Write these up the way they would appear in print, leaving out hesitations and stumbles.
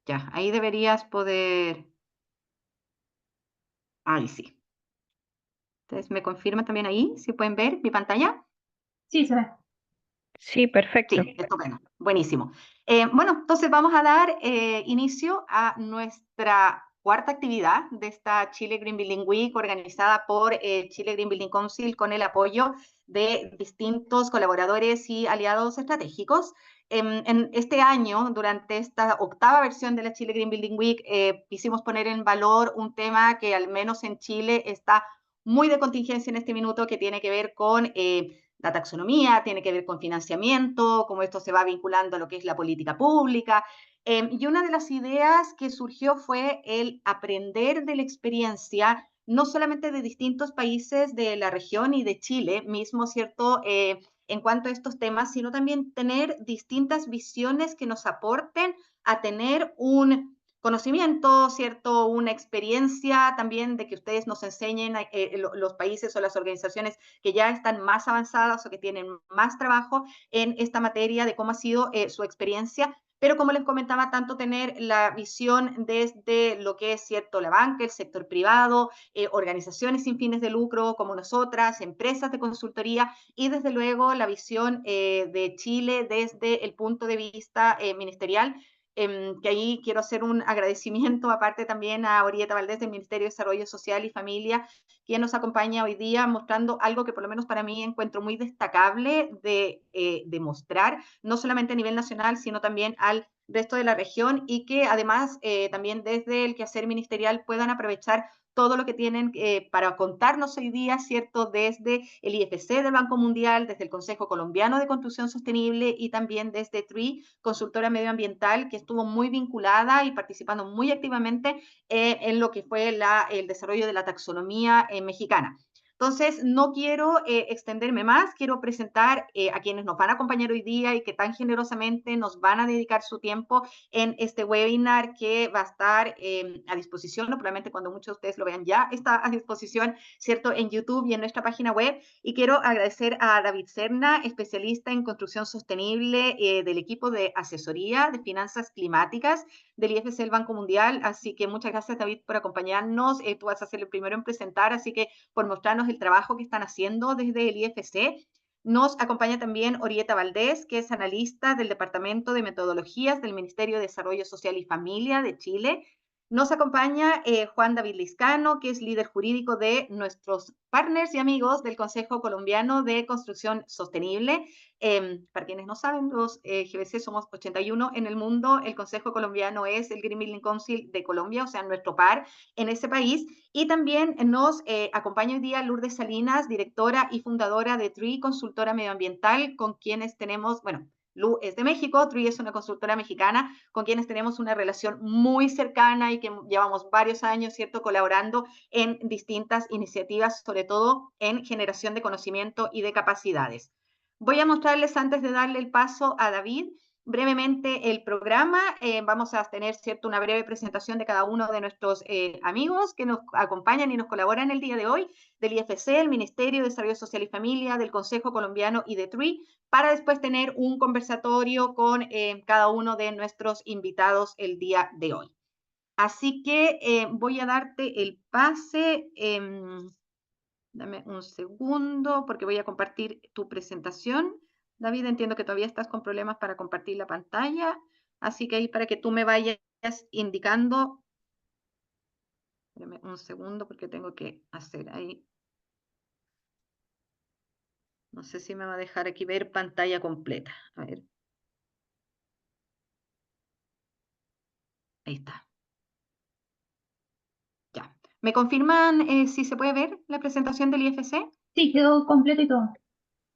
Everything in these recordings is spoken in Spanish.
Ya, ahí deberías poder. Ahí sí. Entonces, ¿me confirma también ahí si pueden ver mi pantalla? Sí, se ve. Sí, perfecto. Sí, estupendo, buenísimo. Bueno, entonces vamos a dar inicio a nuestra cuarta actividad de esta Chile Green Building Week organizada por Chile Green Building Council con el apoyo de distintos colaboradores y aliados estratégicos. En este año, durante esta octava versión de la Chile Green Building Week, quisimos poner en valor un tema que al menos en Chile está muy de contingencia en este minuto, que tiene que ver con la taxonomía, tiene que ver con financiamiento, cómo esto se va vinculando a lo que es la política pública. Y una de las ideas que surgió fue el aprender de la experiencia, no solamente de distintos países de la región y de Chile mismo, ¿cierto? En cuanto a estos temas, sino también tener distintas visiones que nos aporten a tener un conocimiento, ¿cierto? Una experiencia también de que ustedes nos enseñen los países o las organizaciones que ya están más avanzadas o que tienen más trabajo en esta materia de cómo ha sido su experiencia. Pero como les comentaba, tanto tener la visión desde lo que es cierto la banca, el sector privado, organizaciones sin fines de lucro como nosotras, empresas de consultoría y desde luego la visión de Chile desde el punto de vista ministerial, que ahí quiero hacer un agradecimiento aparte también a Orieta Valdés del Ministerio de Desarrollo Social y Familia, quien nos acompaña hoy día mostrando algo que por lo menos para mí encuentro muy destacable de mostrar, no solamente a nivel nacional, sino también al resto de la región y que además también desde el quehacer ministerial puedan aprovechar todo lo que tienen para contarnos hoy día, ¿cierto? Desde el IFC del Banco Mundial, desde el Consejo Colombiano de Construcción Sostenible y también desde TRI, consultora medioambiental, que estuvo muy vinculada y participando muy activamente en lo que fue el desarrollo de la taxonomía mexicana. Entonces, no quiero extenderme más, quiero presentar a quienes nos van a acompañar hoy día y que tan generosamente nos van a dedicar su tiempo en este webinar que va a estar a disposición, ¿no? Probablemente cuando muchos de ustedes lo vean ya está a disposición, ¿cierto? En YouTube y en nuestra página web. Y quiero agradecer a David Serna, especialista en construcción sostenible del equipo de asesoría de finanzas climáticas del IFC del Banco Mundial. Así que muchas gracias, David, por acompañarnos. Tú vas a ser el primero en presentar, así que por mostrarnos el trabajo que están haciendo desde el IFC. Nos acompaña también Orieta Valdés, que es analista del Departamento de Metodologías del Ministerio de Desarrollo Social y Familia de Chile. Nos acompaña Juan David Liscano, que es líder jurídico de nuestros partners y amigos del Consejo Colombiano de Construcción Sostenible. Para quienes no saben, los GBC somos 81 en el mundo. El Consejo Colombiano es el Green Building Council de Colombia, o sea, nuestro par en ese país. Y también nos acompaña hoy día Lourdes Salinas, directora y fundadora de TRI, consultora medioambiental, con quienes tenemos, bueno, Lu es de México, TRI es una consultora mexicana con quienes tenemos una relación muy cercana y que llevamos varios años, ¿cierto?, colaborando en distintas iniciativas, sobre todo en generación de conocimiento y de capacidades. Voy a mostrarles antes de darle el paso a David brevemente el programa. Vamos a tener, ¿cierto?, una breve presentación de cada uno de nuestros amigos que nos acompañan y nos colaboran el día de hoy, del IFC, el Ministerio de Desarrollo Social y Familia, del Consejo Colombiano y de TRI, para después tener un conversatorio con cada uno de nuestros invitados el día de hoy. Así que voy a darte el pase. Dame un segundo porque voy a compartir tu presentación. David, entiendo que todavía estás con problemas para compartir la pantalla, así que ahí para que tú me vayas indicando. Dame un segundo porque tengo que hacer ahí. No sé si me va a dejar aquí ver pantalla completa. A ver. Ahí está. Ya. ¿Me confirman si se puede ver la presentación del IFC? Sí, quedó completo y todo.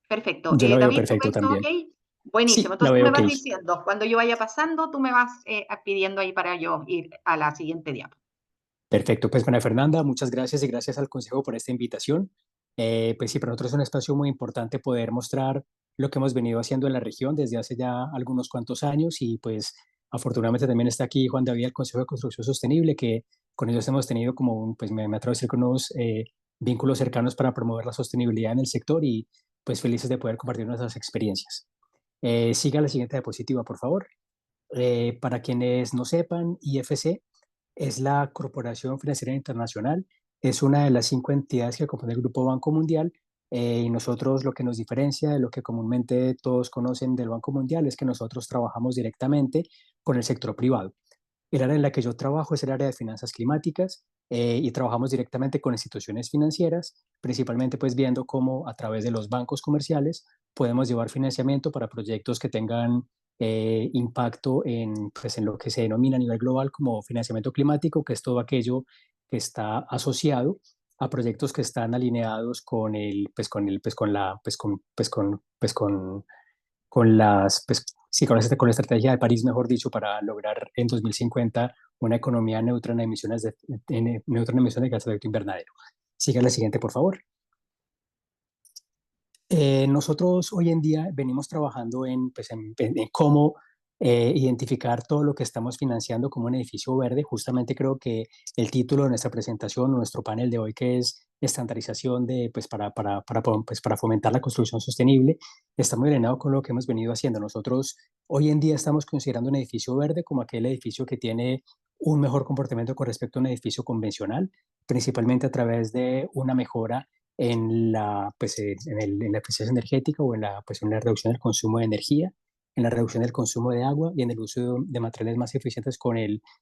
Perfecto. Yo la veo David, ¿tú perfecto ves todo ok? también. Buenísimo. Sí, la Entonces tú veo me ok. vas diciendo, cuando yo vaya pasando, tú me vas pidiendo ahí para yo ir a la siguiente diapo. Perfecto. Pues, María Fernanda, muchas gracias y gracias al Consejo por esta invitación. Pues sí, para nosotros es un espacio muy importante poder mostrar lo que hemos venido haciendo en la región desde hace ya algunos cuantos años y pues afortunadamente también está aquí Juan David del Consejo de Construcción Sostenible, que con ellos hemos tenido como pues me atrevo a decir, con unos vínculos cercanos para promover la sostenibilidad en el sector y pues felices de poder compartir nuestras experiencias. Siga la siguiente diapositiva, por favor. Para quienes no sepan, IFC es la Corporación Financiera Internacional, es una de las 5 entidades que compone el Grupo Banco Mundial, y nosotros lo que nos diferencia de lo que comúnmente todos conocen del Banco Mundial es que nosotros trabajamos directamente con el sector privado. El área en la que yo trabajo es el área de finanzas climáticas, y trabajamos directamente con instituciones financieras, principalmente pues viendo cómo a través de los bancos comerciales podemos llevar financiamiento para proyectos que tengan impacto en, pues, en lo que se denomina a nivel global como financiamiento climático, que es todo aquello que está asociado a proyectos que están alineados con el, pues, con el, pues, con la, con las, pues, sí, con la estrategia de París, mejor dicho, para lograr en 2050 una economía neutra en emisiones neutra en emisiones de gases de efecto invernadero. Siga la siguiente, por favor. Nosotros hoy en día venimos trabajando en, pues, en cómo identificar todo lo que estamos financiando como un edificio verde. Justamente creo que el título de nuestra presentación, nuestro panel de hoy, que es estandarización de, pues, pues, para fomentar la construcción sostenible, está muy alineado con lo que hemos venido haciendo. Nosotros hoy en día estamos considerando un edificio verde como aquel edificio que tiene un mejor comportamiento con respecto a un edificio convencional, principalmente a través de una mejora en la, pues, en la eficiencia energética o en la, pues, en la reducción del consumo de energía, en la reducción del consumo de agua y en el uso de materiales más eficientes con,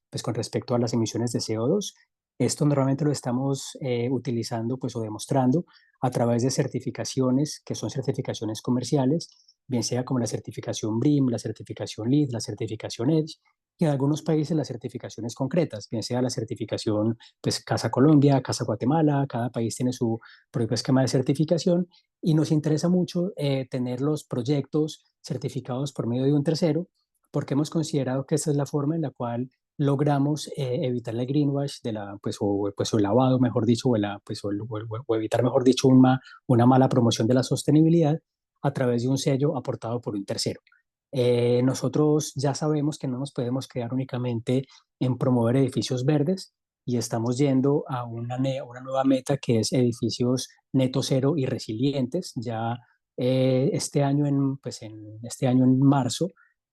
pues, con respecto a las emisiones de CO2. Esto normalmente lo estamos utilizando, pues, o demostrando a través de certificaciones que son certificaciones comerciales, bien sea como la certificación BREEAM, la certificación LEED, la certificación EDGE, y en algunos países las certificaciones concretas, bien sea la certificación, pues, Casa Colombia, Casa Guatemala. Cada país tiene su propio esquema de certificación y nos interesa mucho tener los proyectos certificados por medio de un tercero, porque hemos considerado que esta es la forma en la cual logramos evitar el greenwash de la, pues, o el lavado, mejor dicho, pues, o evitar, mejor dicho, una mala promoción de la sostenibilidad a través de un sello aportado por un tercero. Nosotros ya sabemos que no nos podemos quedar únicamente en promover edificios verdes y estamos yendo a una nueva meta que es edificios neto cero y resilientes. Ya este año en marzo,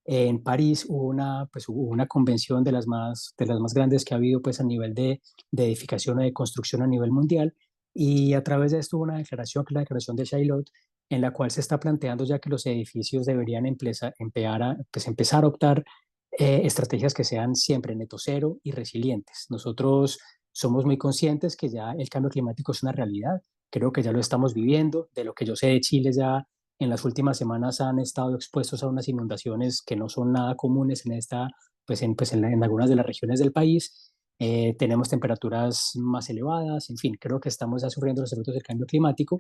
en París hubo una convención de las más grandes que ha habido pues, a nivel de edificación o de construcción a nivel mundial. Y a través de esto hubo una declaración, que es la declaración de Chaillot, en la cual se está planteando ya que los edificios deberían empezar a optar estrategias que sean siempre neto cero y resilientes. Nosotros somos muy conscientes que ya el cambio climático es una realidad. Creo que ya lo estamos viviendo. De lo que yo sé de Chile, ya en las últimas semanas han estado expuestos a unas inundaciones que no son nada comunes en en algunas de las regiones del país. Tenemos temperaturas más elevadas, en fin, creo que estamos ya sufriendo los efectos del cambio climático.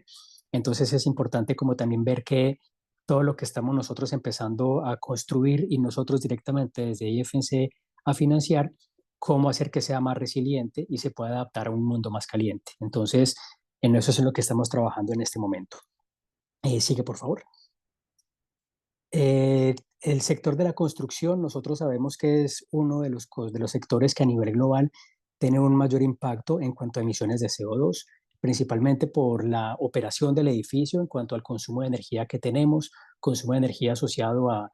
Entonces es importante como también ver que todo lo que estamos nosotros empezando a construir y nosotros directamente desde IFC a financiar, cómo hacer que sea más resiliente y se pueda adaptar a un mundo más caliente. Entonces, en eso es en lo que estamos trabajando en este momento. Sigue, por favor. El sector de la construcción, nosotros sabemos que es uno de los sectores que a nivel global tiene un mayor impacto en cuanto a emisiones de CO2, principalmente por la operación del edificio en cuanto al consumo de energía que tenemos, consumo de energía asociado a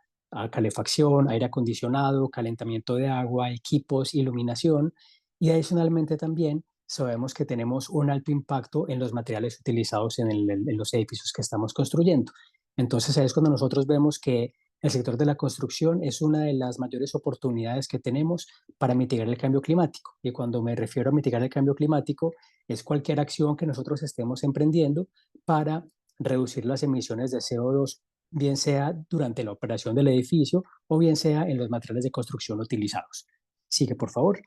calefacción, aire acondicionado, calentamiento de agua, equipos, iluminación, y adicionalmente también sabemos que tenemos un alto impacto en los materiales utilizados en los edificios que estamos construyendo. Entonces ahí es cuando nosotros vemos que el sector de la construcción es una de las mayores oportunidades que tenemos para mitigar el cambio climático. Y cuando me refiero a mitigar el cambio climático, es cualquier acción que nosotros estemos emprendiendo para reducir las emisiones de CO2, bien sea durante la operación del edificio o bien sea en los materiales de construcción utilizados. Sigue, por favor.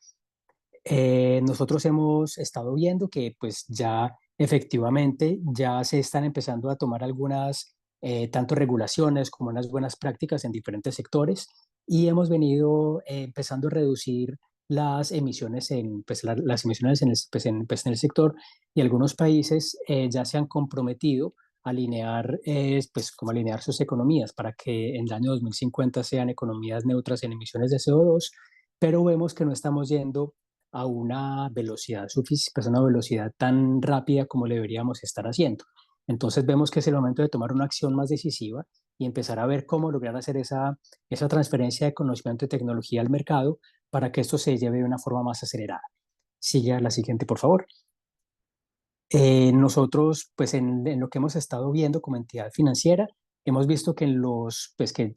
Nosotros hemos estado viendo que pues ya efectivamente ya se están empezando a tomar algunas tanto regulaciones como unas buenas prácticas en diferentes sectores y hemos venido empezando a reducir las emisiones las emisiones en el sector, y algunos países ya se han comprometido a alinear, como alinear sus economías para que en el año 2050 sean economías neutras en emisiones de CO2, pero vemos que no estamos yendo a una velocidad suficiente, pues a una velocidad tan rápida como le deberíamos estar haciendo. Entonces vemos que es el momento de tomar una acción más decisiva y empezar a ver cómo lograr hacer esa transferencia de conocimiento y tecnología al mercado para que esto se lleve de una forma más acelerada. Sigue a la siguiente, por favor. Nosotros, pues en lo que hemos estado viendo como entidad financiera, hemos visto que,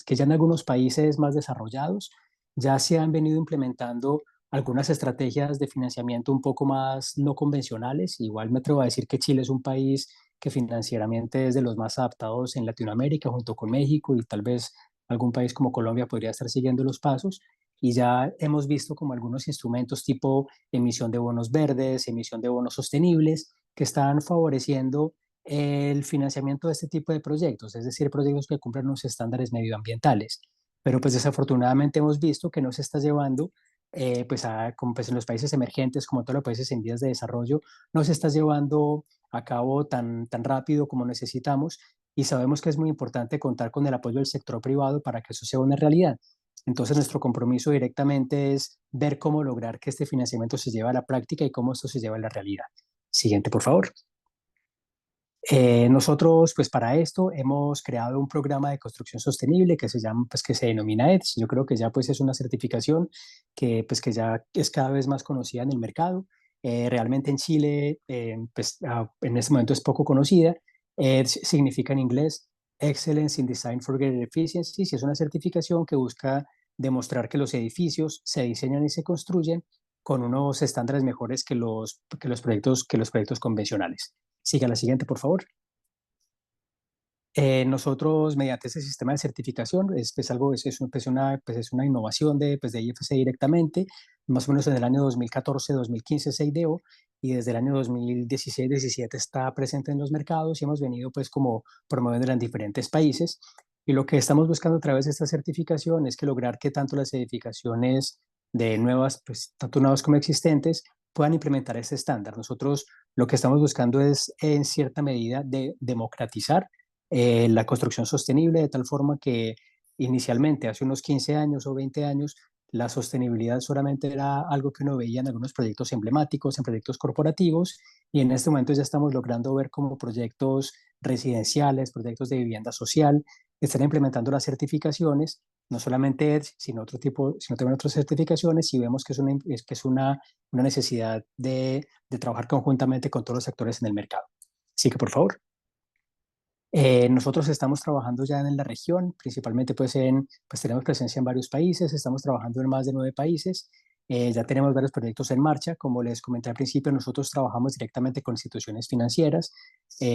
que ya en algunos países más desarrollados ya se han venido implementando algunas estrategias de financiamiento un poco más no convencionales. Igual me atrevo a decir que Chile es un país que financieramente es de los más adaptados en Latinoamérica, junto con México, y tal vez algún país como Colombia podría estar siguiendo los pasos. Y ya hemos visto como algunos instrumentos tipo emisión de bonos verdes, emisión de bonos sostenibles, que están favoreciendo el financiamiento de este tipo de proyectos, es decir, proyectos que cumplan unos estándares medioambientales. Pero pues desafortunadamente hemos visto que no se está llevando, como pues en los países emergentes, como todos los países en vías de desarrollo, no se está llevando a cabo tan rápido como necesitamos, y sabemos que es muy importante contar con el apoyo del sector privado para que eso sea una realidad. Entonces, nuestro compromiso directamente es ver cómo lograr que este financiamiento se lleve a la práctica y cómo esto se lleva a la realidad. Siguiente, por favor. Nosotros, pues para esto, hemos creado un programa de construcción sostenible que se llama, pues que se denomina EDS. Yo creo que ya pues es una certificación que ya es cada vez más conocida en el mercado. Realmente en Chile, en este momento es poco conocida. EDS significa en inglés Excellence in Design for Greater Efficiency, y es una certificación que busca demostrar que los edificios se diseñan y se construyen con unos estándares mejores que los proyectos convencionales. Siga la siguiente, por favor. Nosotros, mediante ese sistema de certificación, es una innovación de IFC directamente, más o menos en el año 2014-2015 se ideó, y desde el año 2016-17 está presente en los mercados, y hemos venido pues como promoviéndola en diferentes países. Y lo que estamos buscando a través de esta certificación es que lograr que tanto las edificaciones de nuevas, pues tanto nuevas como existentes, puedan implementar este estándar. Nosotros lo que estamos buscando es, en cierta medida, de democratizar la construcción sostenible, de tal forma que inicialmente, hace unos 15 años o 20 años, la sostenibilidad solamente era algo que uno veía en algunos proyectos emblemáticos, en proyectos corporativos, y en este momento ya estamos logrando ver cómo proyectos residenciales, proyectos de vivienda social, están implementando las certificaciones, no solamente EDGE, sino también otras certificaciones, y vemos que es una necesidad de trabajar conjuntamente con todos los actores en el mercado. Así que, por favor. Nosotros estamos trabajando ya en la región, principalmente pues tenemos presencia en varios países, estamos trabajando en más de 9 países, ya tenemos varios proyectos en marcha. Como les comenté al principio, nosotros trabajamos directamente con instituciones financieras.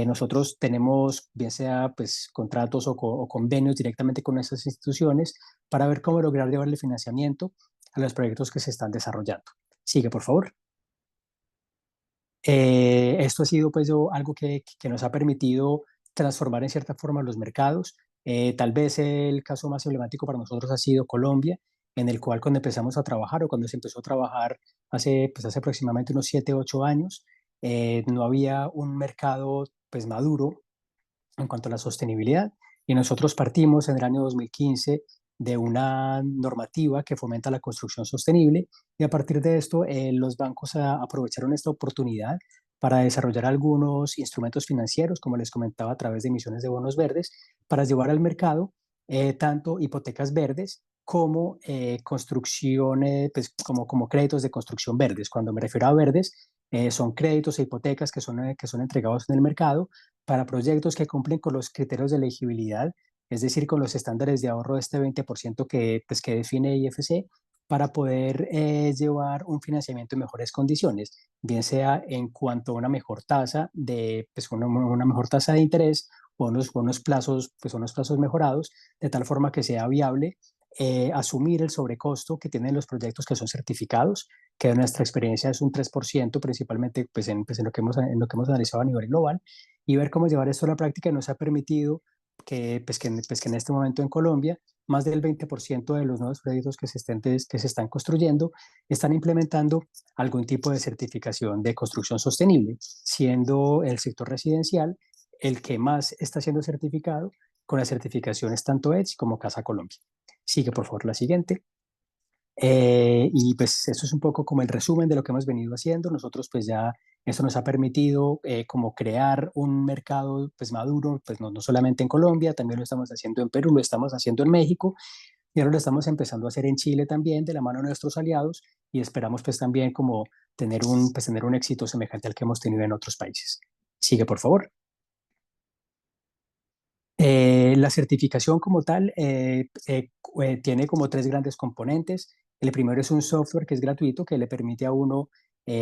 Nosotros tenemos, bien sea pues contratos o convenios directamente con esas instituciones para ver cómo lograr llevarle financiamiento a los proyectos que se están desarrollando. Sigue, por favor. Esto ha sido pues algo que nos ha permitido transformar en cierta forma los mercados. Tal vez el caso más emblemático para nosotros ha sido Colombia, en el cual cuando empezamos a trabajar, o cuando se empezó a trabajar hace aproximadamente unos 7, 8 años, no había un mercado pues maduro en cuanto a la sostenibilidad, y nosotros partimos en el año 2015 de una normativa que fomenta la construcción sostenible, y a partir de esto los bancos aprovecharon esta oportunidad para desarrollar algunos instrumentos financieros, como les comentaba, a través de emisiones de bonos verdes, para llevar al mercado tanto hipotecas verdes como construcciones, pues, como créditos de construcción verdes. Cuando me refiero a verdes, son créditos e hipotecas que son entregados en el mercado para proyectos que cumplen con los criterios de elegibilidad, es decir, con los estándares de ahorro de este 20% que define IFC, para poder llevar un financiamiento en mejores condiciones, bien sea en cuanto a una mejor tasa una mejor tasa de interés, o unos plazos mejorados, de tal forma que sea viable asumir el sobrecosto que tienen los proyectos que son certificados, que en nuestra experiencia es un 3%, principalmente en lo que hemos analizado a nivel global, y ver cómo llevar esto a la práctica nos ha permitido que en este momento en Colombia más del 20% de los nuevos proyectos que se están construyendo están implementando algún tipo de certificación de construcción sostenible, siendo el sector residencial el que más está siendo certificado con las certificaciones tanto EDGE como Casa Colombia. Sigue, por favor, la siguiente. Y pues eso es un poco como el resumen de lo que hemos venido haciendo. Nosotros pues ya eso nos ha permitido como crear un mercado pues maduro, pues no solamente en Colombia, también lo estamos haciendo en Perú, lo estamos haciendo en México y ahora lo estamos empezando a hacer en Chile también de la mano de nuestros aliados y esperamos pues también como tener un éxito semejante al que hemos tenido en otros países. Sigue, por favor. La certificación como tal tiene como tres grandes componentes. El primero es un software que es gratuito que le permite a uno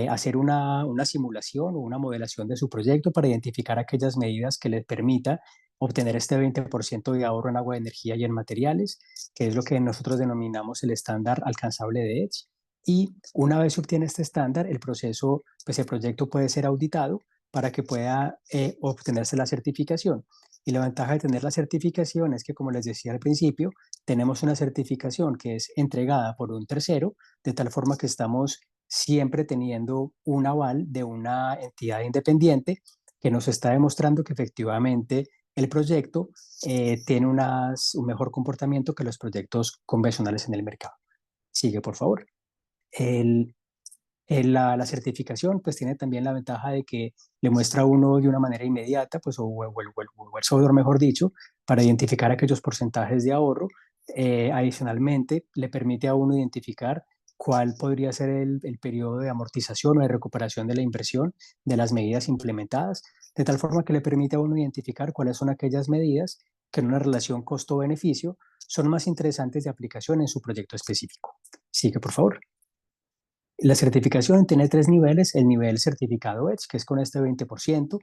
hacer una simulación o una modelación de su proyecto para identificar aquellas medidas que le permita obtener este 20% de ahorro en agua, energía y en materiales, que es lo que nosotros denominamos el estándar alcanzable de EDGE. Y una vez se obtiene este estándar, el proceso, pues el proyecto puede ser auditado para que pueda obtenerse la certificación. Y la ventaja de tener la certificación es que, como les decía al principio, tenemos una certificación que es entregada por un tercero, de tal forma que estamos siempre teniendo un aval de una entidad independiente que nos está demostrando que efectivamente el proyecto tiene un mejor comportamiento que los proyectos convencionales en el mercado. Sigue, por favor. El, la certificación pues tiene también la ventaja de que le muestra a uno de una manera inmediata, pues, o el software, mejor dicho, para identificar aquellos porcentajes de ahorro. Adicionalmente, le permite a uno identificar cuál podría ser el periodo de amortización o de recuperación de la inversión de las medidas implementadas, de tal forma que le permite a uno identificar cuáles son aquellas medidas que en una relación costo-beneficio son más interesantes de aplicación en su proyecto específico. Sigue, por favor. La certificación tiene tres niveles. El nivel certificado EDGE, que es con este 20%.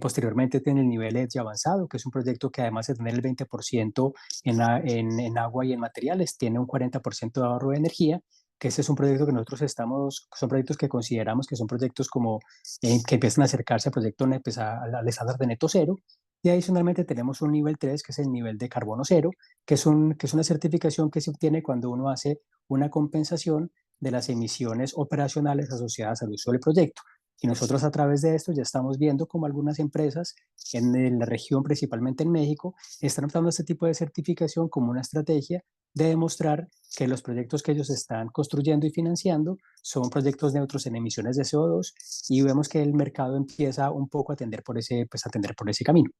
Posteriormente tiene el nivel EDGE avanzado, que es un proyecto que además de tener el 20% en agua y en materiales, tiene un 40% de ahorro de energía, que ese es un proyecto que son proyectos que consideramos que son proyectos como que empiezan a acercarse al proyecto pues, al estándar de neto cero. Y adicionalmente tenemos un nivel 3, que es el nivel de carbono cero, que es una certificación que se obtiene cuando uno hace una compensación de las emisiones operacionales asociadas al uso del proyecto. Y nosotros a través de esto ya estamos viendo cómo algunas empresas en la región, principalmente en México, están optando este tipo de certificación como una estrategia de demostrar que los proyectos que ellos están construyendo y financiando son proyectos neutros en emisiones de CO2 y vemos que el mercado empieza un poco a atender por pues, a atender por ese camino.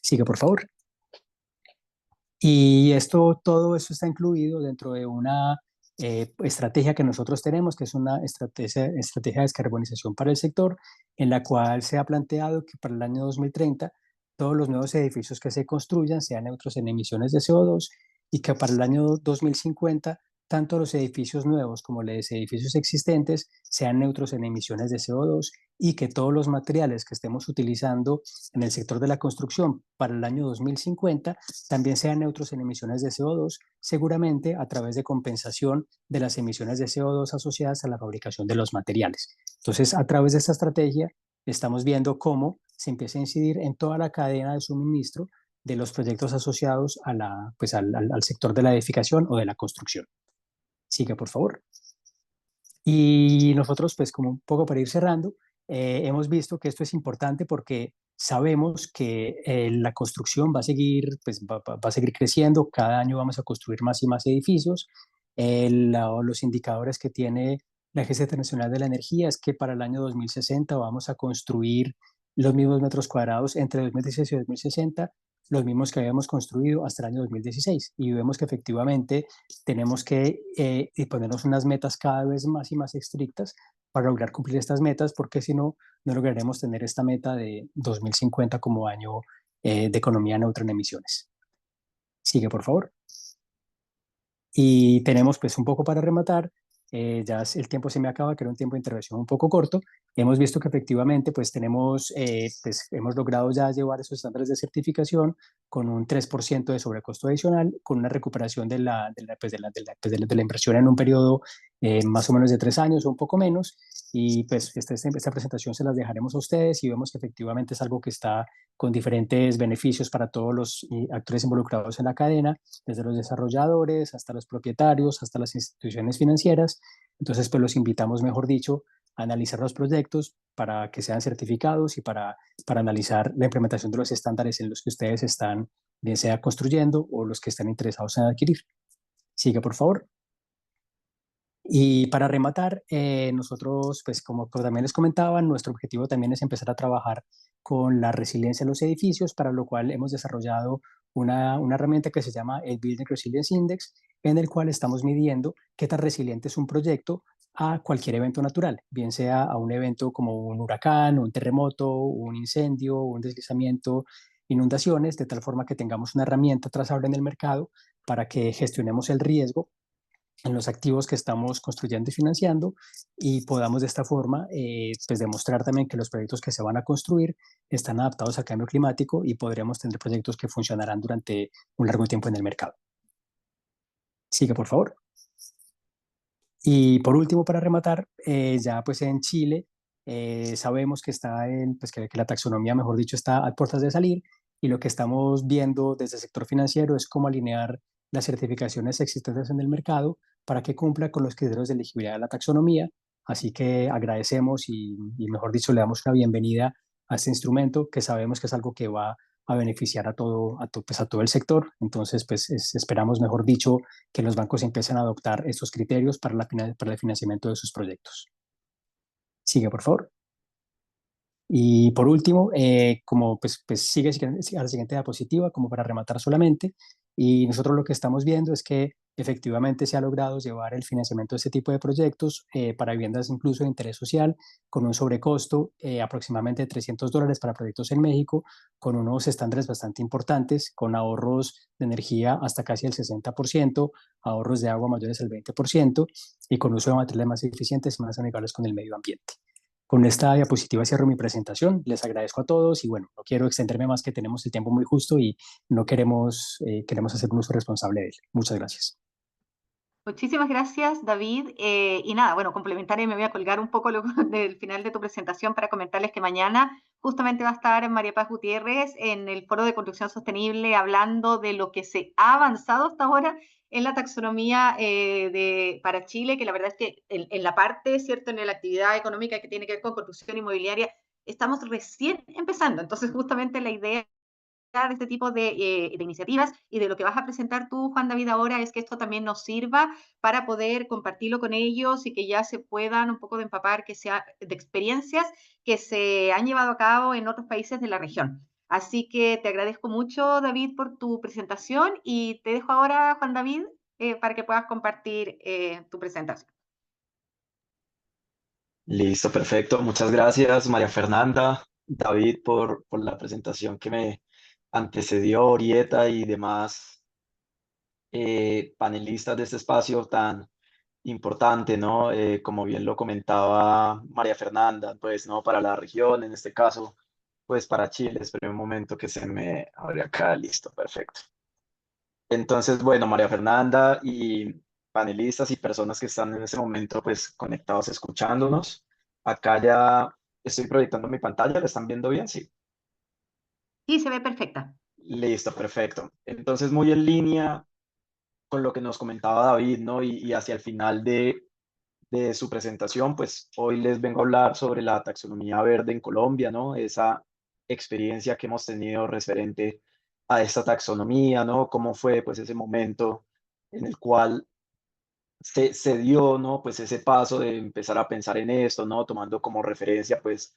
Sigue, por favor. Y todo eso está incluido dentro de una estrategia que nosotros tenemos, que es una estrategia de descarbonización para el sector, en la cual se ha planteado que para el año 2030 todos los nuevos edificios que se construyan sean neutros en emisiones de CO2 y que para el año 2050 tanto los edificios nuevos como los edificios existentes sean neutros en emisiones de CO2 y que todos los materiales que estemos utilizando en el sector de la construcción para el año 2050 también sean neutros en emisiones de CO2, seguramente a través de compensación de las emisiones de CO2 asociadas a la fabricación de los materiales. Entonces, a través de esta estrategia, estamos viendo cómo se empieza a incidir en toda la cadena de suministro de los proyectos asociados pues al sector de la edificación o de la construcción. Siga, por favor. Y nosotros, pues como un poco para ir cerrando, hemos visto que esto es importante porque sabemos que la construcción va a seguir, pues, va a seguir creciendo, cada año vamos a construir más y más edificios. Los indicadores que tiene la Agencia Internacional de la Energía es que para el año 2060 vamos a construir los mismos metros cuadrados entre 2016 y 2060, los mismos que habíamos construido hasta el año 2016. Y vemos que efectivamente tenemos que ponernos unas metas cada vez más y más estrictas para lograr cumplir estas metas, porque si no, no lograremos tener esta meta de 2050 como año de economía neutra en emisiones. Sigue, por favor. Y tenemos pues un poco para rematar, ya el tiempo se me acaba, que era un tiempo de intervención un poco corto. Hemos visto que efectivamente pues pues hemos logrado ya llevar esos estándares de certificación con un 3% de sobrecosto adicional, con una recuperación de la inversión en un periodo más o menos de 3 años o un poco menos. Y pues esta presentación se las dejaremos a ustedes y vemos que efectivamente es algo que está con diferentes beneficios para todos los actores involucrados en la cadena, desde los desarrolladores hasta los propietarios, hasta las instituciones financieras. Entonces, pues los invitamos, mejor dicho, a analizar los proyectos para que sean certificados y para analizar la implementación de los estándares en los que ustedes están, bien sea construyendo o los que están interesados en adquirir. Siga, por favor. Y para rematar, nosotros, pues como también les comentaba, nuestro objetivo también es empezar a trabajar con la resiliencia de los edificios, para lo cual hemos desarrollado una herramienta que se llama el Building Resilience Index, en el cual estamos midiendo qué tan resiliente es un proyecto a cualquier evento natural, bien sea a un evento como un huracán, un terremoto, un incendio, un deslizamiento, inundaciones, de tal forma que tengamos una herramienta trazable en el mercado para que gestionemos el riesgo en los activos que estamos construyendo y financiando, y podamos de esta forma pues demostrar también que los proyectos que se van a construir están adaptados al cambio climático y podremos tener proyectos que funcionarán durante un largo tiempo en el mercado. Sigue, por favor. Y por último, para rematar, ya pues en Chile sabemos que pues que la taxonomía, mejor dicho, está a puertas de salir, y lo que estamos viendo desde el sector financiero es cómo alinear las certificaciones existentes en el mercado para que cumpla con los criterios de elegibilidad de la taxonomía. Así que agradecemos y mejor dicho, le damos una bienvenida a este instrumento, que sabemos que es algo que va a beneficiar pues a todo el sector. Entonces, pues esperamos, mejor dicho, que los bancos empiecen a adoptar estos criterios para el financiamiento de sus proyectos. Sigue, por favor. Y por último, como pues sigue a la siguiente diapositiva, como para rematar solamente, y nosotros lo que estamos viendo es que efectivamente se ha logrado llevar el financiamiento de este tipo de proyectos para viviendas incluso de interés social, con un sobrecosto aproximadamente de $300 para proyectos en México, con unos estándares bastante importantes, con ahorros de energía hasta casi el 60%, ahorros de agua mayores al 20%, y con uso de materiales más eficientes y más amigables con el medio ambiente. Con esta diapositiva cierro mi presentación. Les agradezco a todos y bueno, no quiero extenderme más, que tenemos el tiempo muy justo y no queremos hacer un uso responsable de él. Muchas gracias. Muchísimas gracias, David. Y nada, bueno, complementar y me voy a colgar un poco luego del final de tu presentación para comentarles que mañana justamente va a estar María Paz Gutiérrez en el Foro de Construcción Sostenible hablando de lo que se ha avanzado hasta ahora en la taxonomía para Chile, que la verdad es que en la parte, ¿cierto?, en la actividad económica que tiene que ver con construcción inmobiliaria, estamos recién empezando. Entonces, justamente la idea de este tipo de iniciativas y de lo que vas a presentar tú, Juan David, ahora es que esto también nos sirva para poder compartirlo con ellos y que ya se puedan un poco de empapar que sea, de experiencias que se han llevado a cabo en otros países de la región. Así que te agradezco mucho, David, por tu presentación y te dejo ahora, Juan David, para que puedas compartir tu presentación. Listo, perfecto. Muchas gracias, María Fernanda, David, por la presentación que me antecedió, Orieta y demás panelistas de este espacio tan importante, ¿no? Como bien lo comentaba María Fernanda, pues, ¿no? Para la región, en este caso, pues para Chile. Espera un momento que se me abre acá. Listo, perfecto. Entonces, bueno, María Fernanda y panelistas y personas que están en este momento, pues, conectados, escuchándonos. Acá ya estoy proyectando mi pantalla. ¿La están viendo bien? Sí. Sí, se ve perfecta. Listo, perfecto. Entonces, muy en línea con lo que nos comentaba David, ¿no? Y hacia el final de su presentación, pues hoy les vengo a hablar sobre la taxonomía verde en Colombia, ¿no? Esa experiencia que hemos tenido referente a esta taxonomía, ¿no? Cómo fue, pues, ese momento en el cual se dio, ¿no? Pues ese paso de empezar a pensar en esto, ¿no? Tomando como referencia, pues,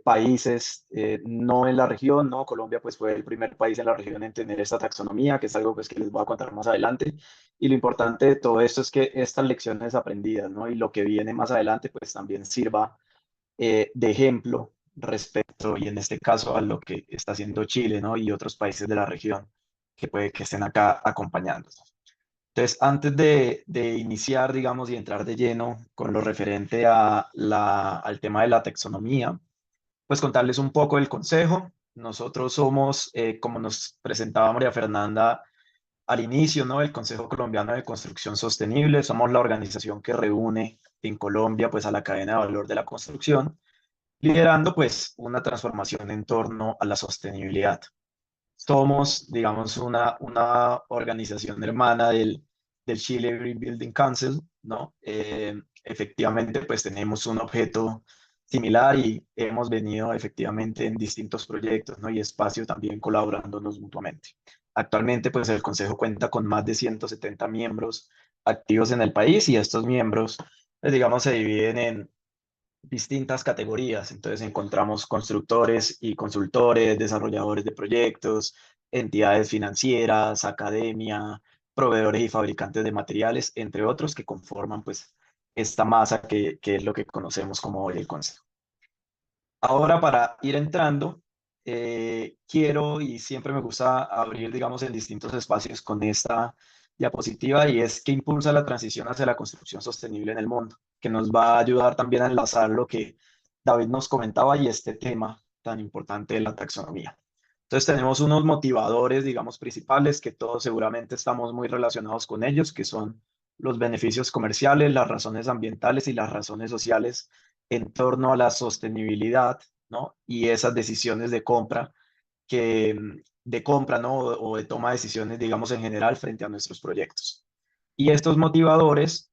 países no en la región, ¿no? Colombia, pues, fue el primer país en la región en tener esta taxonomía, que es algo, pues, que les voy a contar más adelante. Y lo importante de todo esto es que estas lecciones aprendidas, ¿no? Y lo que viene más adelante, pues, también sirva de ejemplo respecto, y en este caso, a lo que está haciendo Chile, ¿no? Y otros países de la región que puede que estén acá acompañándonos. Entonces, antes de iniciar, digamos, y entrar de lleno con lo referente al tema de la taxonomía, pues contarles un poco del consejo. Nosotros somos, como nos presentaba María Fernanda al inicio, ¿no? El Consejo Colombiano de Construcción Sostenible. Somos la organización que reúne en Colombia, pues, a la cadena de valor de la construcción, liderando, pues, una transformación en torno a la sostenibilidad. Somos, digamos, una organización hermana del Chile Green Building Council, ¿no? Efectivamente, pues tenemos un objeto similar y hemos venido efectivamente en distintos proyectos, ¿no? Y espacio también colaborándonos mutuamente. Actualmente, pues el Consejo cuenta con más de 170 miembros activos en el país y estos miembros, pues, digamos, se dividen en distintas categorías. Entonces encontramos constructores y consultores, desarrolladores de proyectos, entidades financieras, academia, proveedores y fabricantes de materiales, entre otros, que conforman pues esta masa que es lo que conocemos como hoy el consejo. Ahora, para ir entrando, quiero y siempre me gusta abrir, digamos, en distintos espacios con esta diapositiva, y es que impulsa la transición hacia la construcción sostenible en el mundo, que nos va a ayudar también a enlazar lo que David nos comentaba y este tema tan importante de la taxonomía. Entonces tenemos unos motivadores, digamos, principales, que todos seguramente estamos muy relacionados con ellos, que son los beneficios comerciales, las razones ambientales y las razones sociales en torno a la sostenibilidad, ¿no? Y esas decisiones de compra de compra, ¿no? O de toma de decisiones, digamos, en general frente a nuestros proyectos. Y estos motivadores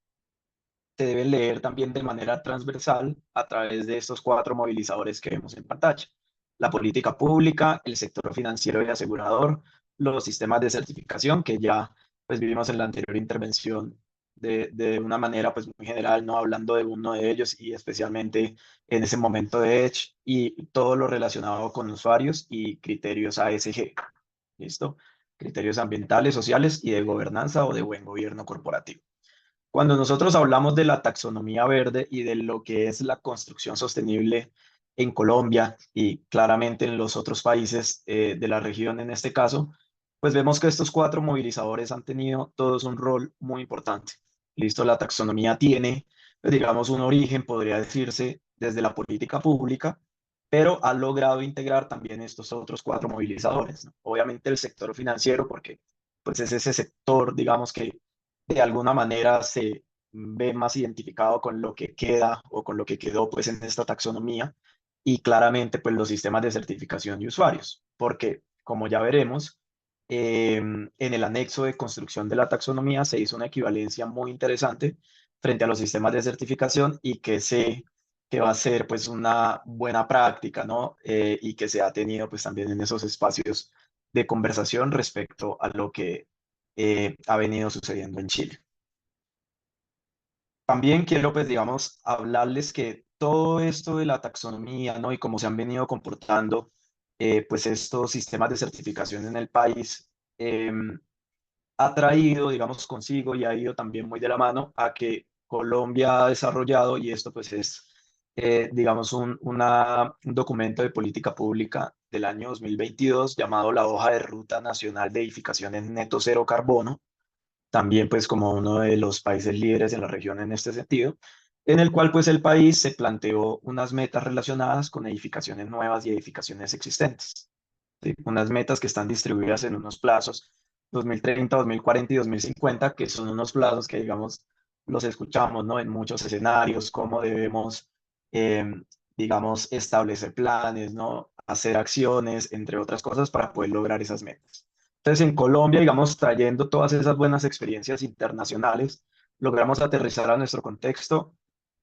se deben leer también de manera transversal a través de estos 4 movilizadores que vemos en pantalla: la política pública, el sector financiero y asegurador, los sistemas de certificación, que ya pues vivimos en la anterior intervención de una manera pues muy general, no hablando de uno de ellos y especialmente en ese momento de Edge, y todo lo relacionado con usuarios y criterios ASG, ¿listo? Criterios ambientales, sociales y de gobernanza o de buen gobierno corporativo. Cuando nosotros hablamos de la taxonomía verde y de lo que es la construcción sostenible en Colombia y claramente en los otros países de la región en este caso, pues vemos que estos 4 movilizadores han tenido todos un rol muy importante. Listo, la taxonomía tiene, pues, digamos, un origen, podría decirse, desde la política pública, pero ha logrado integrar también estos otros 4 movilizadores, ¿no? Obviamente el sector financiero, porque pues es ese sector, digamos, que de alguna manera se ve más identificado con lo que queda o con lo que quedó pues en esta taxonomía, y claramente pues los sistemas de certificación de usuarios, porque como ya veremos, en el anexo de construcción de la taxonomía se hizo una equivalencia muy interesante frente a los sistemas de certificación, y que sé que va a ser pues una buena práctica, ¿no? Y que se ha tenido pues también en esos espacios de conversación respecto a lo que ha venido sucediendo en Chile. También quiero, pues, digamos, hablarles que todo esto de la taxonomía, ¿no? Y cómo se han venido comportando, pues, estos sistemas de certificación en el país, ha traído, digamos, consigo y ha ido también muy de la mano a que Colombia ha desarrollado, y esto, pues, es, digamos, un documento de política pública del año 2022 llamado la Hoja de Ruta Nacional de Edificaciones Neto Cero Carbono, también pues como uno de los países líderes en la región en este sentido, en el cual pues el país se planteó unas metas relacionadas con edificaciones nuevas y edificaciones existentes, ¿sí? Unas metas que están distribuidas en unos plazos: 2030, 2040 y 2050, que son unos plazos que, digamos, los escuchamos, ¿no? En muchos escenarios, cómo debemos, eh, digamos, establecer planes, ¿no? Hacer acciones, entre otras cosas, para poder lograr esas metas. Entonces, en Colombia, digamos, trayendo todas esas buenas experiencias internacionales, logramos aterrizar a nuestro contexto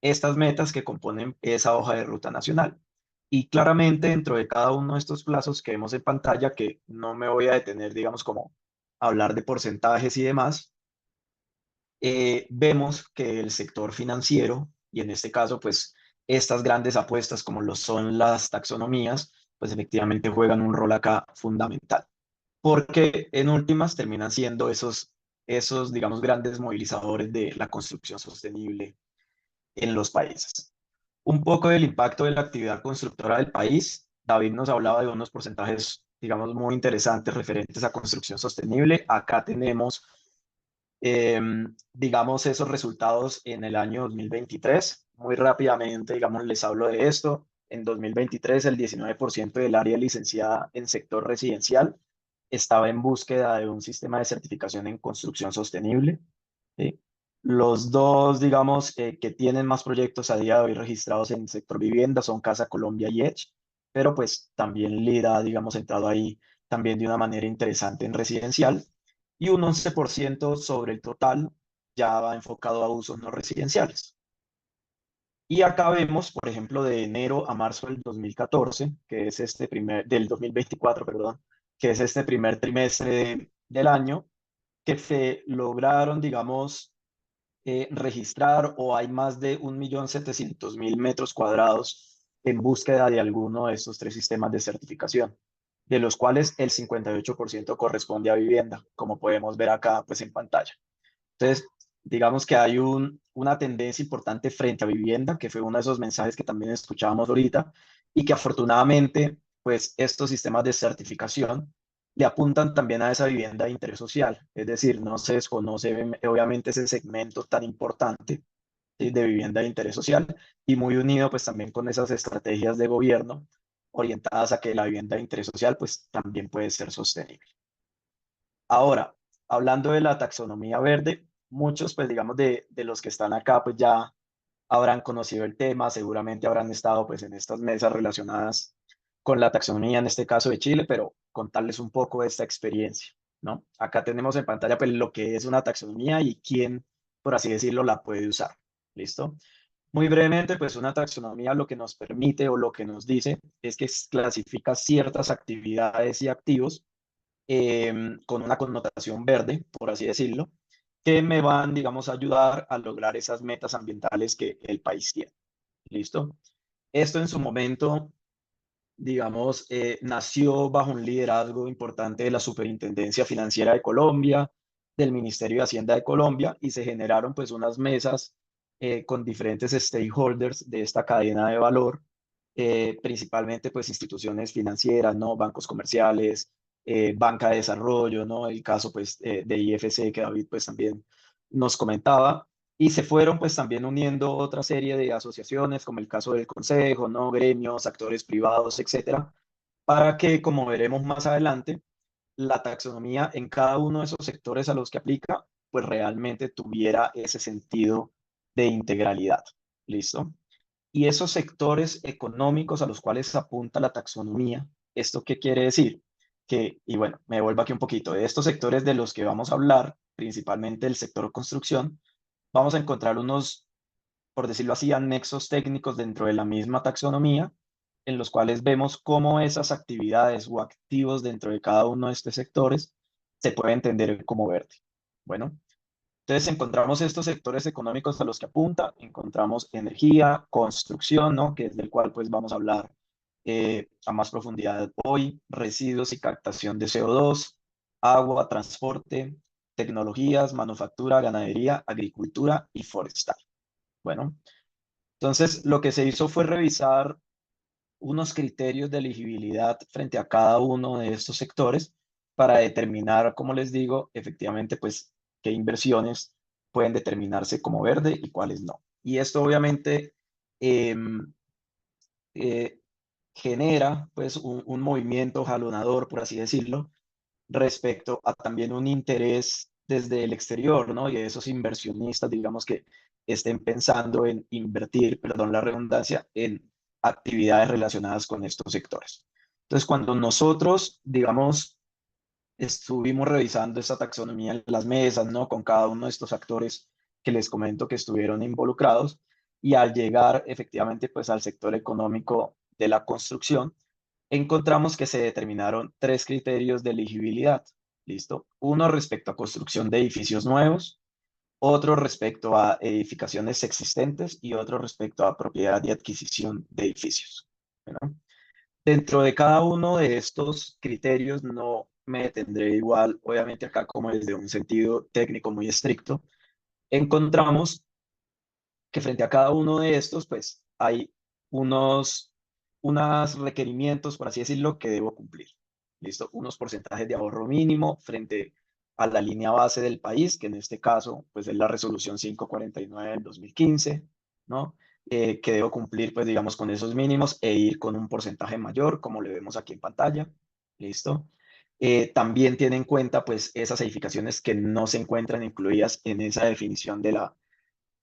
estas metas que componen esa hoja de ruta nacional. Y claramente dentro de cada uno de estos plazos que vemos en pantalla, que no me voy a detener, digamos, como hablar de porcentajes y demás, vemos que el sector financiero, y en este caso, pues, estas grandes apuestas como lo son las taxonomías, pues efectivamente juegan un rol acá fundamental, porque en últimas terminan siendo esos, digamos, grandes movilizadores de la construcción sostenible en los países. Un poco del impacto de la actividad constructora del país. David nos hablaba de unos porcentajes, digamos, muy interesantes referentes a construcción sostenible. Acá tenemos, digamos, esos resultados en el año 2023. Muy rápidamente, digamos, les hablo de esto. En 2023, el 19% del área licenciada en sector residencial estaba en búsqueda de un sistema de certificación en construcción sostenible, ¿sí? Los dos, digamos, que tienen más proyectos a día de hoy registrados en el sector vivienda son Casa Colombia y Edge, pero pues también Lira, digamos, entrado ahí también de una manera interesante en residencial, y un 11% sobre el total ya va enfocado a usos no residenciales. Y acá vemos, por ejemplo, de enero a marzo del 2014, que es del 2024, perdón, que es este primer trimestre del año, que se lograron, digamos, registrar o hay más de 1.700.000 metros cuadrados en búsqueda de alguno de estos tres sistemas de certificación, de los cuales el 58% corresponde a vivienda, como podemos ver acá pues en pantalla. Entonces, digamos que hay una tendencia importante frente a vivienda, que fue uno de esos mensajes que también escuchábamos ahorita, y que afortunadamente, pues estos sistemas de certificación le apuntan también a esa vivienda de interés social. Es decir, no se desconoce obviamente ese segmento tan importante de vivienda de interés social y muy unido pues también con esas estrategias de gobierno orientadas a que la vivienda de interés social pues también puede ser sostenible. Ahora, hablando de la taxonomía verde, muchos, pues digamos, de los que están acá, pues ya habrán conocido el tema, seguramente habrán estado pues en estas mesas relacionadas con la taxonomía, en este caso de Chile, pero contarles un poco de esta experiencia, ¿no? Acá tenemos en pantalla pues lo que es una taxonomía y quién, por así decirlo, la puede usar, ¿listo? Muy brevemente, pues una taxonomía lo que nos permite o lo que nos dice es que clasifica ciertas actividades y activos con una connotación verde, por así decirlo, que me van, digamos, a ayudar a lograr esas metas ambientales que el país tiene. ¿Listo? Esto en su momento, digamos, nació bajo un liderazgo importante de la Superintendencia Financiera de Colombia, del Ministerio de Hacienda de Colombia, y se generaron pues unas mesas con diferentes stakeholders de esta cadena de valor, principalmente pues instituciones financieras, ¿no? Bancos comerciales, banca de desarrollo, ¿no? El caso pues de IFC que David pues también nos comentaba, y se fueron pues también uniendo otra serie de asociaciones, como el caso del Consejo, ¿no? Gremios, actores privados, etcétera, para que, como veremos más adelante, la taxonomía en cada uno de esos sectores a los que aplica, pues realmente tuviera ese sentido de integralidad. ¿Listo? Y esos sectores económicos a los cuales apunta la taxonomía, ¿esto qué quiere decir? Que, y bueno, me vuelvo aquí un poquito, de estos sectores de los que vamos a hablar, principalmente el sector construcción, vamos a encontrar unos, por decirlo así, anexos técnicos dentro de la misma taxonomía, en los cuales vemos cómo esas actividades o activos dentro de cada uno de estos sectores se puede entender como verde. Bueno, entonces encontramos estos sectores económicos a los que apunta, encontramos energía, construcción, ¿no? Que es del cual pues vamos a hablar a más profundidad hoy, residuos y captación de CO2, agua, transporte, tecnologías, manufactura, ganadería, agricultura y forestal. Bueno, entonces lo que se hizo fue revisar unos criterios de elegibilidad frente a cada uno de estos sectores para determinar, como les digo, efectivamente, pues, qué inversiones pueden determinarse como verde y cuáles no. Y esto obviamente em, eh, genera, pues, un movimiento jalonador, por así decirlo, respecto a también un interés desde el exterior, ¿no? Y de esos inversionistas, digamos, que estén pensando en invertir, perdón la redundancia, en actividades relacionadas con estos sectores. Entonces, cuando nosotros, digamos, estuvimos revisando esta taxonomía en las mesas, ¿no? Con cada uno de estos actores que les comento que estuvieron involucrados, y al llegar efectivamente pues al sector económico de la construcción, encontramos que se determinaron tres criterios de elegibilidad. ¿Listo? Uno respecto a construcción de edificios nuevos, otro respecto a edificaciones existentes y otro respecto a propiedad y adquisición de edificios. ¿Verdad? Dentro de cada uno de estos criterios no me detendré igual, obviamente acá como desde un sentido técnico muy estricto, encontramos que frente a cada uno de estos, pues hay unos requerimientos, por así decirlo, que debo cumplir. ¿Listo? Unos porcentajes de ahorro mínimo frente a la línea base del país, que en este caso, pues es la resolución 549 del 2015, ¿no? Que debo cumplir, pues digamos, con esos mínimos e ir con un porcentaje mayor, como le vemos aquí en pantalla. ¿Listo? También tiene en cuenta, pues, esas edificaciones que no se encuentran incluidas en esa definición de la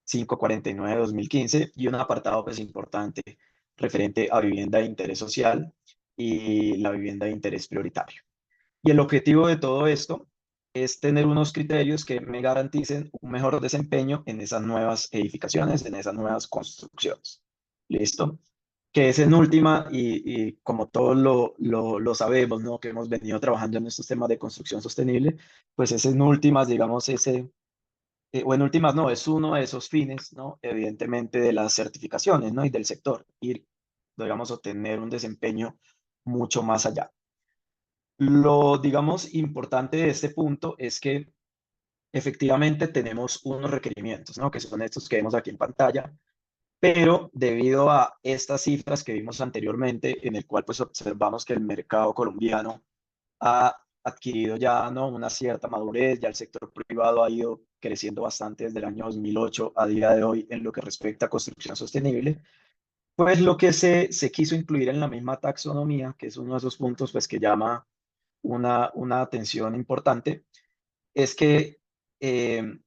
549 de 2015 y un apartado pues importante referente a vivienda de interés social y la vivienda de interés prioritario. Y el objetivo de todo esto es tener unos criterios que me garanticen un mejor desempeño en esas nuevas edificaciones, en esas nuevas construcciones. ¿Listo? Que es en última, y como todos lo sabemos, ¿no? Que hemos venido trabajando en estos temas de construcción sostenible, pues es en últimas, digamos, o en últimas, no, es uno de esos fines, ¿no? Evidentemente de las certificaciones, ¿no? Y del sector, ir, digamos, obtener un desempeño mucho más allá. Lo, digamos, importante de este punto es que efectivamente tenemos unos requerimientos, ¿no? Que son estos que vemos aquí en pantalla, pero debido a estas cifras que vimos anteriormente, en el cual pues observamos que el mercado colombiano ha adquirido ya, ¿no? Una cierta madurez, ya el sector privado ha ido creciendo bastante desde el año 2008 a día de hoy en lo que respecta a construcción sostenible, pues lo que se quiso incluir en la misma taxonomía, que es uno de esos puntos pues que llama una atención importante, es que eh,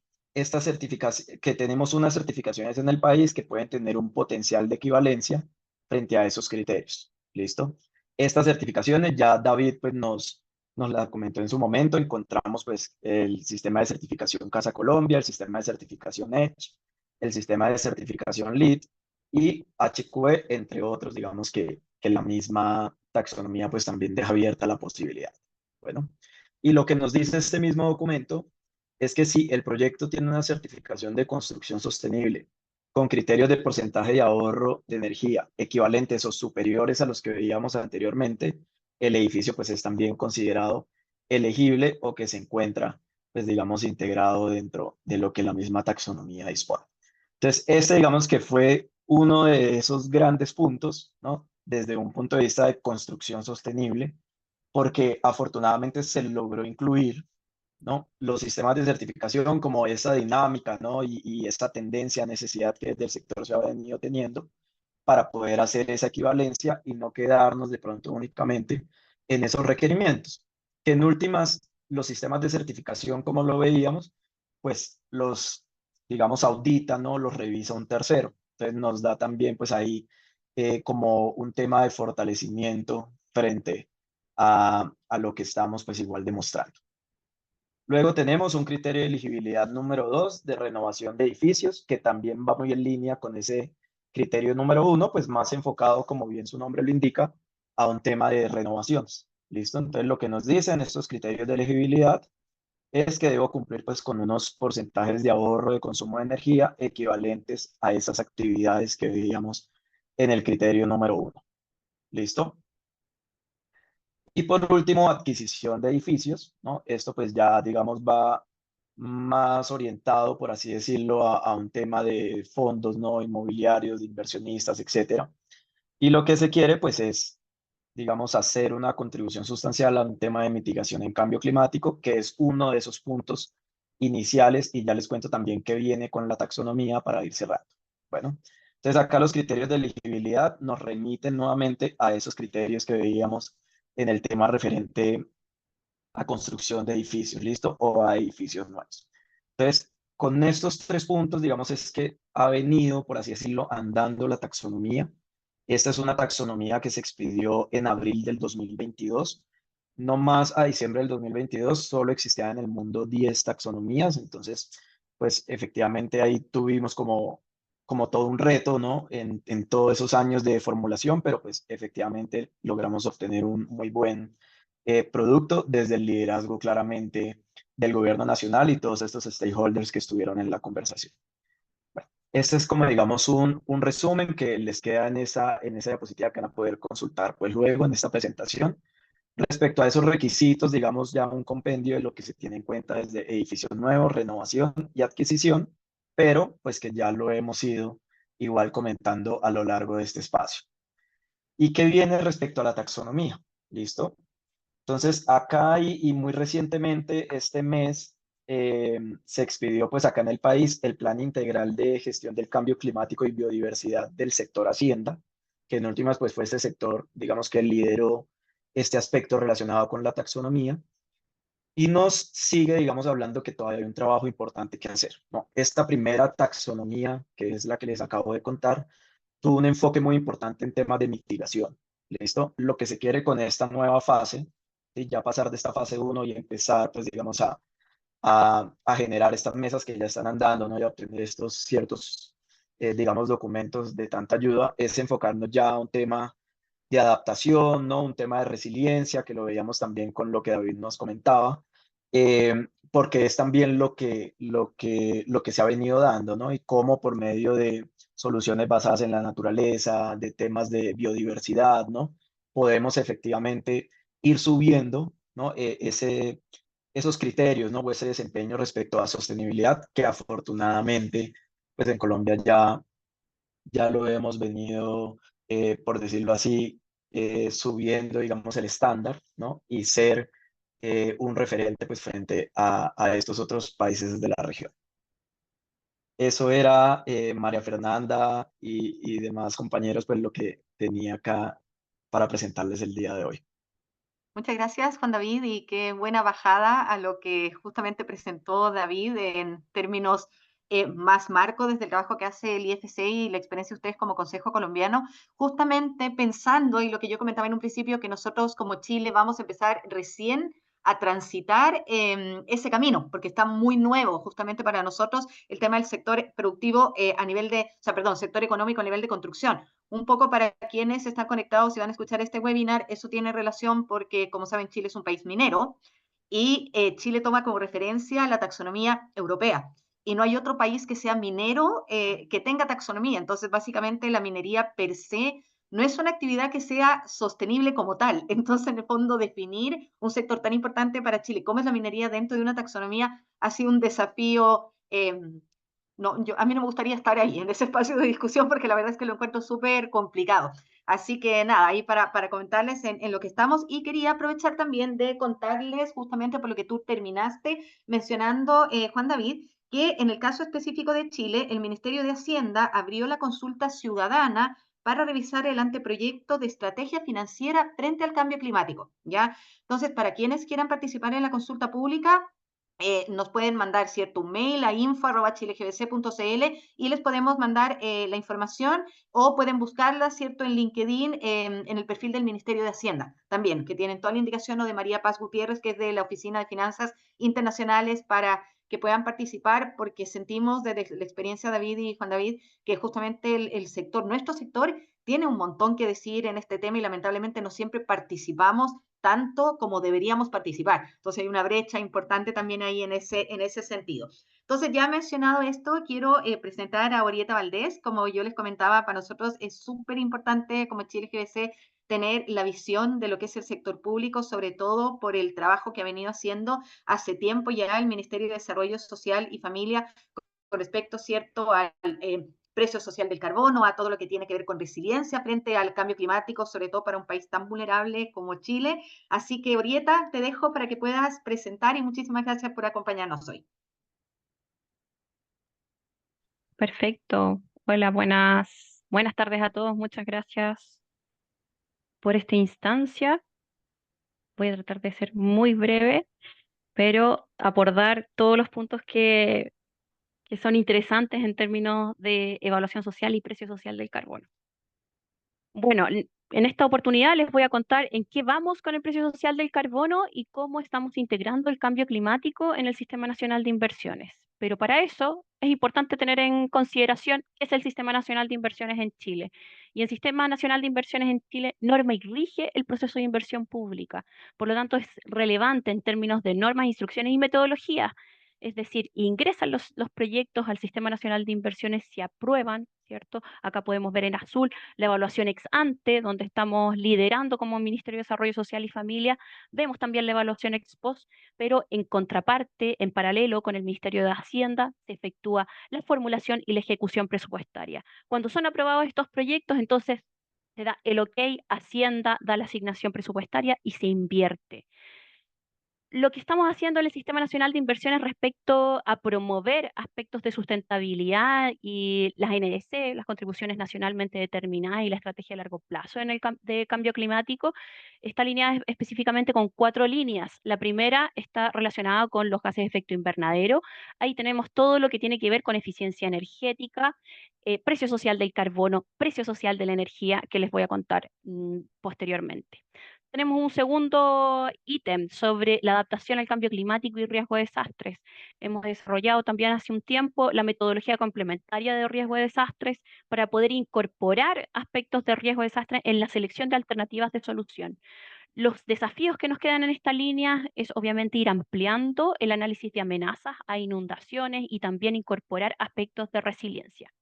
que tenemos unas certificaciones en el país que pueden tener un potencial de equivalencia frente a esos criterios. ¿Listo? Estas certificaciones ya David pues nos la comentó en su momento. Encontramos pues el sistema de certificación Casa Colombia, el sistema de certificación EDGE, el sistema de certificación LEED y HQE, entre otros, digamos que la misma taxonomía pues también deja abierta la posibilidad. Bueno, y lo que nos dice este mismo documento es que si el proyecto tiene una certificación de construcción sostenible con criterios de porcentaje de ahorro de energía equivalentes o superiores a los que veíamos anteriormente, el edificio pues es también considerado elegible o que se encuentra pues digamos integrado dentro de lo que la misma taxonomía dispone. Entonces, este digamos que fue uno de esos grandes puntos, ¿no? Desde un punto de vista de construcción sostenible, porque afortunadamente se logró incluir, ¿no? Los sistemas de certificación como esa dinámica, ¿no? Y esta tendencia, necesidad que del sector se ha venido teniendo para poder hacer esa equivalencia y no quedarnos de pronto únicamente en esos requerimientos. Que en últimas, los sistemas de certificación, como lo veíamos, pues los, digamos, auditan, ¿no? Los revisa un tercero. Entonces nos da también, pues ahí, como un tema de fortalecimiento frente a lo que estamos, pues igual demostrando. Luego tenemos un criterio de elegibilidad número 2 de renovación de edificios, que también va muy en línea con ese criterio número 1, pues más enfocado, como bien su nombre lo indica, a un tema de renovaciones. ¿Listo? Entonces lo que nos dicen estos criterios de elegibilidad es que debo cumplir pues con unos porcentajes de ahorro de consumo de energía equivalentes a esas actividades que veíamos en el criterio número 1. ¿Listo? Y por último, adquisición de edificios, ¿no? Esto pues ya, digamos, va más orientado, por así decirlo, a un tema de fondos, ¿no? Inmobiliarios, de inversionistas, etcétera. Y lo que se quiere pues es, digamos, hacer una contribución sustancial a un tema de mitigación en cambio climático, que es uno de esos puntos iniciales, y ya les cuento también que viene con la taxonomía para ir cerrando. Bueno, entonces acá los criterios de elegibilidad nos remiten nuevamente a esos criterios que veíamos en el tema referente a construcción de edificios, ¿listo? O a edificios nuevos. Entonces, con estos tres puntos, digamos, es que ha venido, por así decirlo, andando la taxonomía. Esta es una taxonomía que se expidió en abril del 2022. No más a diciembre del 2022, solo existían en el mundo 10 taxonomías. Entonces, pues efectivamente ahí tuvimos como todo un reto, ¿no? En todos esos años de formulación, pero pues efectivamente logramos obtener un muy buen producto desde el liderazgo claramente del gobierno nacional y todos estos stakeholders que estuvieron en la conversación. Bueno, este es como digamos un resumen que les queda en esa diapositiva que van a poder consultar pues luego en esta presentación. Respecto a esos requisitos, digamos ya un compendio de lo que se tiene en cuenta desde edificios nuevos, renovación y adquisición, pero pues que ya lo hemos ido igual comentando a lo largo de este espacio. ¿Y qué viene respecto a la taxonomía? ¿Listo? Entonces, acá y muy recientemente, este mes, se expidió pues acá en el país el Plan Integral de Gestión del Cambio Climático y Biodiversidad del sector Hacienda, que en últimas pues fue este sector, digamos que lideró este aspecto relacionado con la taxonomía y nos sigue, digamos, hablando que todavía hay un trabajo importante que hacer, ¿no? Esta primera taxonomía, que es la que les acabo de contar, tuvo un enfoque muy importante en temas de mitigación. ¿Listo? Lo que se quiere con esta nueva fase, y ya pasar de esta fase 1 y empezar, pues, digamos, a generar estas mesas que ya están andando, ¿no? Y a obtener estos ciertos, digamos, documentos de tanta ayuda, es enfocarnos ya a un tema de adaptación, ¿no? Un tema de resiliencia, que lo veíamos también con lo que David nos comentaba, porque es también lo que se ha venido dando, ¿no? Y cómo por medio de soluciones basadas en la naturaleza, de temas de biodiversidad, ¿no? Podemos efectivamente ir subiendo, ¿no? Esos criterios, ¿no? O ese desempeño respecto a sostenibilidad que afortunadamente, pues en Colombia ya lo hemos venido, por decirlo así, subiendo, digamos, el estándar, ¿no? Y ser un referente, pues, frente a estos otros países de la región. Eso era, María Fernanda y demás compañeros, pues, lo que tenía acá para presentarles el día de hoy. Muchas gracias, Juan David, y qué buena bajada a lo que justamente presentó David en términos más marco desde el trabajo que hace el IFC y la experiencia de ustedes como Consejo Colombiano, justamente pensando, y lo que yo comentaba en un principio, que nosotros como Chile vamos a empezar recién a transitar ese camino, porque está muy nuevo justamente para nosotros el tema del sector productivo a nivel de, o sea, perdón, sector económico a nivel de construcción. Un poco para quienes están conectados y van a escuchar este webinar, eso tiene relación porque, como saben, Chile es un país minero y Chile toma como referencia la taxonomía europea. Y no hay otro país que sea minero que tenga taxonomía. Entonces, básicamente, la minería per se no es una actividad que sea sostenible como tal. Entonces, en el fondo, definir un sector tan importante para Chile como es la minería dentro de una taxonomía ha sido un desafío no, a mí no me gustaría estar ahí, en ese espacio de discusión, porque la verdad es que lo encuentro súper complicado. Así que nada, ahí para comentarles en lo que estamos y quería aprovechar también de contarles justamente por lo que tú terminaste mencionando, Juan David, que en el caso específico de Chile, el Ministerio de Hacienda abrió la consulta ciudadana para revisar el anteproyecto de estrategia financiera frente al cambio climático, ¿ya? Entonces, para quienes quieran participar en la consulta pública, nos pueden mandar cierto un mail a info@chilegbc.cl y les podemos mandar la información o pueden buscarla cierto en LinkedIn en el perfil del Ministerio de Hacienda también, que tienen toda la indicación o de María Paz Gutiérrez, que es de la Oficina de Finanzas Internacionales, para que puedan participar, porque sentimos desde la experiencia de David y Juan David que justamente el sector, nuestro sector, tiene un montón que decir en este tema y lamentablemente no siempre participamos tanto como deberíamos participar. Entonces hay una brecha importante también ahí en ese sentido. Entonces ya mencionado esto, quiero presentar a Orieta Valdés. Como yo les comentaba, para nosotros es súper importante como Chile GBC tener la visión de lo que es el sector público, sobre todo por el trabajo que ha venido haciendo hace tiempo ya el Ministerio de Desarrollo Social y Familia con respecto, ¿cierto?, al precio social del carbono, a todo lo que tiene que ver con resiliencia frente al cambio climático, sobre todo para un país tan vulnerable como Chile. Así que, Orieta, te dejo para que puedas presentar y muchísimas gracias por acompañarnos hoy. Perfecto. Hola, buenas tardes a todos. Muchas gracias por esta instancia. Voy a tratar de ser muy breve, pero abordar todos los puntos que son interesantes en términos de evaluación social y precio social del carbono. Bueno, en esta oportunidad les voy a contar en qué vamos con el precio social del carbono y cómo estamos integrando el cambio climático en el Sistema Nacional de Inversiones. Pero para eso es importante tener en consideración qué es el Sistema Nacional de Inversiones en Chile. Y el Sistema Nacional de Inversiones en Chile norma y rige el proceso de inversión pública. Por lo tanto, es relevante en términos de normas, instrucciones y metodologías. Es decir, ingresan los proyectos al Sistema Nacional de Inversiones, se aprueban, ¿cierto? Acá podemos ver en azul la evaluación ex ante, donde estamos liderando como Ministerio de Desarrollo Social y Familia. Vemos también la evaluación ex post, pero en contraparte, en paralelo con el Ministerio de Hacienda, se efectúa la formulación y la ejecución presupuestaria. Cuando son aprobados estos proyectos, entonces se da el ok, Hacienda da la asignación presupuestaria y se invierte. Lo que estamos haciendo en el Sistema Nacional de Inversiones respecto a promover aspectos de sustentabilidad y las NDC, las contribuciones nacionalmente determinadas y la estrategia a largo plazo en el de cambio climático, está alineada específicamente con 4 líneas. La primera está relacionada con los gases de efecto invernadero. Ahí tenemos todo lo que tiene que ver con eficiencia energética, precio social del carbono, precio social de la energía, que les voy a contar posteriormente. Tenemos un segundo ítem sobre la adaptación al cambio climático y riesgo de desastres. Hemos desarrollado también hace un tiempo la metodología complementaria de riesgo de desastres para poder incorporar aspectos de riesgo de desastre en la selección de alternativas de solución. Los desafíos que nos quedan en esta línea es obviamente ir ampliando el análisis de amenazas a inundaciones y también incorporar aspectos de resiliencia.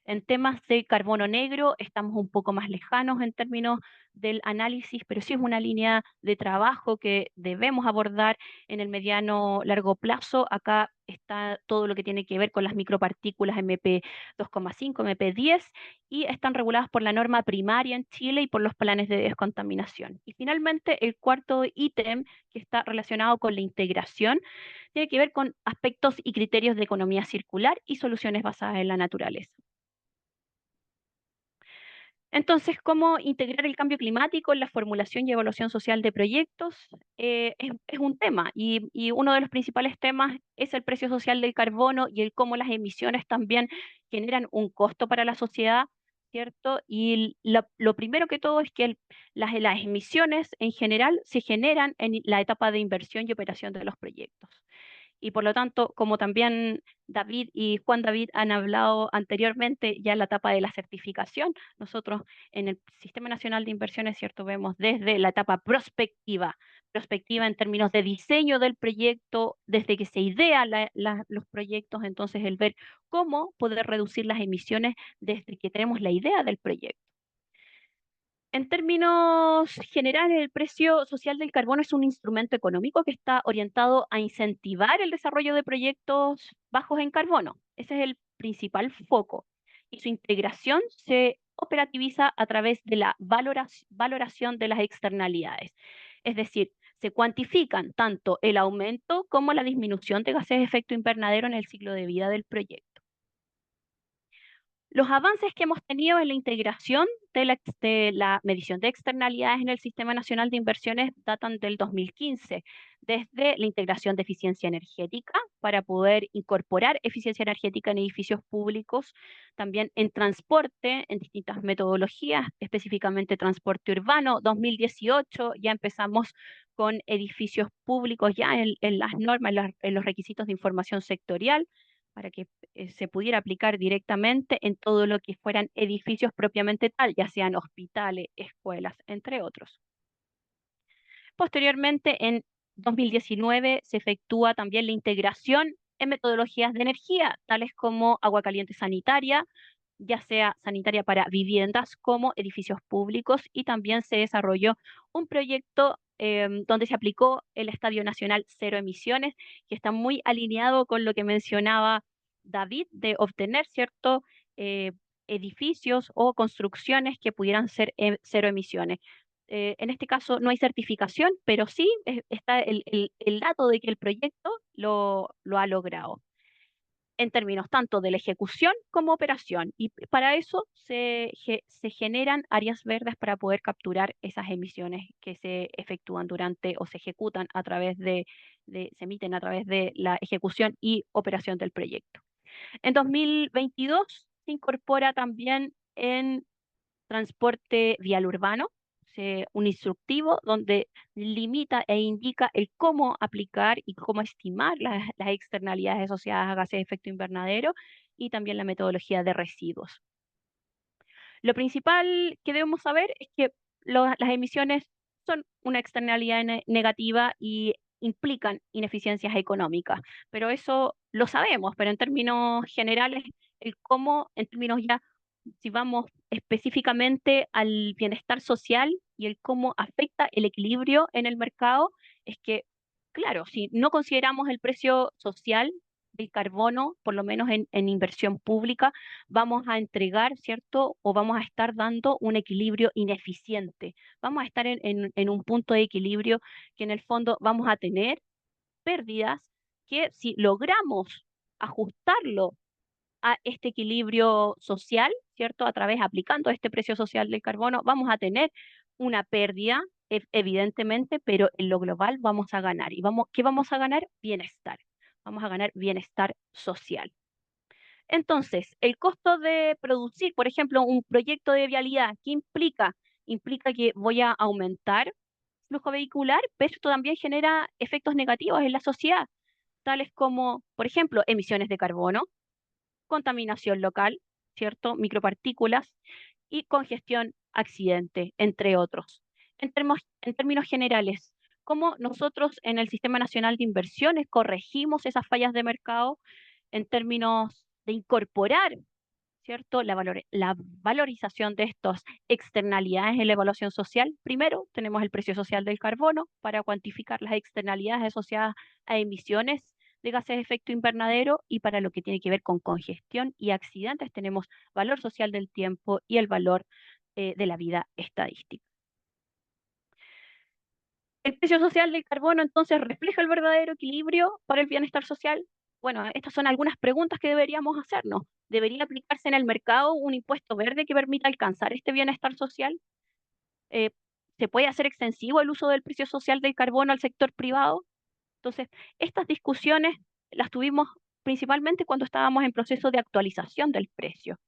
En temas de carbono negro estamos un poco más lejanos en términos del análisis, pero sí es una línea de trabajo que debemos abordar en el mediano largo plazo. Acá está todo lo que tiene que ver con las micropartículas MP2,5, MP10 y están reguladas por la norma primaria en Chile y por los planes de descontaminación. Y finalmente, el cuarto ítem que está relacionado con la integración tiene que ver con aspectos y criterios de economía circular y soluciones basadas en la naturaleza. Entonces, ¿cómo integrar el cambio climático en la formulación y evaluación social de proyectos? Es un tema y uno de los principales temas es el precio social del carbono y el cómo las emisiones también generan un costo para la sociedad, ¿cierto? Y lo primero que todo es que las emisiones en general se generan en la etapa de inversión y operación de los proyectos. Y por lo tanto, como también David y Juan David han hablado anteriormente, ya en la etapa de la certificación, nosotros en el Sistema Nacional de Inversiones, ¿cierto? Vemos desde la etapa prospectiva en términos de diseño del proyecto, desde que se idea los proyectos, entonces el ver cómo poder reducir las emisiones desde que tenemos la idea del proyecto. En términos generales, el precio social del carbono es un instrumento económico que está orientado a incentivar el desarrollo de proyectos bajos en carbono. Ese es el principal foco. Y su integración se operativiza a través de la valoración de las externalidades. Es decir, se cuantifican tanto el aumento como la disminución de gases de efecto invernadero en el ciclo de vida del proyecto. Los avances que hemos tenido en la integración de la medición de externalidades en el Sistema Nacional de Inversiones datan del 2015, desde la integración de eficiencia energética para poder incorporar eficiencia energética en edificios públicos, también en transporte, en distintas metodologías, específicamente transporte urbano. 2018 ya empezamos con edificios públicos ya en las normas, en los requisitos de información sectorial, para que se pudiera aplicar directamente en todo lo que fueran edificios propiamente tal, ya sean hospitales, escuelas, entre otros. Posteriormente, en 2019, se efectúa también la integración en metodologías de energía, tales como agua caliente sanitaria, ya sea sanitaria para viviendas como edificios públicos, y también se desarrolló un proyecto donde se aplicó el Estadio Nacional Cero Emisiones, que está muy alineado con lo que mencionaba David, de obtener ciertos edificios o construcciones que pudieran ser cero emisiones. En este caso no hay certificación, pero sí está el dato de que el proyecto lo ha logrado en términos tanto de la ejecución como operación. Y para eso se generan áreas verdes para poder capturar esas emisiones que se efectúan durante o se ejecutan a través se emiten a través de la ejecución y operación del proyecto. En 2022 se incorpora también en transporte vial urbano, un instructivo donde limita e indica el cómo aplicar y cómo estimar las externalidades asociadas a gases de efecto invernadero y también la metodología de residuos. Lo principal que debemos saber es que las emisiones son una externalidad negativa y implican ineficiencias económicas, pero eso lo sabemos, pero en términos generales, el cómo, en términos ya, si vamos específicamente al bienestar social y el cómo afecta el equilibrio en el mercado, es que, claro, si no consideramos el precio social del carbono, por lo menos en inversión pública, vamos a entregar, ¿cierto? O vamos a estar dando un equilibrio ineficiente. Vamos a estar en un punto de equilibrio que en el fondo vamos a tener pérdidas que si logramos ajustarlo a este equilibrio social, ¿cierto? A través, aplicando este precio social del carbono, vamos a tener una pérdida, evidentemente, pero en lo global vamos a ganar. ¿Y qué vamos a ganar? Bienestar. Vamos a ganar bienestar social. Entonces, el costo de producir, por ejemplo, un proyecto de vialidad, ¿qué implica? Implica que voy a aumentar flujo vehicular, pero esto también genera efectos negativos en la sociedad, tales como, por ejemplo, emisiones de carbono, contaminación local, ¿cierto? Micropartículas y congestión, accidente, entre otros. en términos generales, cómo nosotros en el Sistema Nacional de Inversiones corregimos esas fallas de mercado en términos de incorporar, ¿cierto?, la valorización de estas externalidades en la evaluación social. Primero, tenemos el precio social del carbono para cuantificar las externalidades asociadas a emisiones de gases de efecto invernadero, y para lo que tiene que ver con congestión y accidentes tenemos valor social del tiempo y el valor de la vida estadística. ¿El precio social del carbono entonces refleja el verdadero equilibrio para el bienestar social? Bueno, estas son algunas preguntas que deberíamos hacernos. ¿Debería aplicarse en el mercado un impuesto verde que permita alcanzar este bienestar social? Eh, ¿Se puede hacer extensivo el uso del precio social del carbono al sector privado? Entonces, estas discusiones las tuvimos principalmente cuando estábamos en proceso de actualización del precio.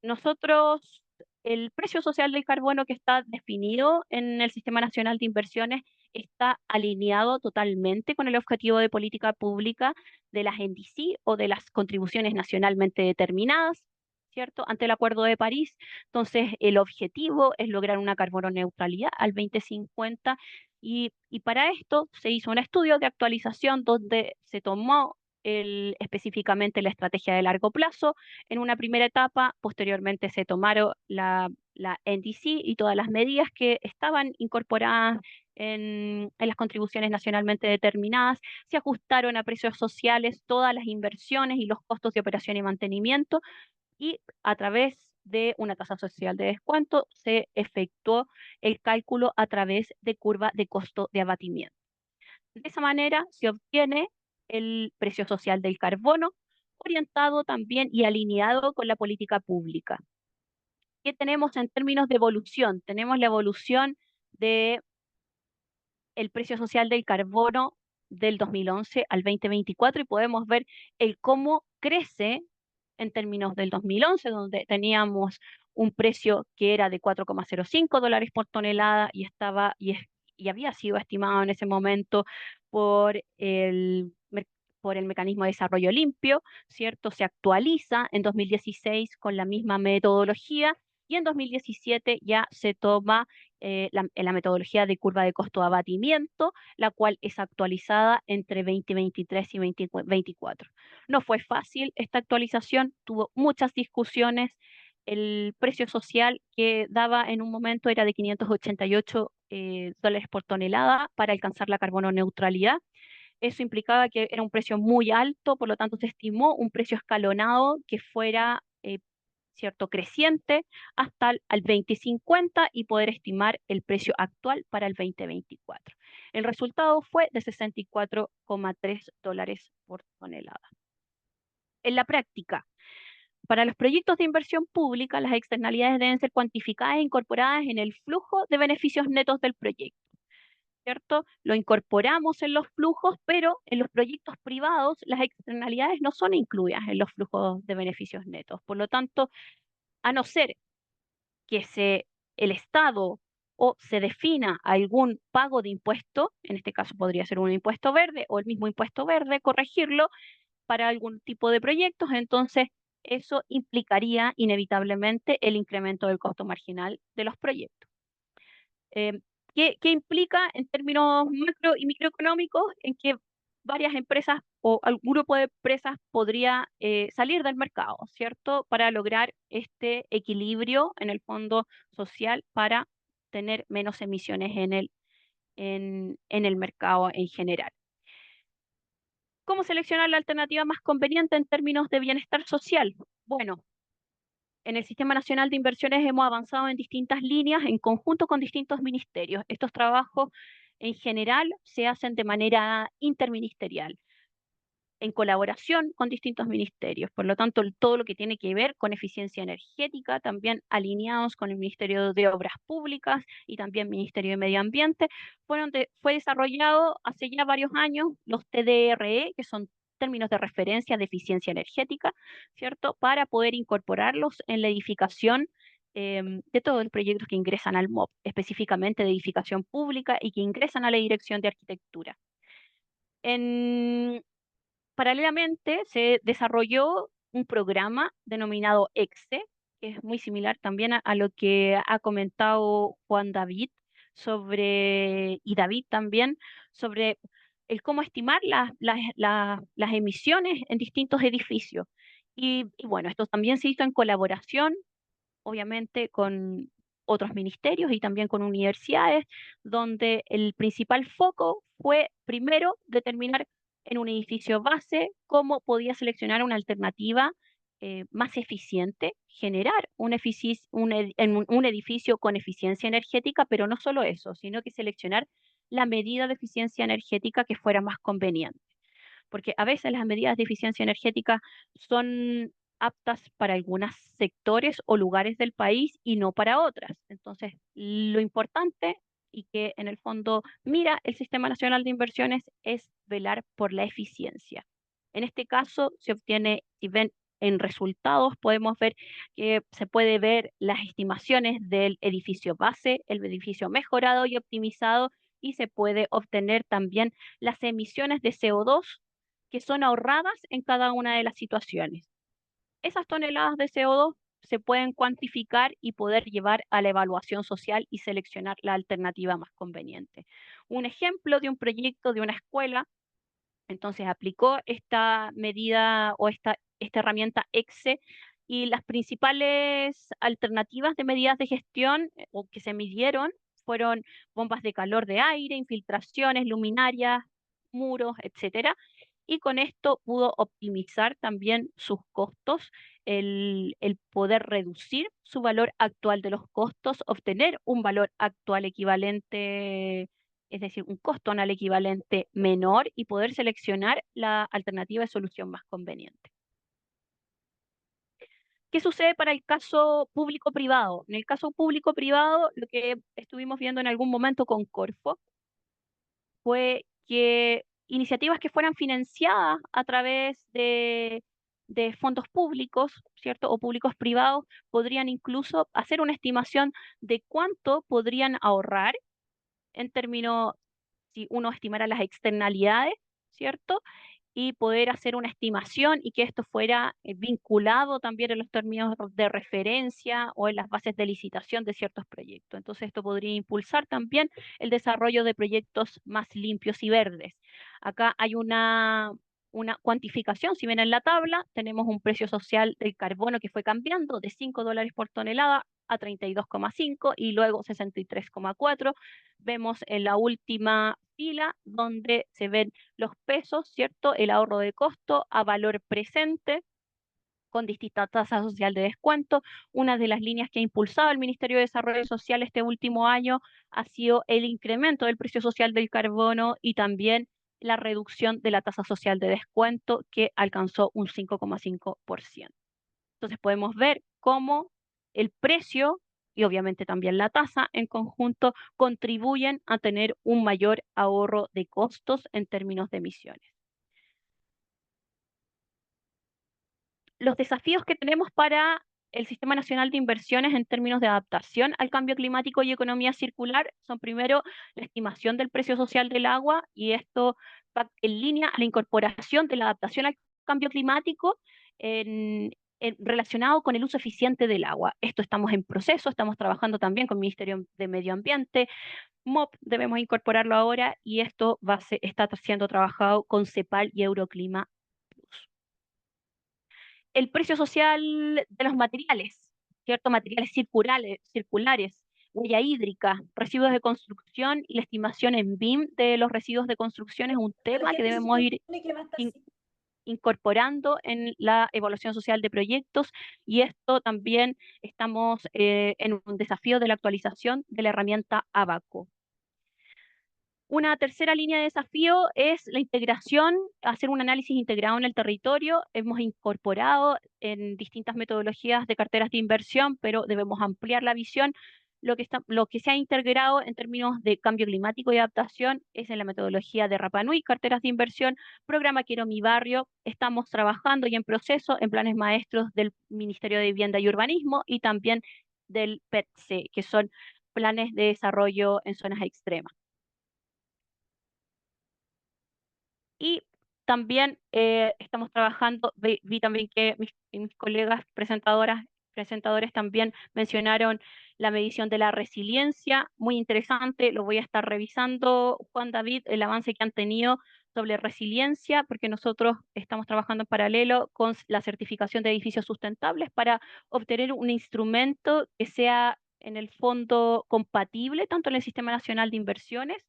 Nosotros, el precio social del carbono que está definido en el Sistema Nacional de Inversiones está alineado totalmente con el objetivo de política pública de las NDC o de las contribuciones nacionalmente determinadas, ¿cierto?, ante el Acuerdo de París. Entonces, el objetivo es lograr una carbono neutralidad al 2050, y para esto se hizo un estudio de actualización donde se tomó específicamente la estrategia de largo plazo en una primera etapa. Posteriormente se tomaron la NDC y todas las medidas que estaban incorporadas en las contribuciones nacionalmente determinadas. Se ajustaron a precios sociales todas las inversiones y los costos de operación y mantenimiento, y a través de una tasa social de descuento se efectuó el cálculo a través de curva de costo de abatimiento. De esa manera se obtiene el precio social del carbono, orientado también y alineado con la política pública. ¿Qué tenemos en términos de evolución? Tenemos la evolución del precio social del carbono del 2011 al 2024, y podemos ver el cómo crece en términos del 2011, donde teníamos un precio que era de $4,05 por tonelada y había sido estimado en ese momento por por el mecanismo de desarrollo limpio, ¿cierto? Se actualiza en 2016 con la misma metodología, y en 2017 ya se toma la metodología de curva de costo de abatimiento, la cual es actualizada entre 2023 y 2024. No fue fácil esta actualización, tuvo muchas discusiones. El precio social que daba en un momento era de $588 por tonelada para alcanzar la carbono neutralidad. Eso implicaba que era un precio muy alto, por lo tanto se estimó un precio escalonado que fuera cierto, creciente hasta el 2050, y poder estimar el precio actual para el 2024. El resultado fue de $64,3 por tonelada. En la práctica, para los proyectos de inversión pública, las externalidades deben ser cuantificadas e incorporadas en el flujo de beneficios netos del proyecto, ¿cierto? Lo incorporamos en los flujos, pero en los proyectos privados las externalidades no son incluidas en los flujos de beneficios netos. Por lo tanto, a no ser que el Estado o se defina algún pago de impuesto, en este caso podría ser un impuesto verde o el mismo impuesto verde, corregirlo para algún tipo de proyectos, entonces eso implicaría inevitablemente el incremento del costo marginal de los proyectos. ¿Qué implica en términos macro y microeconómicos? En que varias empresas o algún grupo de empresas podría salir del mercado, ¿cierto? Para lograr este equilibrio en el fondo social, para tener menos emisiones en el mercado en general. ¿Cómo seleccionar la alternativa más conveniente en términos de bienestar social? Bueno, en el Sistema Nacional de Inversiones hemos avanzado en distintas líneas en conjunto con distintos ministerios. Estos trabajos en general se hacen de manera interministerial, en colaboración con distintos ministerios. Por lo tanto, todo lo que tiene que ver con eficiencia energética, también alineados con el Ministerio de Obras Públicas y también Ministerio de Medio Ambiente, fue desarrollado hace ya varios años los TDRE, que son términos de referencia de eficiencia energética, ¿cierto? Para poder incorporarlos en la edificación de todos los proyectos que ingresan al MOP, específicamente de edificación pública y que ingresan a la Dirección de Arquitectura. Paralelamente se desarrolló un programa denominado EXCE, que es muy similar también a lo que ha comentado Juan David y David también, sobre el cómo estimar las emisiones en distintos edificios. Y bueno, esto también se hizo en colaboración, obviamente, con otros ministerios y también con universidades, donde el principal foco fue primero determinar en un edificio base cómo podía seleccionar una alternativa más eficiente, generar un edificio con eficiencia energética, pero no solo eso, sino que seleccionar la medida de eficiencia energética que fuera más conveniente, porque a veces las medidas de eficiencia energética son aptas para algunos sectores o lugares del país y no para otras. Entonces, lo importante y que en el fondo mira el Sistema Nacional de Inversiones es velar por la eficiencia. En este caso se obtiene, si ven en resultados, podemos ver que se puede ver las estimaciones del edificio base, el edificio mejorado y optimizado, y se puede obtener también las emisiones de CO2 que son ahorradas en cada una de las situaciones. Esas toneladas de CO2 se pueden cuantificar y poder llevar a la evaluación social y seleccionar la alternativa más conveniente. Un ejemplo de un proyecto de una escuela, entonces aplicó esta medida o esta herramienta EXE, y las principales alternativas de medidas de gestión o que se midieron fueron bombas de calor de aire, infiltraciones, luminarias, muros, etcétera. Y con esto pudo optimizar también sus costos, el poder reducir su valor actual de los costos, obtener un valor actual equivalente, es decir, un costo anual equivalente menor, y poder seleccionar la alternativa de solución más conveniente. ¿Qué sucede para el caso público-privado? En el caso público-privado, lo que estuvimos viendo en algún momento con Corfo fue que iniciativas que fueran financiadas a través de fondos públicos, ¿cierto? O públicos privados, podrían incluso hacer una estimación de cuánto podrían ahorrar en términos, si uno estimara las externalidades, ¿cierto? Y poder hacer una estimación y que esto fuera vinculado también en los términos de referencia o en las bases de licitación de ciertos proyectos. Entonces, esto podría impulsar también el desarrollo de proyectos más limpios y verdes. Acá hay una cuantificación. Si ven en la tabla, tenemos un precio social del carbono que fue cambiando de $5 por tonelada a 32,5 y luego 63,4. Vemos en la última fila donde se ven los pesos, ¿cierto? El ahorro de costo a valor presente con distintas tasas social de descuento. Una de las líneas que ha impulsado el Ministerio de Desarrollo Social este último año ha sido el incremento del precio social del carbono y también la reducción de la tasa social de descuento, que alcanzó un 5,5%. Entonces podemos ver cómo el precio y obviamente también la tasa en conjunto contribuyen a tener un mayor ahorro de costos en términos de emisiones. Los desafíos que tenemos para el Sistema Nacional de Inversiones en términos de adaptación al cambio climático y economía circular son, primero, la estimación del precio social del agua, y esto va en línea a la incorporación de la adaptación al cambio climático relacionado con el uso eficiente del agua. Esto estamos en proceso, estamos trabajando también con el Ministerio de Medio Ambiente, MOP debemos incorporarlo ahora, y esto está siendo trabajado con CEPAL y Euroclima. El precio social de los materiales, ¿cierto? Materiales circulares, huella hídrica, residuos de construcción y la estimación en BIM de los residuos de construcción es un tema que debemos ir incorporando en la evaluación social de proyectos, y esto también estamos en un desafío de la actualización de la herramienta Abaco. Una tercera línea de desafío es la integración, hacer un análisis integrado en el territorio. Hemos incorporado en distintas metodologías de carteras de inversión, pero debemos ampliar la visión. Lo que se ha integrado en términos de cambio climático y adaptación es en la metodología de Rapa Nui, carteras de inversión, programa Quiero mi barrio. Estamos trabajando y en proceso en planes maestros del Ministerio de Vivienda y Urbanismo y también del PETC, que son planes de desarrollo en zonas extremas. Y también estamos trabajando, vi también que mis colegas presentadoras presentadores también mencionaron la medición de la resiliencia, muy interesante, lo voy a estar revisando, Juan David, el avance que han tenido sobre resiliencia, porque nosotros estamos trabajando en paralelo con la certificación de edificios sustentables para obtener un instrumento que sea en el fondo compatible tanto en el Sistema Nacional de Inversiones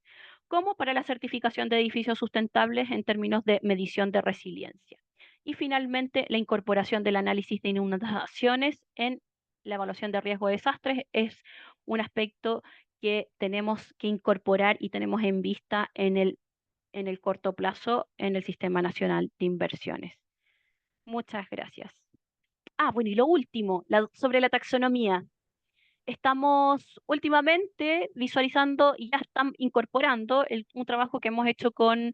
como para la certificación de edificios sustentables en términos de medición de resiliencia. Y finalmente, la incorporación del análisis de inundaciones en la evaluación de riesgo de desastres es un aspecto que tenemos que incorporar y tenemos en vista en el corto plazo en el Sistema Nacional de Inversiones. Muchas gracias. Bueno, y lo último, sobre la taxonomía. Estamos últimamente visualizando y ya están incorporando un trabajo que hemos hecho con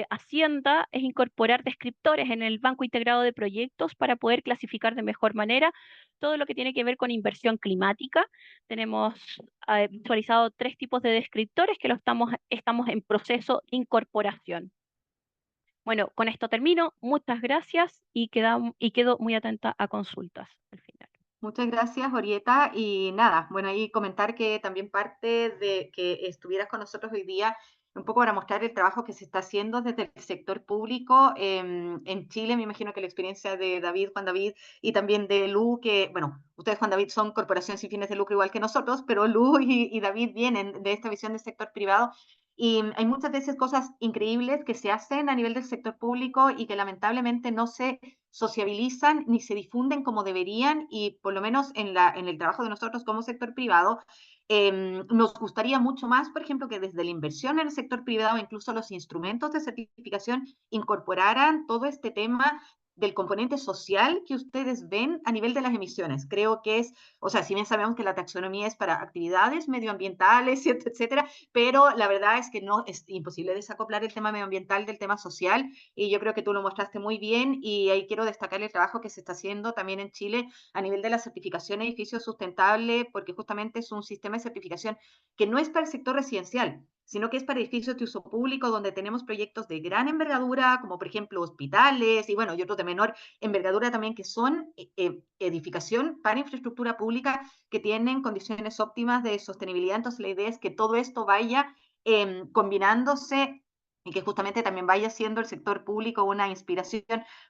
Hacienda, es incorporar descriptores en el Banco Integrado de Proyectos para poder clasificar de mejor manera todo lo que tiene que ver con inversión climática. Tenemos visualizado 3 tipos de descriptores que estamos en proceso de incorporación. Bueno, con esto termino. Muchas gracias y quedo muy atenta a consultas al final. Muchas gracias, Orieta. Y nada, bueno, ahí comentar que también parte de que estuvieras con nosotros hoy día, un poco para mostrar el trabajo que se está haciendo desde el sector público en Chile. Me imagino que la experiencia de David, Juan David, y también de Lu, que, bueno, ustedes, Juan David, son corporaciones sin fines de lucro igual que nosotros, pero Lu y David vienen de esta visión del sector privado. Y hay muchas veces cosas increíbles que se hacen a nivel del sector público y que lamentablemente no se sociabilizan ni se difunden como deberían, y por lo menos en el trabajo de nosotros como sector privado, nos gustaría mucho más, por ejemplo, que desde la inversión en el sector privado, incluso los instrumentos de certificación, incorporaran todo este tema del componente social que ustedes ven a nivel de las emisiones. Creo que es, o sea, si bien sabemos que la taxonomía es para actividades medioambientales, ¿cierto? Etcétera, pero la verdad es que no es imposible desacoplar el tema medioambiental del tema social, y yo creo que tú lo mostraste muy bien, y ahí quiero destacar el trabajo que se está haciendo también en Chile a nivel de la certificación de edificios sustentables, porque justamente es un sistema de certificación que no es para el sector residencial, sino que es para edificios de uso público, donde tenemos proyectos de gran envergadura, como por ejemplo hospitales, y bueno, y otros de menor envergadura también, que son edificación para infraestructura pública que tienen condiciones óptimas de sostenibilidad. Entonces la idea es que todo esto vaya combinándose, y que justamente también vaya siendo el sector público una inspiración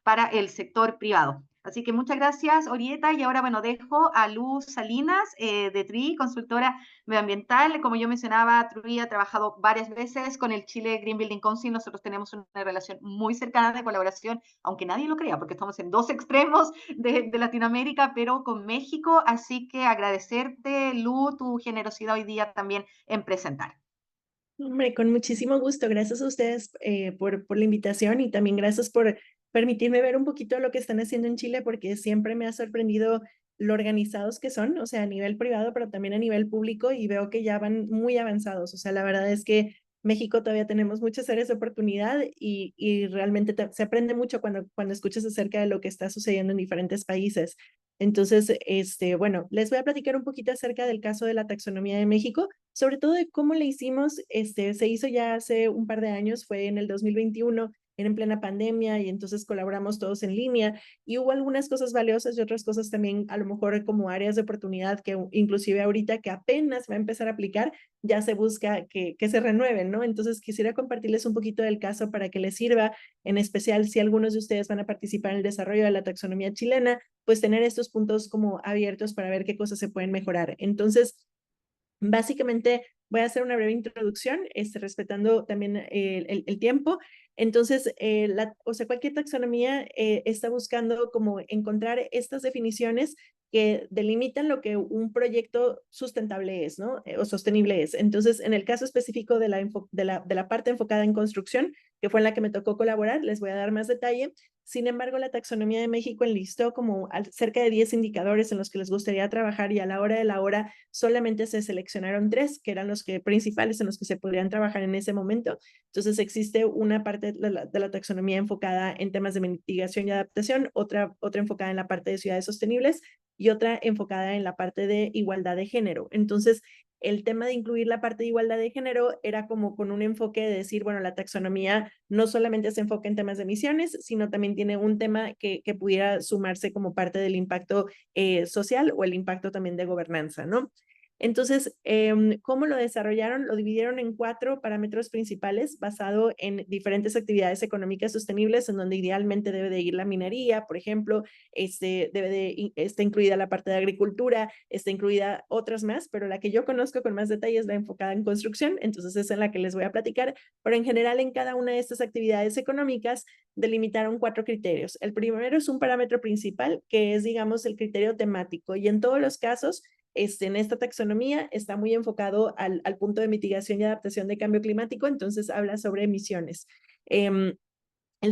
para el sector privado. Así que muchas gracias, Orieta. Y ahora, bueno, dejo a Luz Salinas de TRI, consultora medioambiental. Como yo mencionaba, TRI ha trabajado varias veces con el Chile Green Building Council. Nosotros tenemos una relación muy cercana de colaboración, aunque nadie lo crea, porque estamos en 2 extremos de Latinoamérica, pero con México. Así que agradecerte, Lu, tu generosidad hoy día también en presentar. Hombre, con muchísimo gusto. Gracias a ustedes por la invitación, y también gracias por permitirme ver un poquito lo que están haciendo en Chile, porque siempre me ha sorprendido lo organizados que son, o sea, a nivel privado, pero también a nivel público, y veo que ya van muy avanzados. O sea, la verdad es que México todavía tenemos muchas áreas de oportunidad, y realmente se aprende mucho cuando escuchas acerca de lo que está sucediendo en diferentes países. Entonces, bueno, les voy a platicar un poquito acerca del caso de la taxonomía de México, sobre todo de cómo le hicimos. Se hizo ya hace un par de años, fue en el 2021, era en plena pandemia, y entonces colaboramos todos en línea, y hubo algunas cosas valiosas y otras cosas también a lo mejor como áreas de oportunidad que inclusive ahorita que apenas va a empezar a aplicar, ya se busca que se renueven, ¿no? Entonces quisiera compartirles un poquito del caso para que les sirva, en especial si algunos de ustedes van a participar en el desarrollo de la taxonomía chilena, pues tener estos puntos como abiertos para ver qué cosas se pueden mejorar. Entonces, básicamente voy a hacer una breve introducción, respetando también el tiempo. Entonces, o sea, cualquier taxonomía está buscando como encontrar estas definiciones que delimitan lo que un proyecto sustentable es, ¿no? O sostenible es. Entonces, en el caso específico de la parte enfocada en construcción, que fue en la que me tocó colaborar, les voy a dar más detalle. Sin embargo, la taxonomía de México enlistó como cerca de 10 indicadores en los que les gustaría trabajar, y a la hora de la hora solamente se seleccionaron 3, que eran los principales en los que se podrían trabajar en ese momento. Entonces existe una parte de la taxonomía enfocada en temas de mitigación y adaptación, otra enfocada en la parte de ciudades sostenibles, y otra enfocada en la parte de igualdad de género. Entonces, el tema de incluir la parte de igualdad de género era como con un enfoque de decir, bueno, la taxonomía no solamente se enfoca en temas de emisiones, sino también tiene un tema que pudiera sumarse como parte del impacto social o el impacto también de gobernanza, ¿no? Entonces, ¿cómo lo desarrollaron? Lo dividieron en 4 parámetros principales basado en diferentes actividades económicas sostenibles, en donde idealmente debe de ir la minería, por ejemplo, está incluida la parte de agricultura, está incluida otras más, pero la que yo conozco con más detalle es la enfocada en construcción, entonces es en la que les voy a platicar, pero en general en cada una de estas actividades económicas delimitaron 4 criterios. El primero es un parámetro principal, que es, digamos, el criterio temático, y en todos los casos, en esta taxonomía está muy enfocado al punto de mitigación y adaptación de cambio climático, entonces habla sobre emisiones. El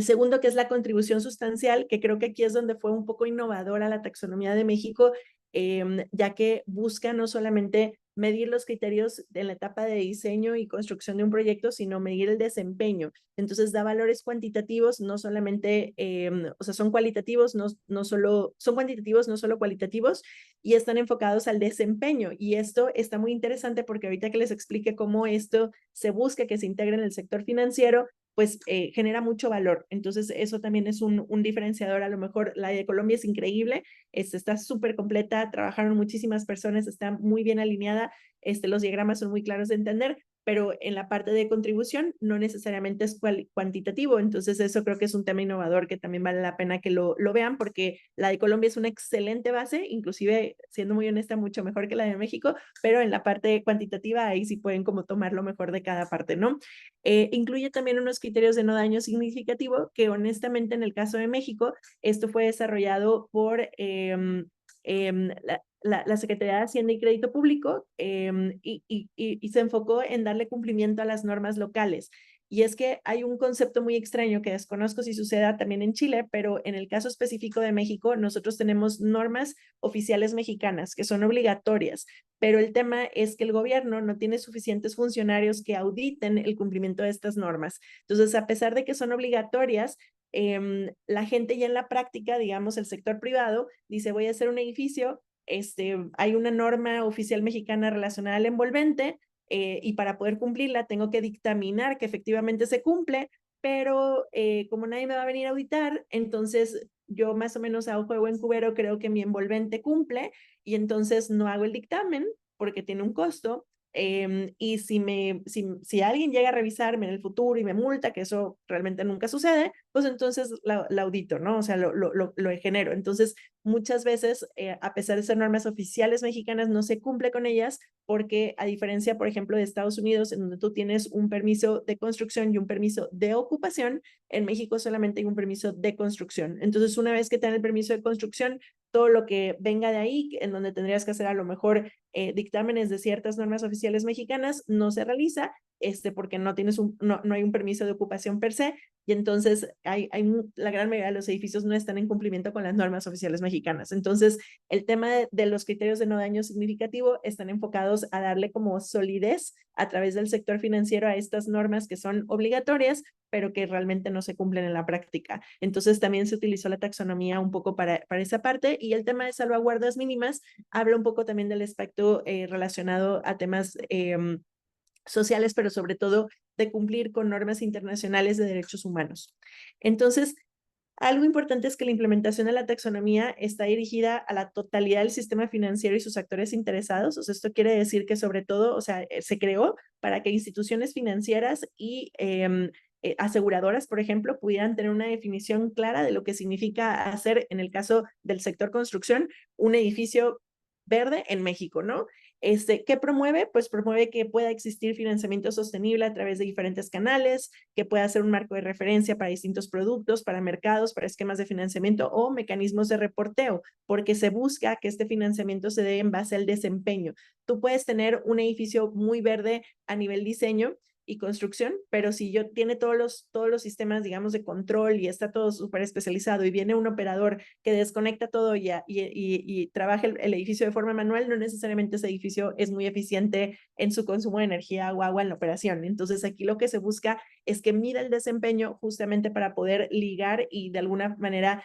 segundo, que es la contribución sustancial, que creo que aquí es donde fue un poco innovadora la taxonomía de México, ya que busca no solamente medir los criterios en la etapa de diseño y construcción de un proyecto, sino medir el desempeño. Entonces da valores cuantitativos, no solamente, o sea, son cualitativos, son cuantitativos, no solo cualitativos, y están enfocados al desempeño. Y esto está muy interesante porque ahorita que les explique cómo esto se busca que se integre en el sector financiero, pues genera mucho valor. Entonces eso también es un diferenciador. A lo mejor la de Colombia es increíble, está súper completa, trabajaron muchísimas personas, está muy bien alineada, los diagramas son muy claros de entender, pero en la parte de contribución no necesariamente es cuantitativo, entonces eso creo que es un tema innovador que también vale la pena que lo vean, porque la de Colombia es una excelente base, inclusive, siendo muy honesta, mucho mejor que la de México, pero en la parte cuantitativa ahí sí pueden como tomar lo mejor de cada parte, ¿no? Incluye también unos criterios de no daño significativo, que honestamente en el caso de México, esto fue desarrollado por la Secretaría de Hacienda y Crédito Público, y se enfocó en darle cumplimiento a las normas locales. Y es que hay un concepto muy extraño que desconozco si suceda también en Chile, pero en el caso específico de México, nosotros tenemos normas oficiales mexicanas que son obligatorias, pero el tema es que el gobierno no tiene suficientes funcionarios que auditen el cumplimiento de estas normas. Entonces, a pesar de que son obligatorias, la gente ya en la práctica, digamos, el sector privado, dice, voy a hacer un edificio, hay una norma oficial mexicana relacionada al envolvente, y para poder cumplirla tengo que dictaminar que efectivamente se cumple, pero como nadie me va a venir a auditar, entonces yo más o menos a ojo de buen cubero creo que mi envolvente cumple y entonces no hago el dictamen porque tiene un costo. Y si alguien llega a revisarme en el futuro y me multa, que eso realmente nunca sucede, pues entonces la audito, ¿no? O sea, lo genero. Entonces, muchas veces, a pesar de ser normas oficiales mexicanas, no se cumple con ellas porque, a diferencia, por ejemplo, de Estados Unidos, en donde tú tienes un permiso de construcción y un permiso de ocupación, en México solamente hay un permiso de construcción. Entonces, una vez que te dan el permiso de construcción, todo lo que venga de ahí, en donde tendrías que hacer a lo mejor dictámenes de ciertas normas oficiales mexicanas, no se realiza, porque no hay un permiso de ocupación per se, y entonces la gran mayoría de los edificios no están en cumplimiento con las normas oficiales mexicanas. Entonces, el tema de los criterios de no daño significativo están enfocados a darle como solidez a través del sector financiero a estas normas que son obligatorias, pero que realmente no se cumplen en la práctica. Entonces, también se utilizó la taxonomía un poco para esa parte, y el tema de salvaguardas mínimas habla un poco también del aspecto relacionado a temas sociales, pero sobre todo de cumplir con normas internacionales de derechos humanos. Entonces, algo importante es que la implementación de la taxonomía está dirigida a la totalidad del sistema financiero y sus actores interesados. O sea, esto quiere decir que sobre todo, o sea, se creó para que instituciones financieras y aseguradoras, por ejemplo, pudieran tener una definición clara de lo que significa hacer, en el caso del sector construcción, un edificio verde en México, ¿no? ¿Qué promueve? Pues promueve que pueda existir financiamiento sostenible a través de diferentes canales, que pueda ser un marco de referencia para distintos productos, para mercados, para esquemas de financiamiento o mecanismos de reporteo, porque se busca que este financiamiento se dé en base al desempeño. Tú puedes tener un edificio muy verde a nivel diseño y construcción, pero si tiene todos los sistemas, digamos, de control y está todo súper especializado y viene un operador que desconecta todo y trabaja el edificio de forma manual, no necesariamente ese edificio es muy eficiente en su consumo de energía o agua en la operación. Entonces, aquí lo que se busca es que mida el desempeño justamente para poder ligar y de alguna manera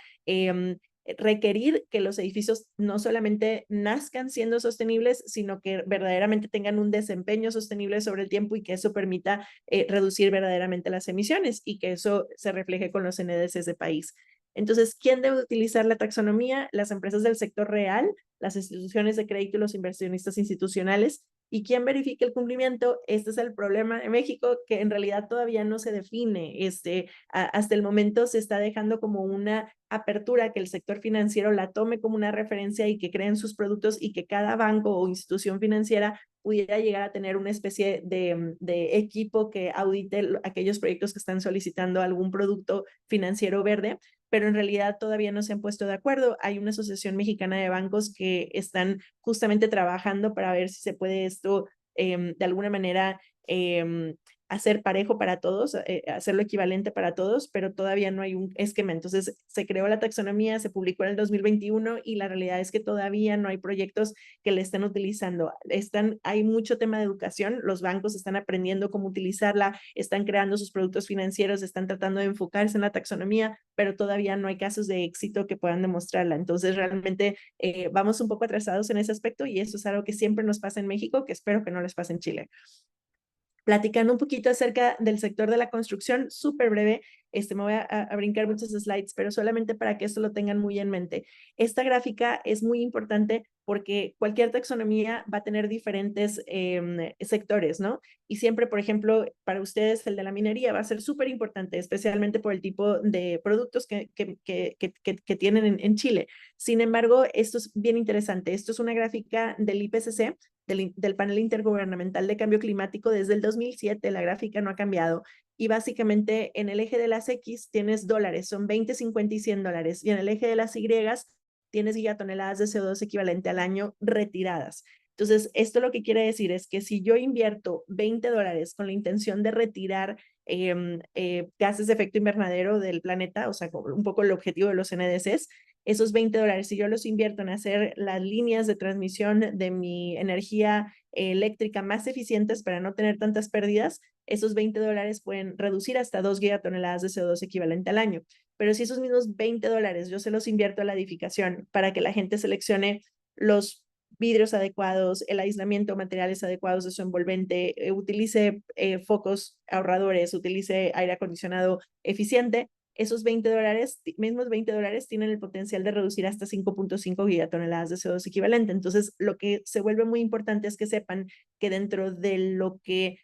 requerir que los edificios no solamente nazcan siendo sostenibles, sino que verdaderamente tengan un desempeño sostenible sobre el tiempo y que eso permita reducir verdaderamente las emisiones y que eso se refleje con los NDCs de país. Entonces, ¿quién debe utilizar la taxonomía? Las empresas del sector real, las instituciones de crédito y los inversionistas institucionales. ¿Y quién verifica el cumplimiento? Este es el problema de México, que en realidad todavía no se define. Hasta el momento se está dejando como una apertura que el sector financiero la tome como una referencia y que creen sus productos y que cada banco o institución financiera pudiera llegar a tener una especie de equipo que audite aquellos proyectos que están solicitando algún producto financiero verde, pero en realidad todavía no se han puesto de acuerdo. Hay una asociación mexicana de bancos que están justamente trabajando para ver si se puede esto de alguna manera hacer parejo para todos, hacerlo equivalente para todos, pero todavía no hay un esquema. Entonces se creó la taxonomía, se publicó en el 2021 y la realidad es que todavía no hay proyectos que le estén utilizando. Hay mucho tema de educación, los bancos están aprendiendo cómo utilizarla, están creando sus productos financieros, están tratando de enfocarse en la taxonomía, pero todavía no hay casos de éxito que puedan demostrarla. Entonces realmente vamos un poco atrasados en ese aspecto y eso es algo que siempre nos pasa en México, que espero que no les pase en Chile. Platicando un poquito acerca del sector de la construcción, súper breve, me voy a brincar muchos slides, pero solamente para que esto lo tengan muy en mente. Esta gráfica es muy importante porque cualquier taxonomía va a tener diferentes sectores, ¿no? Y siempre, por ejemplo, para ustedes el de la minería va a ser súper importante, especialmente por el tipo de productos que tienen en Chile. Sin embargo, esto es bien interesante. Esto es una gráfica del IPCC, del Panel Intergubernamental de Cambio Climático desde el 2007, la gráfica no ha cambiado, y básicamente en el eje de las X tienes dólares, son 20, 50 y 100 dólares, y en el eje de las Y tienes gigatoneladas de CO2 equivalente al año retiradas. Entonces, esto lo que quiere decir es que si yo invierto 20 dólares con la intención de retirar gases de efecto invernadero del planeta, o sea, un poco el objetivo de los NDCs, esos 20 dólares, si yo los invierto en hacer las líneas de transmisión de mi energía eléctrica más eficientes para no tener tantas pérdidas, esos 20 dólares pueden reducir hasta 2 gigatoneladas de CO2 equivalente al año. Pero si esos mismos 20 dólares yo se los invierto a la edificación para que la gente seleccione los vidrios adecuados, el aislamiento, materiales adecuados de su envolvente, utilice focos ahorradores, utilice aire acondicionado eficiente, esos 20 dólares, mismos 20 dólares tienen el potencial de reducir hasta 5.5 gigatoneladas de CO2 equivalente. Entonces, lo que se vuelve muy importante es que sepan que dentro de lo que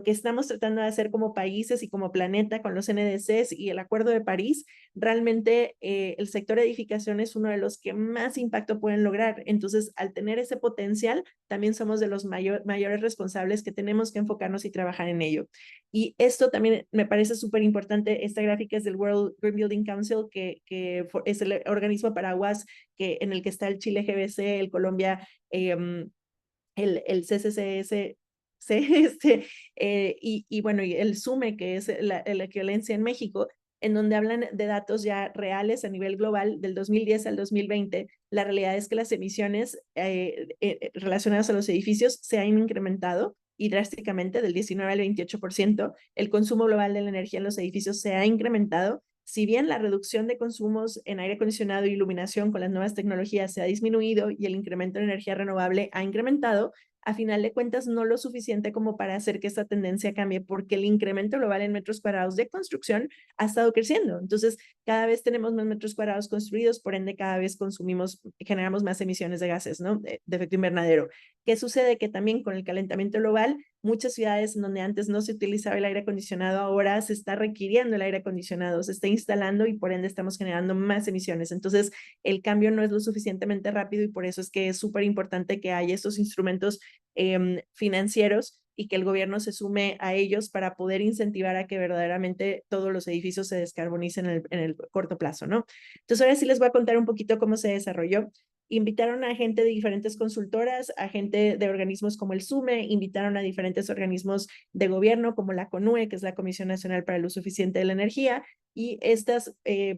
estamos tratando de hacer como países y como planeta con los NDCs y el Acuerdo de París, realmente el sector de edificación es uno de los que más impacto pueden lograr. Entonces, al tener ese potencial, también somos de los mayores responsables que tenemos que enfocarnos y trabajar en ello. Y esto también me parece súper importante. Esta gráfica es del World Green Building Council, que es el organismo paraguas en el que está el Chile GBC, el Colombia, el CCCS, y bueno, y el SUME, que es la equivalencia en México, en donde hablan de datos ya reales a nivel global del 2010 al 2020. La realidad es que las emisiones relacionadas a los edificios se han incrementado y drásticamente del 19 al 28%. El consumo global de la energía en los edificios se ha incrementado. Si bien la reducción de consumos en aire acondicionado e iluminación con las nuevas tecnologías se ha disminuido y el incremento en energía renovable ha incrementado, a final de cuentas no lo suficiente como para hacer que esta tendencia cambie, porque el incremento global en metros cuadrados de construcción ha estado creciendo. Entonces, cada vez tenemos más metros cuadrados construidos, por ende, cada vez generamos más emisiones de gases, ¿no? De efecto invernadero. ¿Qué sucede? Que también con el calentamiento global, muchas ciudades en donde antes no se utilizaba el aire acondicionado, ahora se está requiriendo el aire acondicionado, se está instalando y por ende estamos generando más emisiones. Entonces, el cambio no es lo suficientemente rápido y por eso es que es súper importante que haya estos instrumentos financieros y que el gobierno se sume a ellos para poder incentivar a que verdaderamente todos los edificios se descarbonicen en el corto plazo, ¿no? Entonces, ahora sí les voy a contar un poquito cómo se desarrolló. Invitaron a gente de diferentes consultoras, a gente de organismos como el SUME, invitaron a diferentes organismos de gobierno como la CONUE, que es la Comisión Nacional para el Uso Eficiente de la Energía, y estas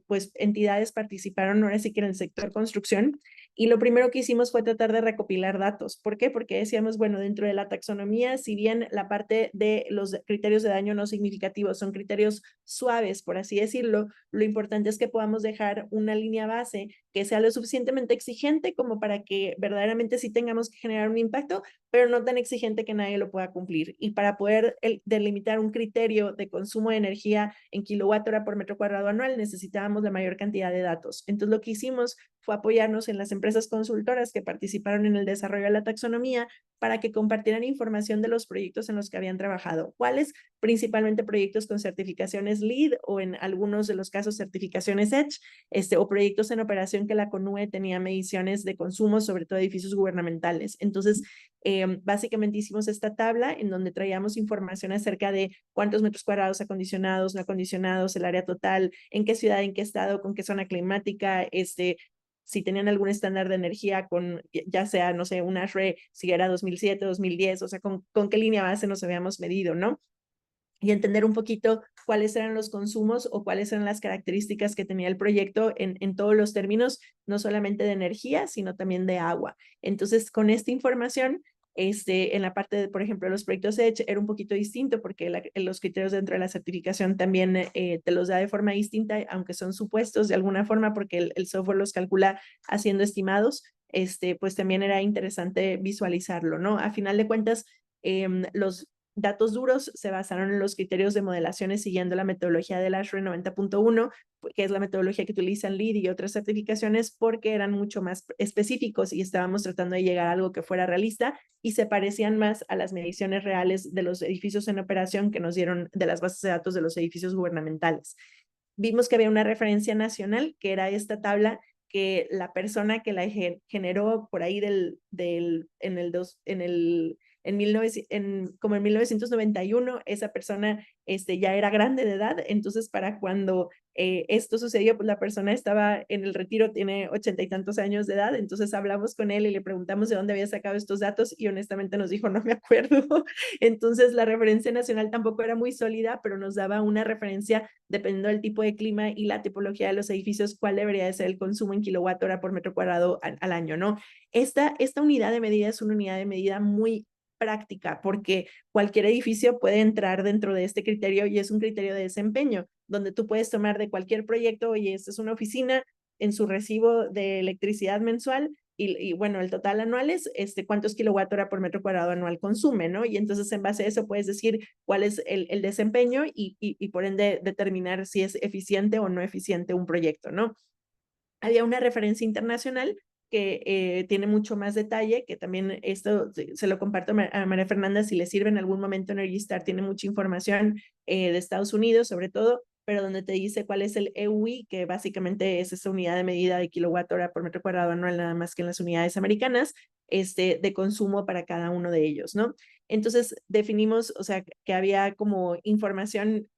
pues entidades participaron ahora sí que en el sector construcción Y lo primero que hicimos fue tratar de recopilar datos. ¿Por qué? Porque decíamos, bueno, dentro de la taxonomía, si bien la parte de los criterios de daño no significativos son criterios suaves, por así decirlo, lo importante es que podamos dejar una línea base que sea lo suficientemente exigente como para que verdaderamente sí tengamos que generar un impacto, pero no tan exigente que nadie lo pueda cumplir. Y para poder delimitar un criterio de consumo de energía en kilowatt-hora por metro cuadrado anual, necesitábamos la mayor cantidad de datos. Entonces, lo que hicimos fue apoyarnos en las empresas consultoras que participaron en el desarrollo de la taxonomía para que compartieran información de los proyectos en los que habían trabajado. ¿Cuáles? Principalmente proyectos con certificaciones LEED o en algunos de los casos certificaciones EDGE, o proyectos en operación que la CONUE tenía mediciones de consumo, sobre todo edificios gubernamentales. Entonces, básicamente hicimos esta tabla en donde traíamos información acerca de cuántos metros cuadrados acondicionados, no acondicionados, el área total, en qué ciudad, en qué estado, con qué zona climática, si tenían algún estándar de energía con, ya sea, no sé, un ASHRAE, si era 2007, 2010, o sea, con qué línea base nos habíamos medido, ¿no? Y entender un poquito cuáles eran los consumos o cuáles eran las características que tenía el proyecto en todos los términos, no solamente de energía, sino también de agua. Entonces, con esta información, en la parte de, por ejemplo, los proyectos EDGE era un poquito distinto porque los criterios dentro de la certificación también te los da de forma distinta, aunque son supuestos de alguna forma porque el software los calcula haciendo estimados, pues también era interesante visualizarlo, ¿no? A final de cuentas, los datos duros se basaron en los criterios de modelaciones siguiendo la metodología del ASHRAE 90.1, que es la metodología que utilizan LEED y otras certificaciones, porque eran mucho más específicos y estábamos tratando de llegar a algo que fuera realista y se parecían más a las mediciones reales de los edificios en operación que nos dieron de las bases de datos de los edificios gubernamentales. Vimos que había una referencia nacional, que era esta tabla que la persona que la generó por ahí como en 1991, esa persona ya era grande de edad, entonces para cuando esto sucedió, pues la persona estaba en el retiro, tiene 80 y tantos años de edad, entonces hablamos con él y le preguntamos de dónde había sacado estos datos y honestamente nos dijo, no me acuerdo. Entonces la referencia nacional tampoco era muy sólida, pero nos daba una referencia dependiendo del tipo de clima y la tipología de los edificios, cuál debería de ser el consumo en kilowatt-hora por metro cuadrado al año, ¿no? Esta unidad de medida es una unidad de medida muy práctica, porque cualquier edificio puede entrar dentro de este criterio y es un criterio de desempeño, donde tú puedes tomar de cualquier proyecto, oye, esta es una oficina, en su recibo de electricidad mensual, y bueno, el total anual es cuántos kilowatt-hora por metro cuadrado anual consume, ¿no? Y entonces en base a eso puedes decir cuál es el desempeño y por ende determinar si es eficiente o no eficiente un proyecto, ¿no? Había una referencia internacional que tiene mucho más detalle, que también esto se lo comparto a María Fernanda si le sirve en algún momento. Energy Star tiene mucha información de Estados Unidos sobre todo, pero donde te dice cuál es el EUI, que básicamente es esa unidad de medida de kilowatt-hora por metro cuadrado anual, nada más que en las unidades americanas, de consumo para cada uno de ellos, ¿no? Entonces definimos, o sea, que había como información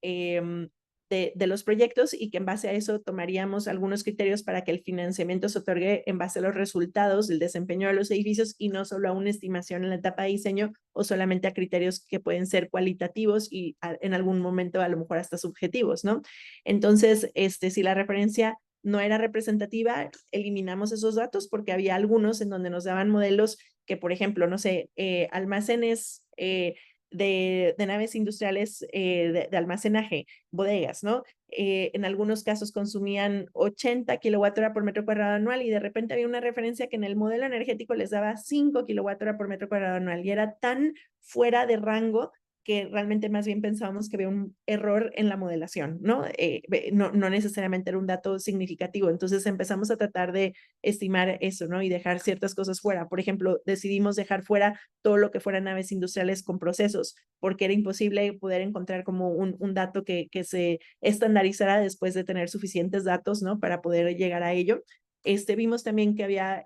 de los proyectos y que en base a eso tomaríamos algunos criterios para que el financiamiento se otorgue en base a los resultados del desempeño de los edificios y no solo a una estimación en la etapa de diseño o solamente a criterios que pueden ser cualitativos y en algún momento a lo mejor hasta subjetivos, ¿no? Entonces, si la referencia no era representativa, eliminamos esos datos porque había algunos en donde nos daban modelos que, por ejemplo, no sé, almacenes de naves industriales de almacenaje, bodegas, ¿no? En algunos casos consumían 80 kilowatt-hora por metro cuadrado anual y de repente había una referencia que en el modelo energético les daba 5 kilowatt-hora por metro cuadrado anual y era tan fuera de rango que realmente más bien pensábamos que había un error en la modelación, ¿no? No necesariamente era un dato significativo. Entonces empezamos a tratar de estimar eso, ¿no? Y dejar ciertas cosas fuera. Por ejemplo, decidimos dejar fuera todo lo que fueran naves industriales con procesos, porque era imposible poder encontrar como un dato que se estandarizara después de tener suficientes datos, ¿no? Para poder llegar a ello. Vimos también que había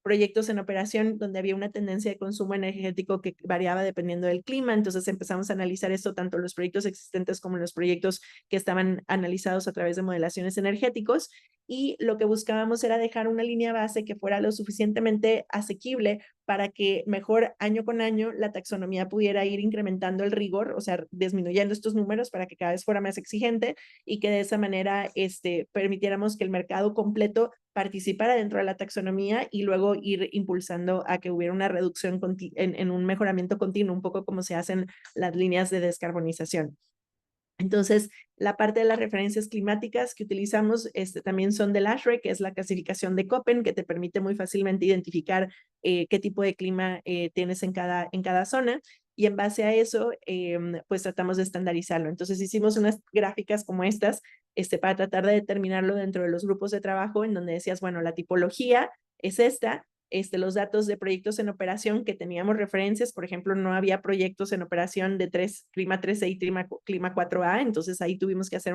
proyectos en operación donde había una tendencia de consumo energético que variaba dependiendo del clima, entonces empezamos a analizar esto tanto en los proyectos existentes como en los proyectos que estaban analizados a través de modelaciones energéticos y lo que buscábamos era dejar una línea base que fuera lo suficientemente asequible para que mejor año con año la taxonomía pudiera ir incrementando el rigor, o sea, disminuyendo estos números para que cada vez fuera más exigente y que de esa manera permitiéramos que el mercado completo participara dentro de la taxonomía y luego ir impulsando a que hubiera una reducción en un mejoramiento continuo, un poco como se hacen las líneas de descarbonización. Entonces, la parte de las referencias climáticas que utilizamos también son del ASHRAE, que es la clasificación de Köppen, que te permite muy fácilmente identificar qué tipo de clima tienes en cada zona. Y en base a eso, pues tratamos de estandarizarlo. Entonces, hicimos unas gráficas como estas para tratar de determinarlo dentro de los grupos de trabajo, en donde decías, bueno, la tipología es esta, los datos de proyectos en operación que teníamos referencias, por ejemplo, no había proyectos en operación de clima 3A y clima 4A, entonces ahí tuvimos que hacer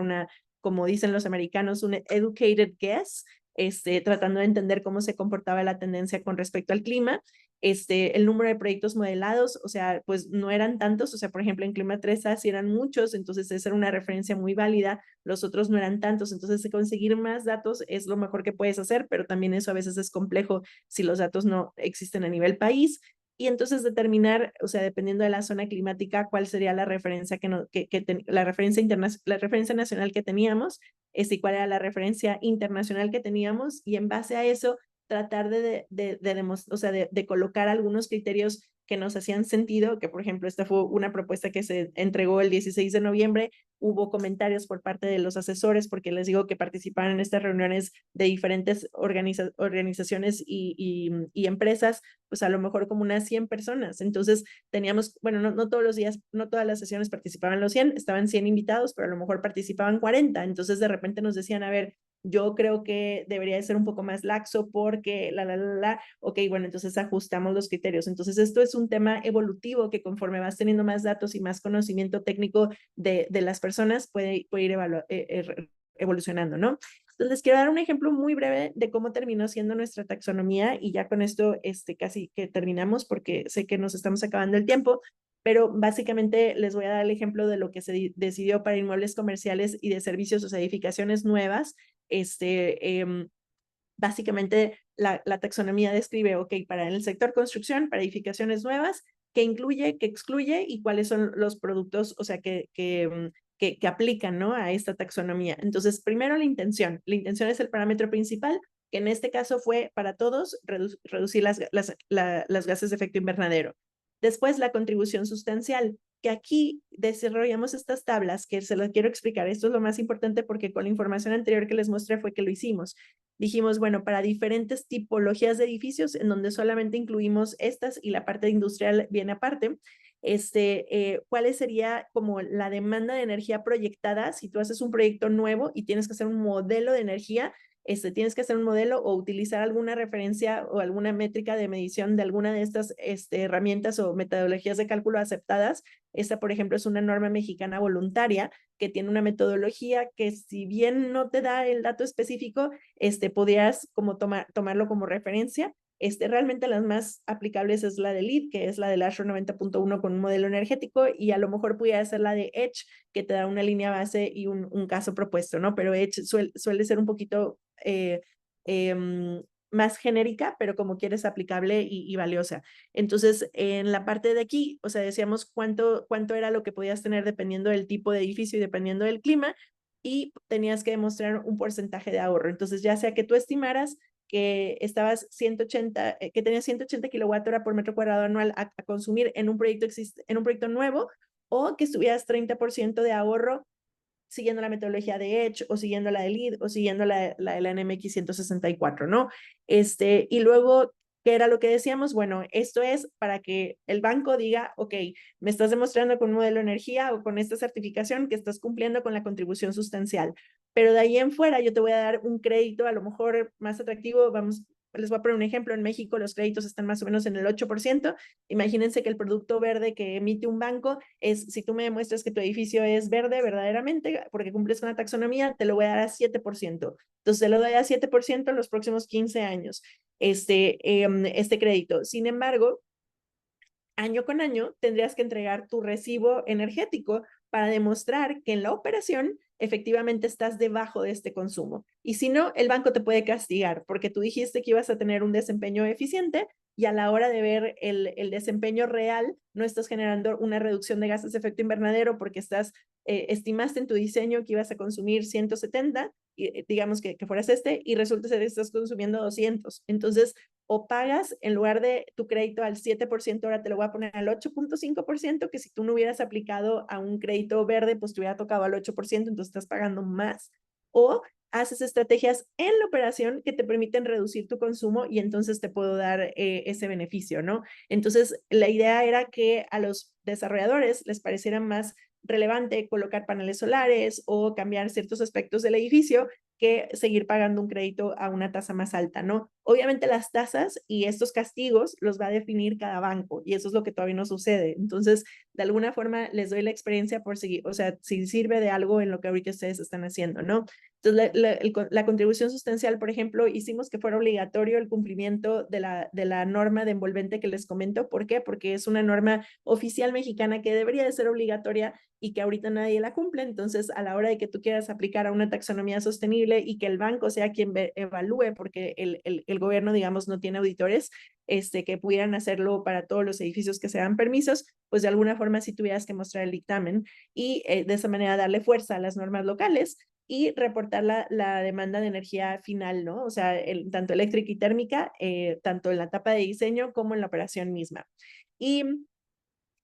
como dicen los americanos, un educated guess, tratando de entender cómo se comportaba la tendencia con respecto al clima. El número de proyectos modelados, o sea, pues no eran tantos, o sea, por ejemplo, en clima 3A sí eran muchos, entonces esa era una referencia muy válida, los otros no eran tantos, entonces conseguir más datos es lo mejor que puedes hacer, pero también eso a veces es complejo si los datos no existen a nivel país. Y entonces determinar, o sea, dependiendo de la zona climática, cuál sería la referencia la referencia nacional que teníamos, y cuál era la referencia internacional que teníamos, y en base a eso tratar de colocar algunos criterios que nos hacían sentido, que por ejemplo esta fue una propuesta que se entregó el 16 de noviembre, hubo comentarios por parte de los asesores, porque les digo que participaban en estas reuniones de diferentes organizaciones y empresas, pues a lo mejor como unas 100 personas, entonces teníamos, bueno, no todos los días, no todas las sesiones participaban los 100, estaban 100 invitados, pero a lo mejor participaban 40, entonces de repente nos decían, a ver, yo creo que debería de ser un poco más laxo porque ok, bueno, entonces ajustamos los criterios. Entonces esto es un tema evolutivo que conforme vas teniendo más datos y más conocimiento técnico de las personas puede ir evolucionando, ¿no? Entonces quiero dar un ejemplo muy breve de cómo terminó siendo nuestra taxonomía y ya con esto casi que terminamos porque sé que nos estamos acabando el tiempo, pero básicamente les voy a dar el ejemplo de lo que se decidió para inmuebles comerciales y de servicios, o sea, edificaciones nuevas. Básicamente la taxonomía describe, ok, para el sector construcción, para edificaciones nuevas, qué incluye, qué excluye y cuáles son los productos, o sea, que aplican, ¿no? A esta taxonomía. Entonces, primero la intención. La intención es el parámetro principal, que en este caso fue para todos reducir las gases de efecto invernadero. Después, la contribución sustancial, que aquí desarrollamos estas tablas, que se las quiero explicar. Esto es lo más importante porque con la información anterior que les mostré fue que lo hicimos. Dijimos, bueno, para diferentes tipologías de edificios, en donde solamente incluimos estas y la parte industrial viene aparte, ¿cuál sería como la demanda de energía proyectada si tú haces un proyecto nuevo y tienes que hacer un modelo de energía? Tienes que hacer un modelo o utilizar alguna referencia o alguna métrica de medición de alguna de estas herramientas o metodologías de cálculo aceptadas. Esta, por ejemplo, es una norma mexicana voluntaria que tiene una metodología que, si bien no te da el dato específico, podrías como tomarlo como referencia. Realmente las más aplicables es la de LEED, que es la del ASHRAE 90.1 con un modelo energético, y a lo mejor pudiera ser la de EDGE, que te da una línea base y un caso propuesto, ¿no? Pero EDGE suele ser un poquito más genérica, pero como quieres aplicable y valiosa. Entonces, en la parte de aquí, o sea, decíamos cuánto era lo que podías tener dependiendo del tipo de edificio y dependiendo del clima, y tenías que demostrar un porcentaje de ahorro. Entonces, ya sea que tú estimaras que estabas que tenías 180 kWh por metro cuadrado anual a consumir en un proyecto nuevo, o que estuvieras 30% de ahorro siguiendo la metodología de EDGE o siguiendo la de LEED o siguiendo la de la NMX 164, ¿no? Y luego, ¿qué era lo que decíamos? Bueno, esto es para que el banco diga, ok, me estás demostrando con un modelo de energía o con esta certificación que estás cumpliendo con la contribución sustancial. Pero de ahí en fuera yo te voy a dar un crédito a lo mejor más atractivo. Les voy a poner un ejemplo. En México los créditos están más o menos en el 8%. Imagínense que el producto verde que emite un banco es, si tú me demuestras que tu edificio es verde verdaderamente, porque cumples con la taxonomía, te lo voy a dar a 7%. Entonces te lo doy a 7% en los próximos 15 años, este crédito. Sin embargo, año con año tendrías que entregar tu recibo energético para demostrar que en la operación efectivamente estás debajo de este consumo. Y si no, el banco te puede castigar porque tú dijiste que ibas a tener un desempeño eficiente, y a la hora de ver el desempeño real, no estás generando una reducción de gases de efecto invernadero porque estimaste en tu diseño que ibas a consumir 170, y, digamos que fueras y resulta ser que estás consumiendo 200. Entonces, o pagas, en lugar de tu crédito al 7%, ahora te lo voy a poner al 8.5%, que si tú no hubieras aplicado a un crédito verde, pues te hubiera tocado al 8%, entonces estás pagando más. O haces estrategias en la operación que te permiten reducir tu consumo y entonces te puedo dar ese beneficio, ¿no? Entonces, la idea era que a los desarrolladores les pareciera más relevante colocar paneles solares o cambiar ciertos aspectos del edificio que seguir pagando un crédito a una tasa más alta, ¿no? Obviamente las tasas y estos castigos los va a definir cada banco y eso es lo que todavía no sucede. Entonces, de alguna forma les doy la experiencia por seguir, o sea, si sirve de algo en lo que ahorita ustedes están haciendo, ¿no? Entonces, la contribución sustancial, por ejemplo, hicimos que fuera obligatorio el cumplimiento de la norma de envolvente que les comento. ¿Por qué? Porque es una norma oficial mexicana que debería de ser obligatoria y que ahorita nadie la cumple. Entonces, a la hora de que tú quieras aplicar a una taxonomía sostenible y que el banco sea quien evalúe, porque el gobierno, digamos, no tiene auditores que pudieran hacerlo para todos los edificios que se dan permisos, pues de alguna forma sí tuvieras que mostrar el dictamen y de esa manera darle fuerza a las normas locales y reportar la demanda de energía final, ¿no? O sea, tanto eléctrica y térmica, tanto en la etapa de diseño como en la operación misma. Y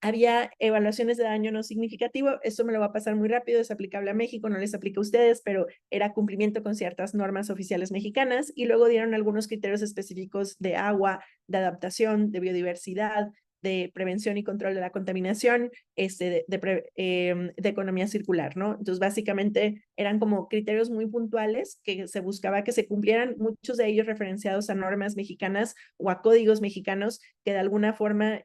había evaluaciones de daño no significativo, esto me lo va a pasar muy rápido, es aplicable a México, no les aplica a ustedes, pero era cumplimiento con ciertas normas oficiales mexicanas y luego dieron algunos criterios específicos de agua, de adaptación, de biodiversidad, de prevención y control de la contaminación, de economía circular, ¿no? Entonces, básicamente eran como criterios muy puntuales que se buscaba que se cumplieran, muchos de ellos referenciados a normas mexicanas o a códigos mexicanos que de alguna forma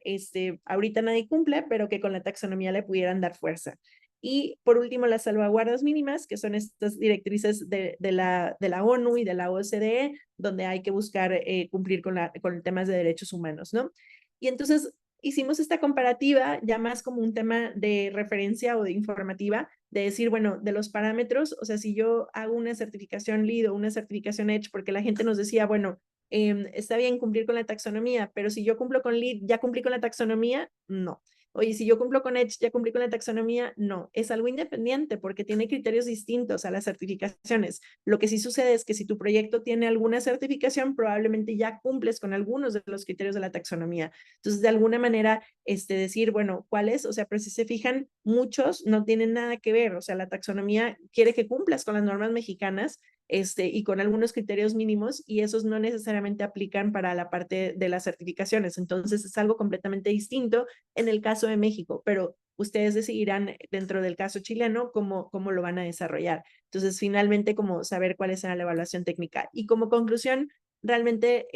ahorita nadie cumple, pero que con la taxonomía le pudieran dar fuerza. Y por último, las salvaguardas mínimas, que son estas directrices de la ONU y de la OCDE, donde hay que buscar cumplir con temas de derechos humanos, ¿no? Y entonces hicimos esta comparativa ya más como un tema de referencia o de informativa, de decir, bueno, de los parámetros, o sea, si yo hago una certificación LEED o una certificación EDGE, porque la gente nos decía, bueno, está bien cumplir con la taxonomía, pero si yo cumplo con LEED, ¿ya cumplí con la taxonomía? No. Oye, si yo cumplo con EDGE, ¿ya cumplí con la taxonomía? No. Es algo independiente porque tiene criterios distintos a las certificaciones. Lo que sí sucede es que si tu proyecto tiene alguna certificación, probablemente ya cumples con algunos de los criterios de la taxonomía. Entonces, de alguna manera, decir, bueno, ¿cuáles? O sea, pero si se fijan, muchos no tienen nada que ver. O sea, la taxonomía quiere que cumplas con las normas mexicanas, y con algunos criterios mínimos, y esos no necesariamente aplican para la parte de las certificaciones. Entonces, es algo completamente distinto en el caso de México, pero ustedes decidirán dentro del caso chileno cómo lo van a desarrollar. Entonces, finalmente, como saber cuál es la evaluación técnica. Y como conclusión, realmente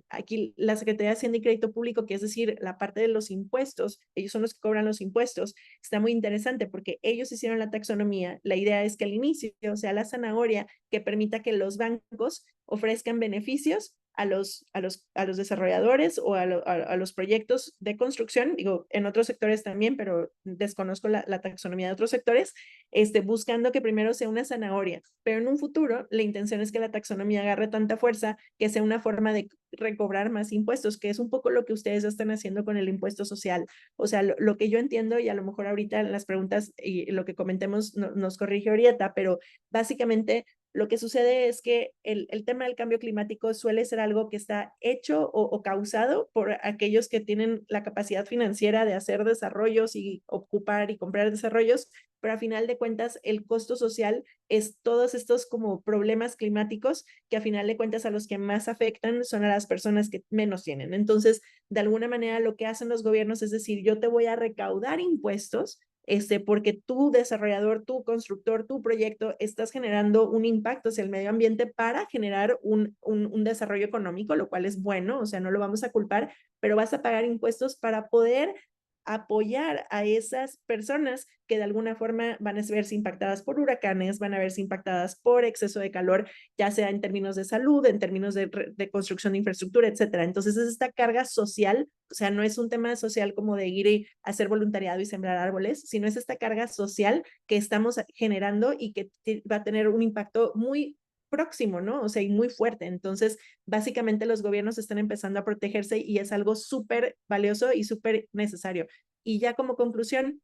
aquí la Secretaría de Hacienda y Crédito Público, que es decir, la parte de los impuestos, ellos son los que cobran los impuestos, está muy interesante porque ellos hicieron la taxonomía. La idea es que al inicio sea la zanahoria que permita que los bancos ofrezcan beneficios a los desarrolladores o a los proyectos de construcción, digo, en otros sectores también, pero desconozco la taxonomía de otros sectores, buscando que primero sea una zanahoria, pero en un futuro la intención es que la taxonomía agarre tanta fuerza que sea una forma de recobrar más impuestos, que es un poco lo que ustedes están haciendo con el impuesto social. O sea, lo que yo entiendo, y a lo mejor ahorita en las preguntas y lo que comentemos nos corrige Orieta, pero básicamente lo que sucede es que el tema del cambio climático suele ser algo que está hecho o causado por aquellos que tienen la capacidad financiera de hacer desarrollos y ocupar y comprar desarrollos, pero a final de cuentas el costo social es todos estos como problemas climáticos que a final de cuentas a los que más afectan son a las personas que menos tienen. Entonces, de alguna manera lo que hacen los gobiernos es decir, yo te voy a recaudar impuestos porque tu desarrollador, tu constructor, tu proyecto, estás generando un impacto hacia el medio ambiente para generar un desarrollo económico, lo cual es bueno, o sea, no lo vamos a culpar, pero vas a pagar impuestos para poder apoyar a esas personas que de alguna forma van a verse impactadas por huracanes, van a verse impactadas por exceso de calor, ya sea en términos de salud, en términos de construcción de infraestructura, etcétera. Entonces es esta carga social, o sea, no es un tema social como de ir y hacer voluntariado y sembrar árboles, sino es esta carga social que estamos generando y que va a tener un impacto muy próximo, ¿no? O sea, y muy fuerte. Entonces, básicamente los gobiernos están empezando a protegerse y es algo súper valioso y súper necesario. Y ya como conclusión,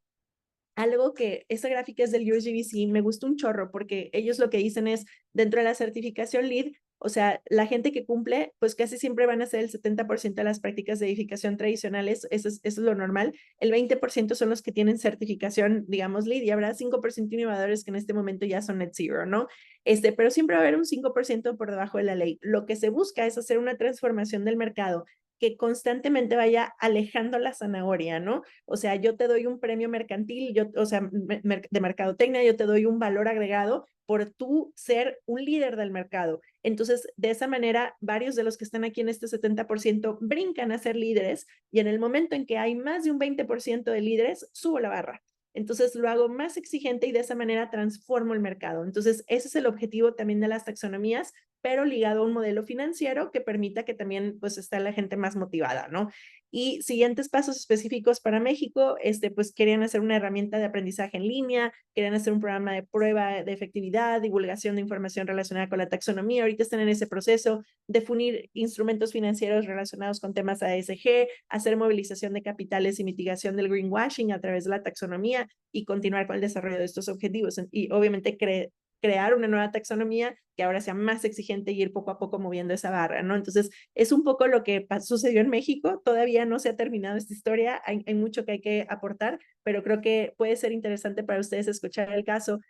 algo que esta gráfica es del USGBC, me gusta un chorro porque ellos lo que dicen es, dentro de la certificación LEED, o sea, la gente que cumple, pues casi siempre van a ser el 70% de las prácticas de edificación tradicionales, eso es lo normal, el 20% son los que tienen certificación, digamos, LEED, y habrá 5% innovadores que en este momento ya son net zero, ¿no? Pero siempre va a haber un 5% por debajo de la ley. Lo que se busca es hacer una transformación del mercado que constantemente vaya alejando la zanahoria, ¿no? O sea, yo te doy un premio mercantil, o sea, de mercadotecnia, yo te doy un valor agregado por tú ser un líder del mercado. Entonces, de esa manera, varios de los que están aquí en este 70% brincan a ser líderes y en el momento en que hay más de un 20% de líderes, subo la barra. Entonces lo hago más exigente y de esa manera transformo el mercado. Entonces ese es el objetivo también de las taxonomías, pero ligado a un modelo financiero que permita que también pues esté la gente más motivada, ¿no? Y siguientes pasos específicos para México, pues querían hacer una herramienta de aprendizaje en línea, querían hacer un programa de prueba de efectividad, divulgación de información relacionada con la taxonomía, ahorita están en ese proceso, definir instrumentos financieros relacionados con temas ASG, hacer movilización de capitales y mitigación del greenwashing a través de la taxonomía y continuar con el desarrollo de estos objetivos. Y obviamente crear una nueva taxonomía que ahora sea más exigente y ir poco a poco moviendo esa barra, ¿no? Entonces, es un poco lo que sucedió en México. Todavía no se ha terminado esta historia, hay mucho que hay que aportar, pero creo que puede ser interesante para ustedes escuchar el caso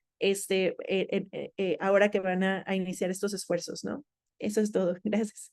ahora que van a iniciar estos esfuerzos, ¿no? Eso es todo. Gracias.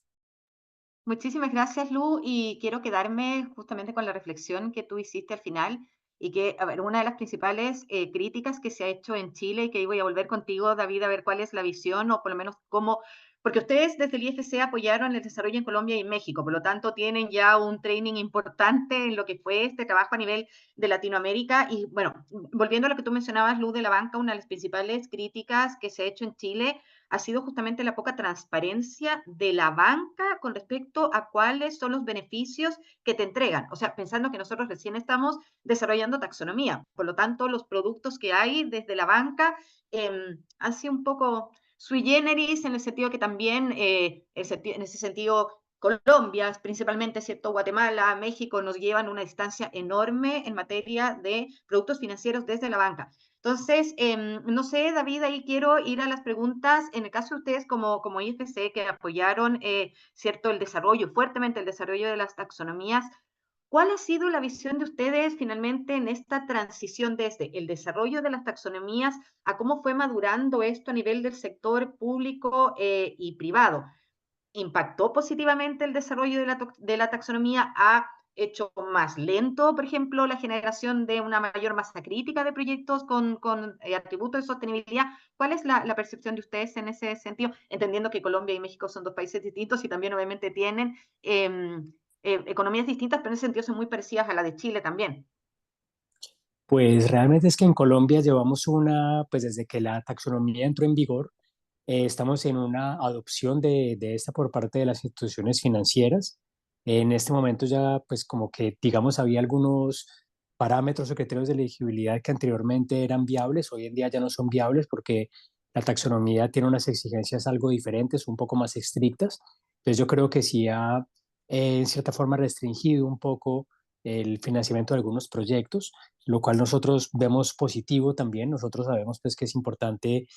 Muchísimas gracias, Lu, y quiero quedarme justamente con la reflexión que tú hiciste al final y que, a ver, una de las principales críticas que se ha hecho en Chile, y que voy a volver contigo, David, a ver cuál es la visión o por lo menos cómo, porque ustedes desde el IFC apoyaron el desarrollo en Colombia y en México, por lo tanto tienen ya un training importante en lo que fue este trabajo a nivel de Latinoamérica. Y bueno, volviendo a lo que tú mencionabas, Lu, de la banca, una de las principales críticas que se ha hecho en Chile ha sido justamente la poca transparencia de la banca con respecto a cuáles son los beneficios que te entregan. O sea, pensando que nosotros recién estamos desarrollando taxonomía, por lo tanto, los productos que hay desde la banca han sido un poco sui generis en el sentido que también, en ese sentido, Colombia, principalmente, ¿cierto? Guatemala, México, nos llevan una distancia enorme en materia de productos financieros desde la banca. Entonces, no sé, David, ahí quiero ir a las preguntas. En el caso de ustedes como IFC, que apoyaron, ¿cierto?, el desarrollo, fuertemente el desarrollo de las taxonomías, ¿cuál ha sido la visión de ustedes finalmente en esta transición desde el desarrollo de las taxonomías a cómo fue madurando esto a nivel del sector público y privado? ¿Impactó positivamente el desarrollo de la taxonomía? ¿Ha hecho más lento, por ejemplo, la generación de una mayor masa crítica de proyectos con atributos de sostenibilidad? ¿Cuál es la percepción de ustedes en ese sentido? Entendiendo que Colombia y México son dos países distintos y también obviamente tienen economías distintas, pero en ese sentido son muy parecidas a la de Chile también. Pues realmente es que en Colombia llevamos pues desde que la taxonomía entró en vigor, estamos en una adopción de esta por parte de las instituciones financieras. En este momento ya, pues como que, digamos, había algunos parámetros o criterios de elegibilidad que anteriormente eran viables, hoy en día ya no son viables porque la taxonomía tiene unas exigencias algo diferentes, un poco más estrictas. Entonces yo creo que sí ha, en cierta forma, restringido un poco el financiamiento de algunos proyectos, lo cual nosotros vemos positivo también. Nosotros sabemos pues que es importante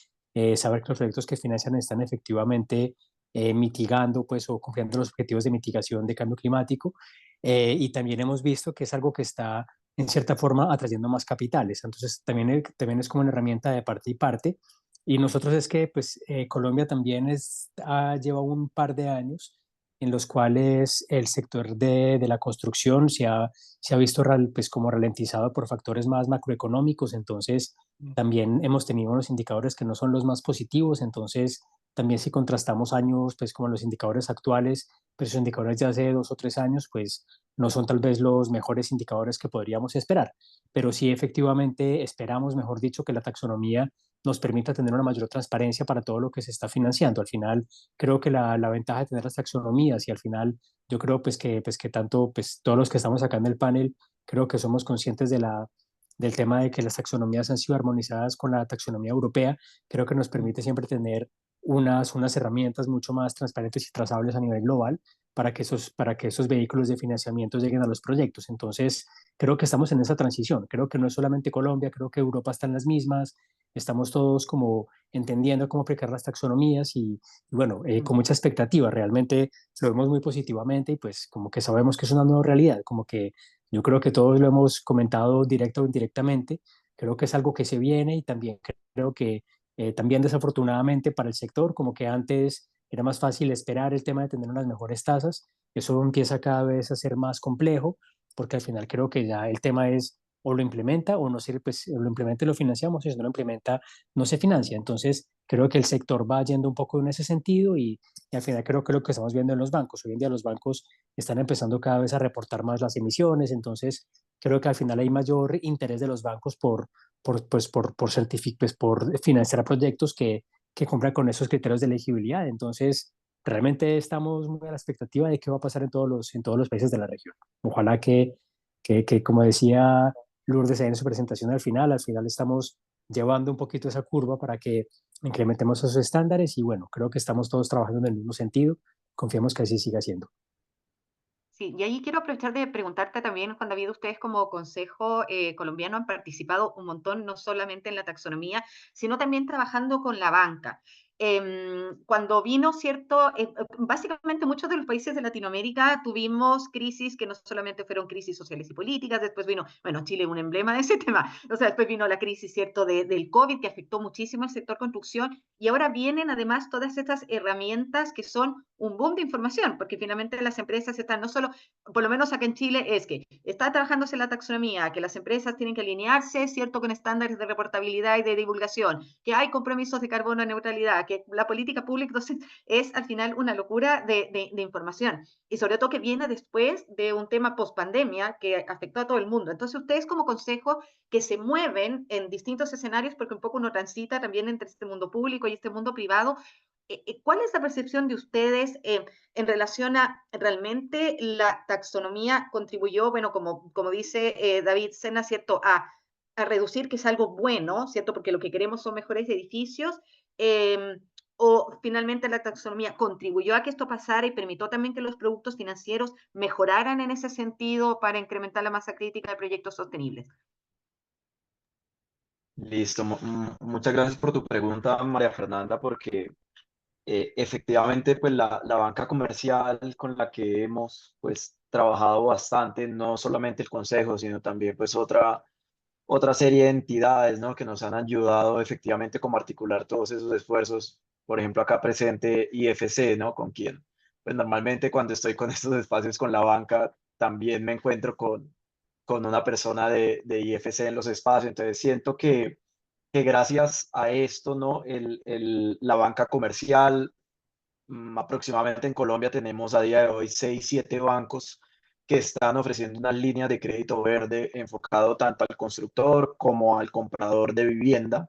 saber que los proyectos que financian están efectivamente mitigando pues o cumpliendo los objetivos de mitigación de cambio climático, y también hemos visto que es algo que está en cierta forma atrayendo más capitales. Entonces también es como una herramienta de parte y parte. Y nosotros es que pues Colombia también lleva un par de años en los cuales el sector de la construcción se ha visto pues como ralentizado por factores más macroeconómicos. Entonces también hemos tenido unos indicadores que no son los más positivos. Entonces también si contrastamos años pues como los indicadores actuales, pues los indicadores de hace 2 o 3 años pues no son tal vez los mejores indicadores que podríamos esperar, pero sí efectivamente esperamos, mejor dicho, que la taxonomía nos permita tener una mayor transparencia para todo lo que se está financiando. Al final, creo que la ventaja de tener las taxonomías, y al final yo creo pues que tanto pues todos los que estamos acá en el panel, creo que somos conscientes del tema de que las taxonomías han sido armonizadas con la taxonomía europea. Creo que nos permite siempre tener unas herramientas mucho más transparentes y trazables a nivel global para que esos vehículos de financiamiento lleguen a los proyectos. Entonces, creo que estamos en esa transición. Creo que no es solamente Colombia, creo que Europa está en las mismas. Estamos todos como entendiendo cómo aplicar las taxonomías y bueno, con mucha expectativa. Realmente lo vemos muy positivamente y pues como que sabemos que es una nueva realidad, como que yo creo que todos lo hemos comentado directo o indirectamente. Creo que es algo que se viene y también creo que también desafortunadamente para el sector, como que antes era más fácil esperar el tema de tener unas mejores tasas, eso empieza cada vez a ser más complejo, porque al final creo que ya el tema es o lo implementa o no se, pues lo implementa y lo financiamos, y si no lo implementa no se financia. Entonces creo que el sector va yendo un poco en ese sentido y al final creo que lo que estamos viendo en los bancos, hoy en día los bancos están empezando cada vez a reportar más las emisiones, entonces creo que al final hay mayor interés de los bancos por financiar proyectos que cumplan con esos criterios de elegibilidad. Entonces, realmente estamos muy a la expectativa de qué va a pasar en todos los países de la región. Ojalá que como decía Lourdes en su presentación al final estamos llevando un poquito esa curva para que incrementemos esos estándares y bueno, creo que estamos todos trabajando en el mismo sentido. Confiemos que así siga siendo. Sí, y ahí quiero aprovechar de preguntarte también, Juan David, ustedes como Consejo Colombiano han participado un montón, no solamente en la taxonomía, sino también trabajando con la banca. Cuando vino, ¿cierto? Básicamente muchos de los países de Latinoamérica tuvimos crisis que no solamente fueron crisis sociales y políticas, después vino, bueno, Chile es un emblema de ese tema, o sea, después vino la crisis, ¿cierto?, del COVID que afectó muchísimo al sector construcción y ahora vienen además todas estas herramientas que son un boom de información, porque finalmente las empresas están no solo, por lo menos acá en Chile, es que está trabajándose la taxonomía, que las empresas tienen que alinearse, ¿cierto?, con estándares de reportabilidad y de divulgación, que hay compromisos de carbono neutralidad, que la política pública, entonces, es al final una locura de información. Y sobre todo que viene después de un tema post-pandemia que afectó a todo el mundo. Entonces, ustedes como consejo que se mueven en distintos escenarios, porque un poco uno transita también entre este mundo público y este mundo privado, ¿cuál es la percepción de ustedes en relación a realmente la taxonomía contribuyó, bueno, como dice David Sena, ¿cierto?, a reducir, que es algo bueno, ¿cierto?, porque lo que queremos son mejores edificios, eh, o finalmente la taxonomía contribuyó a que esto pasara y permitió también que los productos financieros mejoraran en ese sentido para incrementar la masa crítica de proyectos sostenibles. Listo, muchas gracias por tu pregunta, María Fernanda, porque efectivamente, pues la banca comercial con la que hemos pues trabajado bastante, no solamente el consejo, sino también pues otra serie de entidades, ¿no? Que nos han ayudado efectivamente como a articular todos esos esfuerzos. Por ejemplo, acá presente IFC, ¿no? Con quien, pues normalmente cuando estoy con estos espacios con la banca, también me encuentro con una persona de IFC en los espacios. Entonces siento que gracias a esto, ¿no? La banca comercial, aproximadamente en Colombia tenemos a día de hoy 6, 7 bancos que están ofreciendo una línea de crédito verde enfocado tanto al constructor como al comprador de vivienda,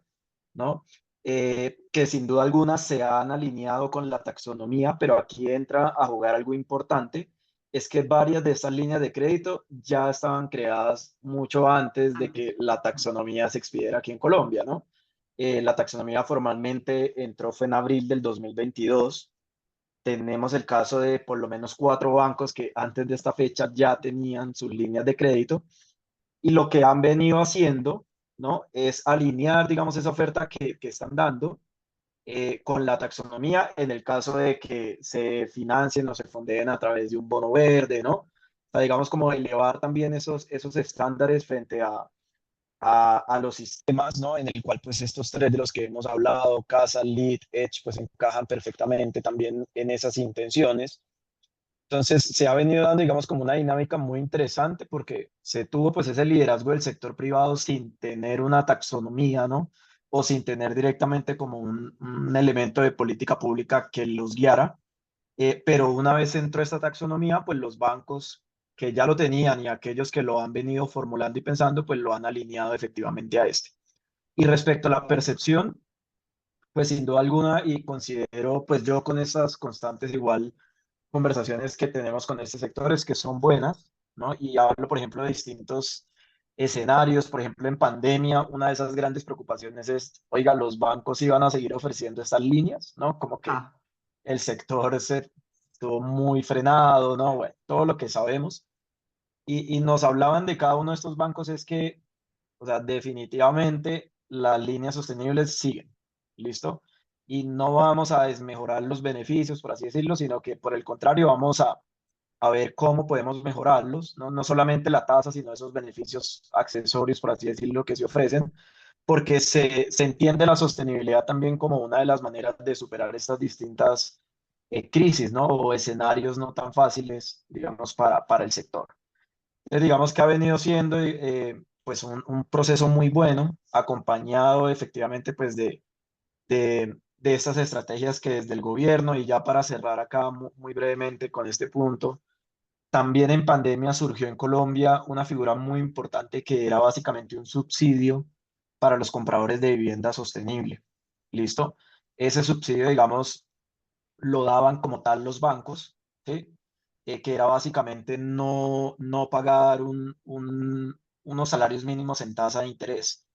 ¿no? Que sin duda alguna se han alineado con la taxonomía, pero aquí entra a jugar algo importante, es que varias de estas líneas de crédito ya estaban creadas mucho antes de que la taxonomía se expidiera aquí en Colombia, ¿no? La taxonomía formalmente entró fue en abril del 2022. Tenemos el caso de por lo menos 4 bancos que antes de esta fecha ya tenían sus líneas de crédito y lo que han venido haciendo, ¿no? Es alinear, digamos, esa oferta que están dando con la taxonomía en el caso de que se financien o se fondeen a través de un bono verde, ¿no? O sea, digamos, como elevar también esos estándares frente a los sistemas, ¿no? En el cual pues estos tres de los que hemos hablado, CASA, LEED, Edge, pues encajan perfectamente también en esas intenciones. Entonces se ha venido dando, digamos, como una dinámica muy interesante porque se tuvo pues ese liderazgo del sector privado sin tener una taxonomía, ¿no? O sin tener directamente como un elemento de política pública que los guiara. Pero una vez entró esta taxonomía, pues los bancos que ya lo tenían y aquellos que lo han venido formulando y pensando, pues lo han alineado efectivamente a este. Y respecto a la percepción, pues sin duda alguna, y considero pues yo con esas constantes igual conversaciones que tenemos con este sector es que son buenas, ¿no? Y hablo, por ejemplo, de distintos escenarios. Por ejemplo, en pandemia, una de esas grandes preocupaciones es, oiga, los bancos iban a seguir ofreciendo estas líneas, ¿no? Como que Ah, el sector se estuvo muy frenado, ¿no? Bueno, todo lo que sabemos. Y nos hablaban de cada uno de estos bancos es que, o sea, definitivamente las líneas sostenibles siguen, ¿listo? Y no vamos a desmejorar los beneficios, por así decirlo, sino que por el contrario vamos a ver cómo podemos mejorarlos, ¿no? No solamente la tasa, sino esos beneficios accesorios, por así decirlo, que se ofrecen, porque se entiende la sostenibilidad también como una de las maneras de superar estas distintas crisis, ¿no? O escenarios no tan fáciles, digamos, para el sector. Entonces, digamos que ha venido siendo pues un proceso muy bueno, acompañado efectivamente pues de estas estrategias que desde el gobierno, y ya para cerrar acá muy brevemente con este punto, también en pandemia surgió en Colombia una figura muy importante que era básicamente un subsidio para los compradores de vivienda sostenible. ¿Listo? Ese subsidio, digamos, lo daban como tal los bancos, ¿sí? Que era básicamente no pagar unos salarios mínimos en tasa de interés.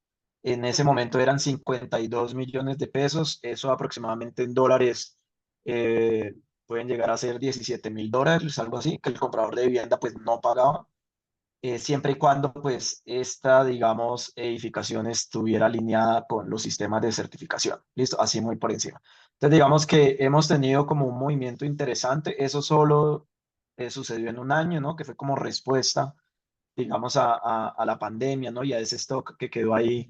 En ese perfecto. momento eran 52 millones de pesos, eso aproximadamente en dólares pueden llegar a ser 17.000 dólares, algo así, que el comprador de vivienda pues no pagaba, siempre y cuando pues esta, digamos, edificación estuviera alineada con los sistemas de certificación. Listo, así muy por encima. Entonces digamos que hemos tenido como un movimiento interesante, eso solo sucedió en un año, ¿no? Que fue como respuesta, digamos, a la pandemia, ¿no? Y a ese stock que quedó ahí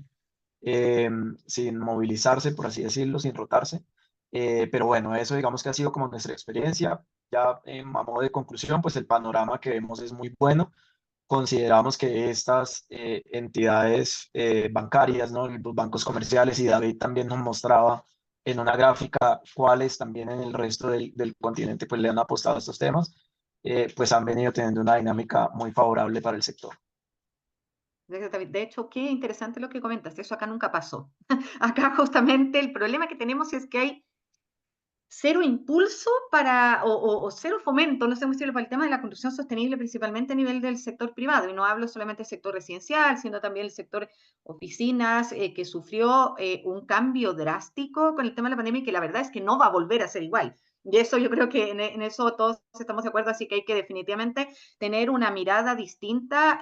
eh, sin movilizarse, por así decirlo, sin rotarse. Pero bueno, eso digamos que ha sido como nuestra experiencia. Ya a modo de conclusión, pues el panorama que vemos es muy bueno. Consideramos que estas entidades bancarias, ¿no? Los bancos comerciales, y David también nos mostraba en una gráfica cuáles también en el resto del continente pues le han apostado a estos temas, pues han venido teniendo una dinámica muy favorable para el sector. Gracias, David. De hecho, qué interesante lo que comentas. Eso acá nunca pasó. Acá justamente el problema que tenemos es que hay cero impulso para, o cero fomento, no sé cómo decirlo, para el tema de la construcción sostenible, principalmente a nivel del sector privado. Y no hablo solamente del sector residencial, sino también el sector oficinas, que sufrió un cambio drástico con el tema de la pandemia y que la verdad es que no va a volver a ser igual. Y eso yo creo que en eso todos estamos de acuerdo, así que hay que definitivamente tener una mirada distinta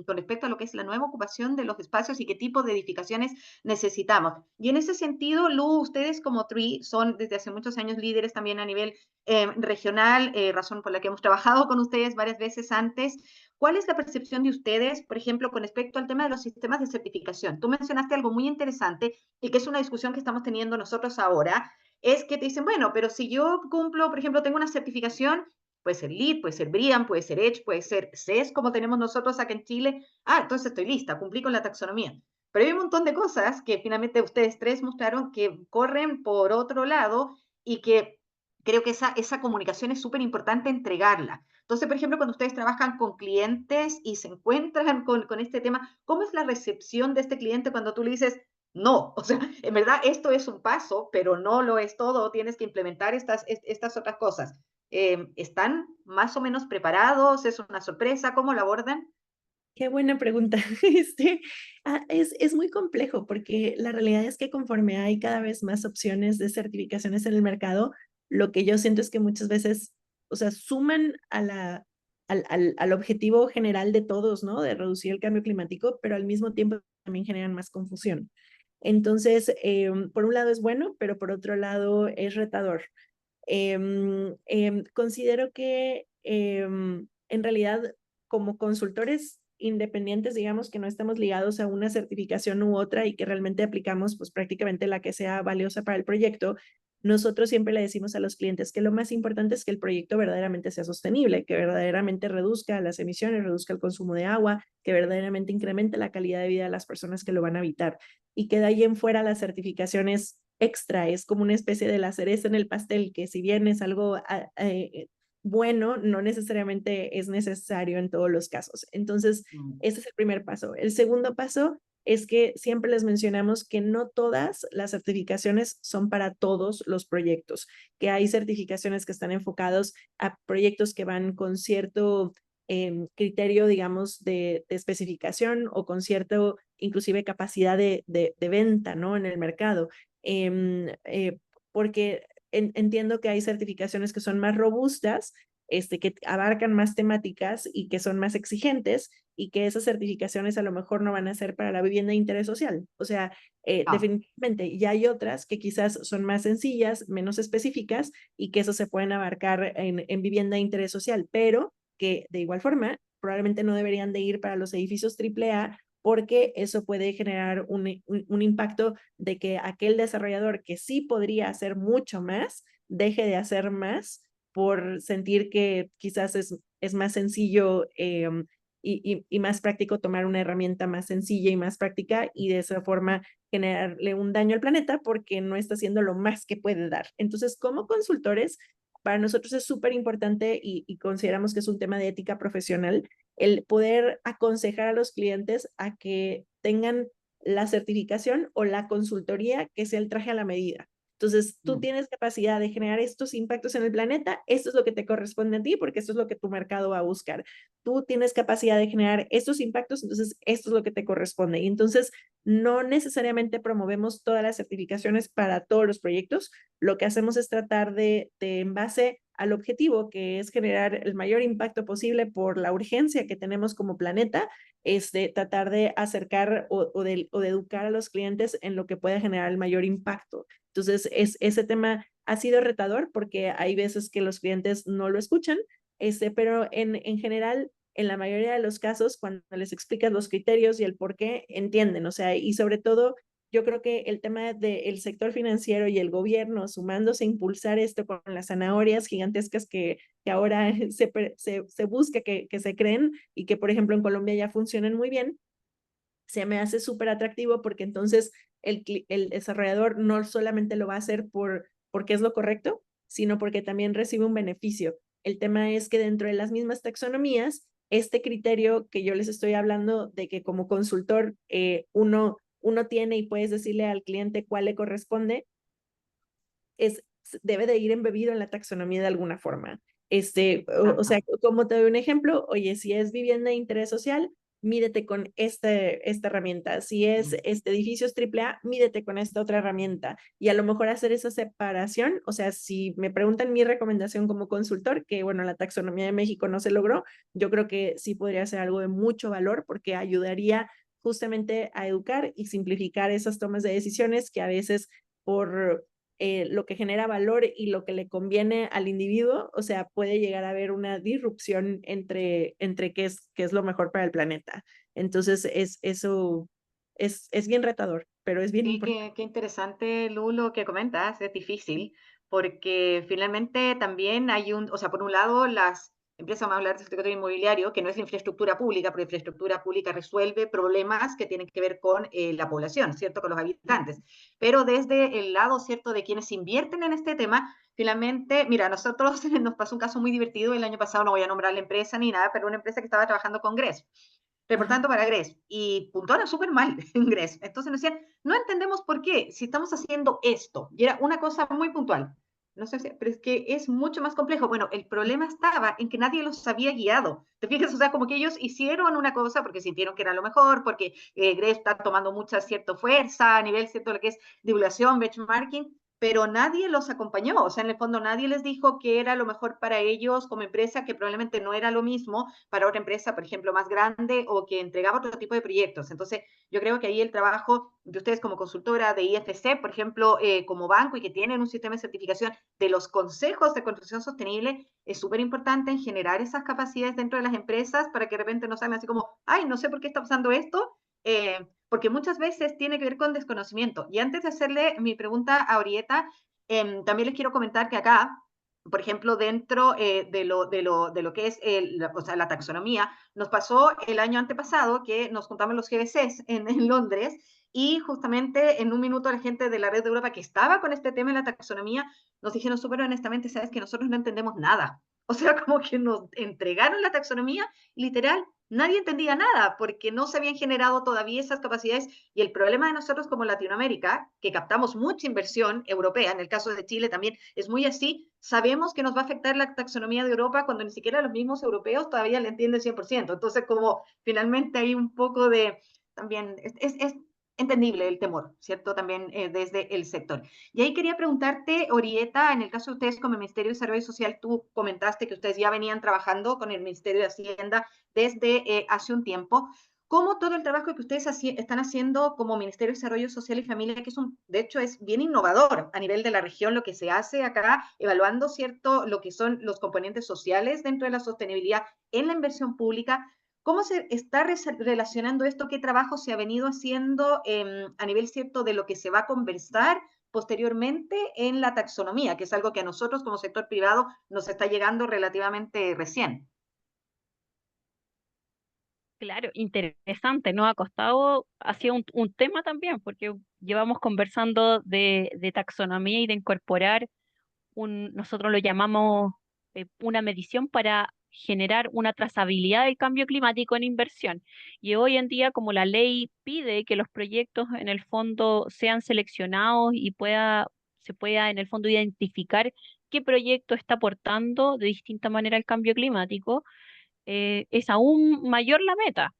con respecto a lo que es la nueva ocupación de los espacios y qué tipo de edificaciones necesitamos. Y en ese sentido, Lu, ustedes como TRI son desde hace muchos años líderes también a nivel regional, razón por la que hemos trabajado con ustedes varias veces antes. ¿Cuál es la percepción de ustedes, por ejemplo, con respecto al tema de los sistemas de certificación? Tú mencionaste algo muy interesante y que es una discusión que estamos teniendo nosotros ahora, es que te dicen, bueno, pero si yo cumplo, por ejemplo, tengo una certificación, puede ser LEED, puede ser BREEAM, puede ser EDGE, puede ser CES, como tenemos nosotros acá en Chile, entonces estoy lista, cumplí con la taxonomía. Pero hay un montón de cosas que finalmente ustedes tres mostraron que corren por otro lado y que creo que esa comunicación es súper importante entregarla. Entonces, por ejemplo, cuando ustedes trabajan con clientes y se encuentran con este tema, ¿cómo es la recepción de este cliente cuando tú le dices, no, o sea, en verdad esto es un paso, pero no lo es todo, tienes que implementar estas otras cosas? ¿Están más o menos preparados? ¿Es una sorpresa? ¿Cómo lo abordan? Qué buena pregunta. Es muy complejo porque la realidad es que conforme hay cada vez más opciones de certificaciones en el mercado, lo que yo siento es que muchas veces, o sea, suman al objetivo general de todos, ¿no? De reducir el cambio climático, pero al mismo tiempo también generan más confusión. Entonces, por un lado es bueno, pero por otro lado es retador. Considero que en realidad como consultores independientes, digamos que no estamos ligados a una certificación u otra y que realmente aplicamos pues prácticamente la que sea valiosa para el proyecto, nosotros siempre le decimos a los clientes que lo más importante es que el proyecto verdaderamente sea sostenible, que verdaderamente reduzca las emisiones, reduzca el consumo de agua, que verdaderamente incremente la calidad de vida de las personas que lo van a habitar y que de ahí en fuera las certificaciones extra, es como una especie de la cereza en el pastel, que si bien es algo bueno, no necesariamente es necesario en todos los casos. Entonces, ese es el primer paso. El segundo paso es que siempre les mencionamos que no todas las certificaciones son para todos los proyectos, que hay certificaciones que están enfocados a proyectos que van con cierto criterio, digamos, de especificación o con cierto, inclusive, capacidad de venta, ¿no? En el mercado. Porque entiendo que hay certificaciones que son más robustas, que abarcan más temáticas y que son más exigentes, y que esas certificaciones a lo mejor no van a ser para la vivienda de interés social. O sea, definitivamente, y hay otras que quizás son más sencillas, menos específicas, y que eso se pueden abarcar en vivienda de interés social, pero que de igual forma probablemente no deberían de ir para los edificios AAA, porque eso puede generar un impacto de que aquel desarrollador que sí podría hacer mucho más, deje de hacer más por sentir que quizás es más sencillo y más práctico tomar una herramienta más sencilla y más práctica, y de esa forma generarle un daño al planeta porque no está haciendo lo más que puede dar. Entonces, como consultores, para nosotros es súper importante y consideramos que es un tema de ética profesional el poder aconsejar a los clientes a que tengan la certificación o la consultoría que sea el traje a la medida. Entonces, tú tienes capacidad de generar estos impactos en el planeta, esto es lo que te corresponde a ti porque esto es lo que tu mercado va a buscar. Tú tienes capacidad de generar estos impactos, entonces esto es lo que te corresponde. Y entonces, no necesariamente promovemos todas las certificaciones para todos los proyectos. Lo que hacemos es tratar de en base al objetivo, que es generar el mayor impacto posible por la urgencia que tenemos como planeta, tratar de acercar o de educar a los clientes en lo que puede generar el mayor impacto. Entonces, ese tema ha sido retador porque hay veces que los clientes no lo escuchan, pero en general, en la mayoría de los casos, cuando les explicas los criterios y el por qué, entienden. O sea, y sobre todo, yo creo que el tema del sector financiero y el gobierno sumándose a impulsar esto con las zanahorias gigantescas que ahora se busca que se creen, y que, por ejemplo, en Colombia ya funcionan muy bien, se me hace súper atractivo porque entonces el desarrollador no solamente lo va a hacer porque es lo correcto, sino porque también recibe un beneficio. El tema es que dentro de las mismas taxonomías, este criterio que yo les estoy hablando de que como consultor uno tiene y puedes decirle al cliente cuál le corresponde, debe de ir embebido en la taxonomía de alguna forma. O sea, como te doy un ejemplo, oye, si es vivienda de interés social, mídete con esta herramienta. Si es edificios AAA, mídete con esta otra herramienta. Y a lo mejor hacer esa separación, o sea, si me preguntan mi recomendación como consultor, que bueno, la taxonomía de México no se logró, yo creo que sí podría ser algo de mucho valor porque ayudaría justamente a educar y simplificar esas tomas de decisiones que a veces por lo que genera valor y lo que le conviene al individuo, o sea, puede llegar a haber una disrupción entre qué es lo mejor para el planeta. Entonces, eso es bien retador, pero es bien Sí, importante. qué interesante, Lu, lo que comentas, es difícil, porque finalmente también hay o sea, por un lado, las empiezas a hablar del sector inmobiliario, que no es infraestructura pública, porque infraestructura pública resuelve problemas que tienen que ver con la población, ¿cierto? Con los habitantes. Pero desde el lado, ¿cierto?, de quienes invierten en este tema, finalmente, mira, a nosotros nos pasó un caso muy divertido el año pasado, no voy a nombrar la empresa ni nada, pero una empresa que estaba trabajando con GRES, reportando para GRES, y puntuaron súper mal en GRES. Entonces nos decían, no entendemos por qué, si estamos haciendo esto, y era una cosa muy puntual. No sé, pero es que es mucho más complejo. Bueno, el problema estaba en que nadie los había guiado. ¿Te fijas? O sea, como que ellos hicieron una cosa porque sintieron que era lo mejor, porque GRES está tomando mucha cierta fuerza a nivel, cierto, lo que es divulgación, benchmarking, pero nadie los acompañó. O sea, en el fondo nadie les dijo que era lo mejor para ellos como empresa, que probablemente no era lo mismo para otra empresa, por ejemplo, más grande o que entregaba otro tipo de proyectos. Entonces, yo creo que ahí el trabajo de ustedes como consultora de IFC, por ejemplo, como banco, y que tienen un sistema de certificación de los consejos de construcción sostenible, es súper importante en generar esas capacidades dentro de las empresas para que de repente no salgan así como, ay, no sé por qué está pasando esto, porque muchas veces tiene que ver con desconocimiento. Y antes de hacerle mi pregunta a Orieta, también les quiero comentar que acá, por ejemplo, dentro de lo que es o sea, la taxonomía, nos pasó el año antepasado que nos juntamos los GBCs en Londres, y justamente en un minuto la gente de la red de Europa que estaba con este tema de la taxonomía nos dijeron súper honestamente, sabes que nosotros no entendemos nada. O sea, como que nos entregaron la taxonomía, literal, nadie entendía nada porque no se habían generado todavía esas capacidades. Y el problema de nosotros como Latinoamérica, que captamos mucha inversión europea, en el caso de Chile también es muy así, sabemos que nos va a afectar la taxonomía de Europa cuando ni siquiera los mismos europeos todavía la entienden 100%. Entonces, como finalmente hay un poco de, también es entendible el temor, ¿cierto? También desde el sector. Y ahí quería preguntarte, Orieta, en el caso de ustedes como Ministerio de Desarrollo Social, tú comentaste que ustedes ya venían trabajando con el Ministerio de Hacienda desde hace un tiempo. ¿Cómo todo el trabajo que ustedes están haciendo como Ministerio de Desarrollo Social y Familia, que es de hecho es bien innovador a nivel de la región, lo que se hace acá, evaluando, ¿cierto?, lo que son los componentes sociales dentro de la sostenibilidad en la inversión pública? ¿Cómo se está relacionando esto? ¿Qué trabajo se ha venido haciendo a nivel, cierto, de lo que se va a conversar posteriormente en la taxonomía, que es algo que a nosotros como sector privado nos está llegando relativamente recién? Claro, interesante, nos ha costado, ha sido un tema también, porque llevamos conversando de taxonomía y de incorporar nosotros lo llamamos una medición para generar una trazabilidad del cambio climático en inversión. Y hoy en día, como la ley pide que los proyectos en el fondo sean seleccionados y se pueda en el fondo identificar qué proyecto está aportando de distinta manera al cambio climático, es aún mayor la meta.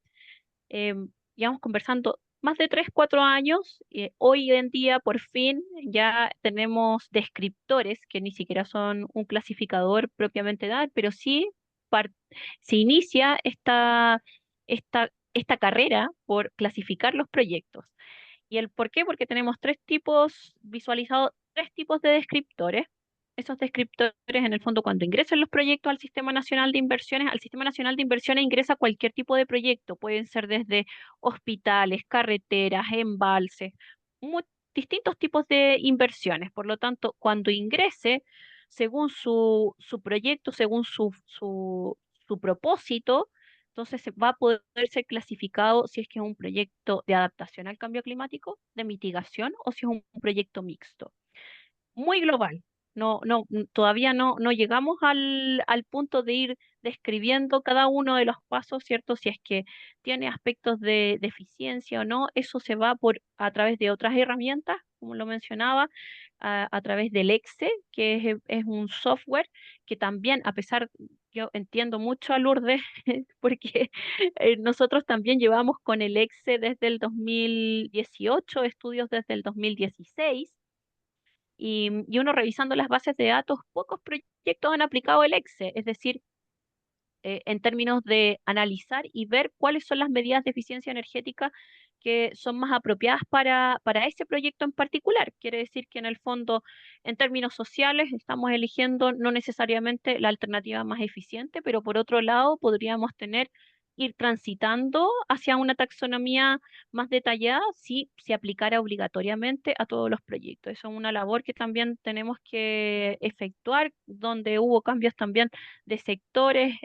eh, Llevamos conversando más de 3, 4 años. Hoy en día, por fin, ya tenemos descriptores que ni siquiera son un clasificador propiamente tal, pero sí par- se inicia esta carrera por clasificar los proyectos. ¿Y el por qué? Porque tenemos visualizados tres tipos de descriptores. Esos descriptores, en el fondo, cuando ingresan los proyectos al Sistema Nacional de Inversiones ingresa cualquier tipo de proyecto. Pueden ser desde hospitales, carreteras, embalses, mu- distintos tipos de inversiones. Por lo tanto, cuando ingrese, según su proyecto, según su propósito, entonces va a poder ser clasificado si es que es un proyecto de adaptación al cambio climático, de mitigación o si es un proyecto mixto. Muy global. Todavía no llegamos al punto de ir describiendo cada uno de los pasos, ¿cierto? Si es que tiene aspectos de eficiencia o no, eso se va a través de otras herramientas, como lo mencionaba, a través del EXE, que es un software que también, yo entiendo mucho a Lourdes, porque nosotros también llevamos con el EXE desde el 2018, estudios desde el 2016, y uno revisando las bases de datos, pocos proyectos han aplicado el EXE, es decir, en términos de analizar y ver cuáles son las medidas de eficiencia energética que son más apropiadas para ese proyecto en particular. Quiere decir que en el fondo, en términos sociales, estamos eligiendo no necesariamente la alternativa más eficiente, pero por otro lado podríamos ir transitando hacia una taxonomía más detallada si se aplicara obligatoriamente a todos los proyectos. Eso es una labor que también tenemos que efectuar, donde hubo cambios también de sectores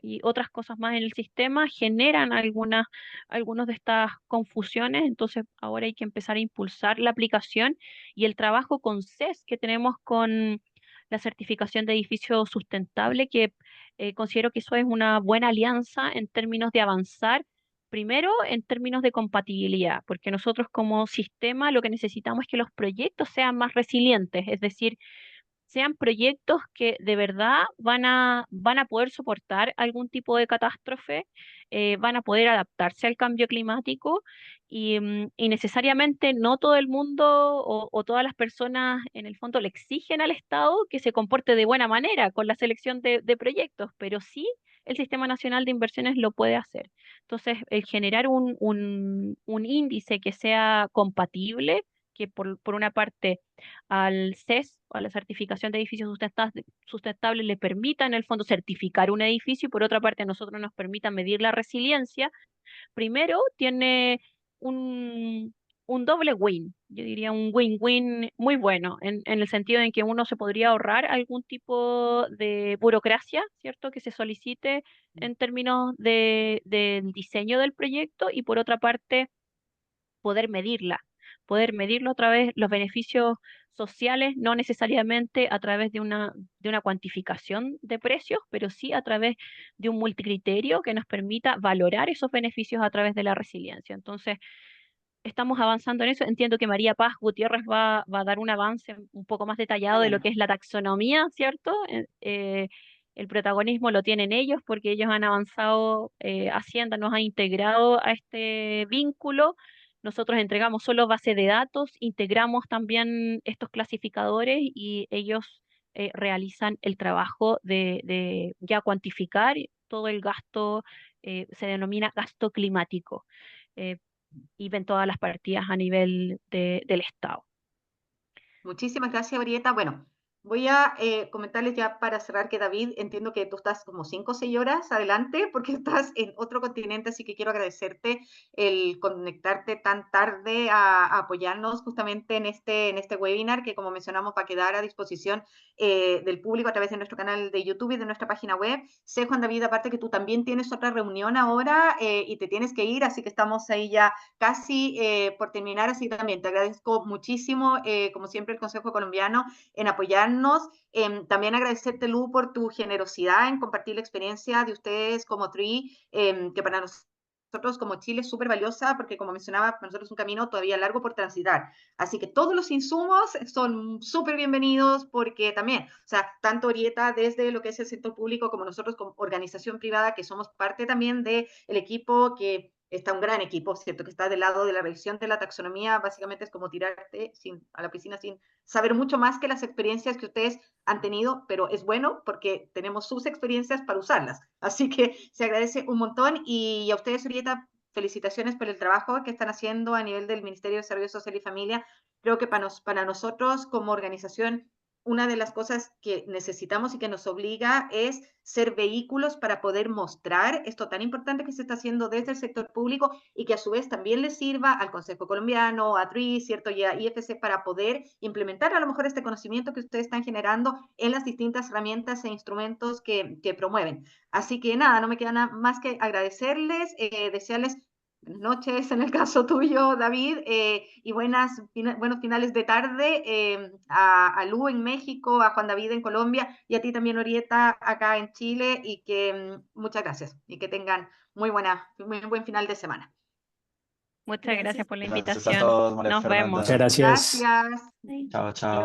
y otras cosas más en el sistema, generan algunas de estas confusiones. Entonces ahora hay que empezar a impulsar la aplicación y el trabajo con CES que tenemos con la certificación de edificio sustentable, que considero que eso es una buena alianza en términos de avanzar. Primero, en términos de compatibilidad, porque nosotros como sistema lo que necesitamos es que los proyectos sean más resilientes, es decir, sean proyectos que de verdad van a poder soportar algún tipo de catástrofe, van a poder adaptarse al cambio climático y necesariamente no todo el mundo o todas las personas en el fondo le exigen al Estado que se comporte de buena manera con la selección de proyectos, pero sí el Sistema Nacional de Inversiones lo puede hacer. Entonces, el generar un índice que sea compatible, que por una parte al CES, a la certificación de edificios sustentables, le permita en el fondo certificar un edificio y por otra parte a nosotros nos permita medir la resiliencia, primero tiene un, un doble win, yo diría un win-win muy bueno, en el sentido en que uno se podría ahorrar algún tipo de burocracia, ¿cierto? Que se solicite en términos del diseño del proyecto y por otra parte poder medirla, poder medirlo otra vez los beneficios sociales, no necesariamente a través de una cuantificación de precios, pero sí a través de un multicriterio que nos permita valorar esos beneficios a través de la resiliencia. Entonces, estamos avanzando en eso. Entiendo que María Paz Gutiérrez va a dar un avance un poco más detallado de lo que es la taxonomía, ¿cierto? El protagonismo lo tienen ellos porque ellos han avanzado, Hacienda nos ha integrado a este vínculo. Nosotros entregamos solo base de datos, integramos también estos clasificadores y ellos realizan el trabajo de ya cuantificar todo el gasto, se denomina gasto climático. Y ven todas las partidas a nivel del Estado. Muchísimas gracias, Brieta. Bueno, voy a comentarles ya para cerrar que David, entiendo que tú estás como 5 o 6 horas adelante porque estás en otro continente, así que quiero agradecerte el conectarte tan tarde a apoyarnos justamente en este webinar que, como mencionamos, va a quedar a disposición del público a través de nuestro canal de YouTube y de nuestra página web. Sé, Juan David, aparte que tú también tienes otra reunión ahora y te tienes que ir, así que estamos ahí ya casi por terminar, así que también te agradezco muchísimo, como siempre, el Consejo Colombiano en apoyarnos. También agradecerte, Lu, por tu generosidad en compartir la experiencia de ustedes como TRI, que para nosotros como Chile es súper valiosa porque, como mencionaba, para nosotros es un camino todavía largo por transitar. Así que todos los insumos son súper bienvenidos porque también, o sea, tanto Orieta desde lo que es el sector público como nosotros como organización privada, que somos parte también del equipo que está un gran equipo, ¿cierto? Que está del lado de la revisión de la taxonomía, básicamente es como tirarte a la piscina sin saber mucho más que las experiencias que ustedes han tenido, pero es bueno porque tenemos sus experiencias para usarlas. Así que se agradece un montón y a ustedes, Orieta, felicitaciones por el trabajo que están haciendo a nivel del Ministerio de Desarrollo Social y Familia. Creo que para nosotros como organización, una de las cosas que necesitamos y que nos obliga es ser vehículos para poder mostrar esto tan importante que se está haciendo desde el sector público y que a su vez también le sirva al Consejo Colombiano, a TRI, ¿cierto? Y a IFC para poder implementar a lo mejor este conocimiento que ustedes están generando en las distintas herramientas e instrumentos que promueven. Así que nada, no me queda nada más que agradecerles, desearles buenas noches en el caso tuyo, David, y buenos finales de tarde a Lu en México, a Juan David en Colombia y a ti también, Orieta, acá en Chile, y que muchas gracias y que tengan muy buen final de semana. Muchas gracias por la Gracias a invitación. todos, María Nos Fernanda. vemos. Muchas gracias. Gracias. Bye. Chao, chao.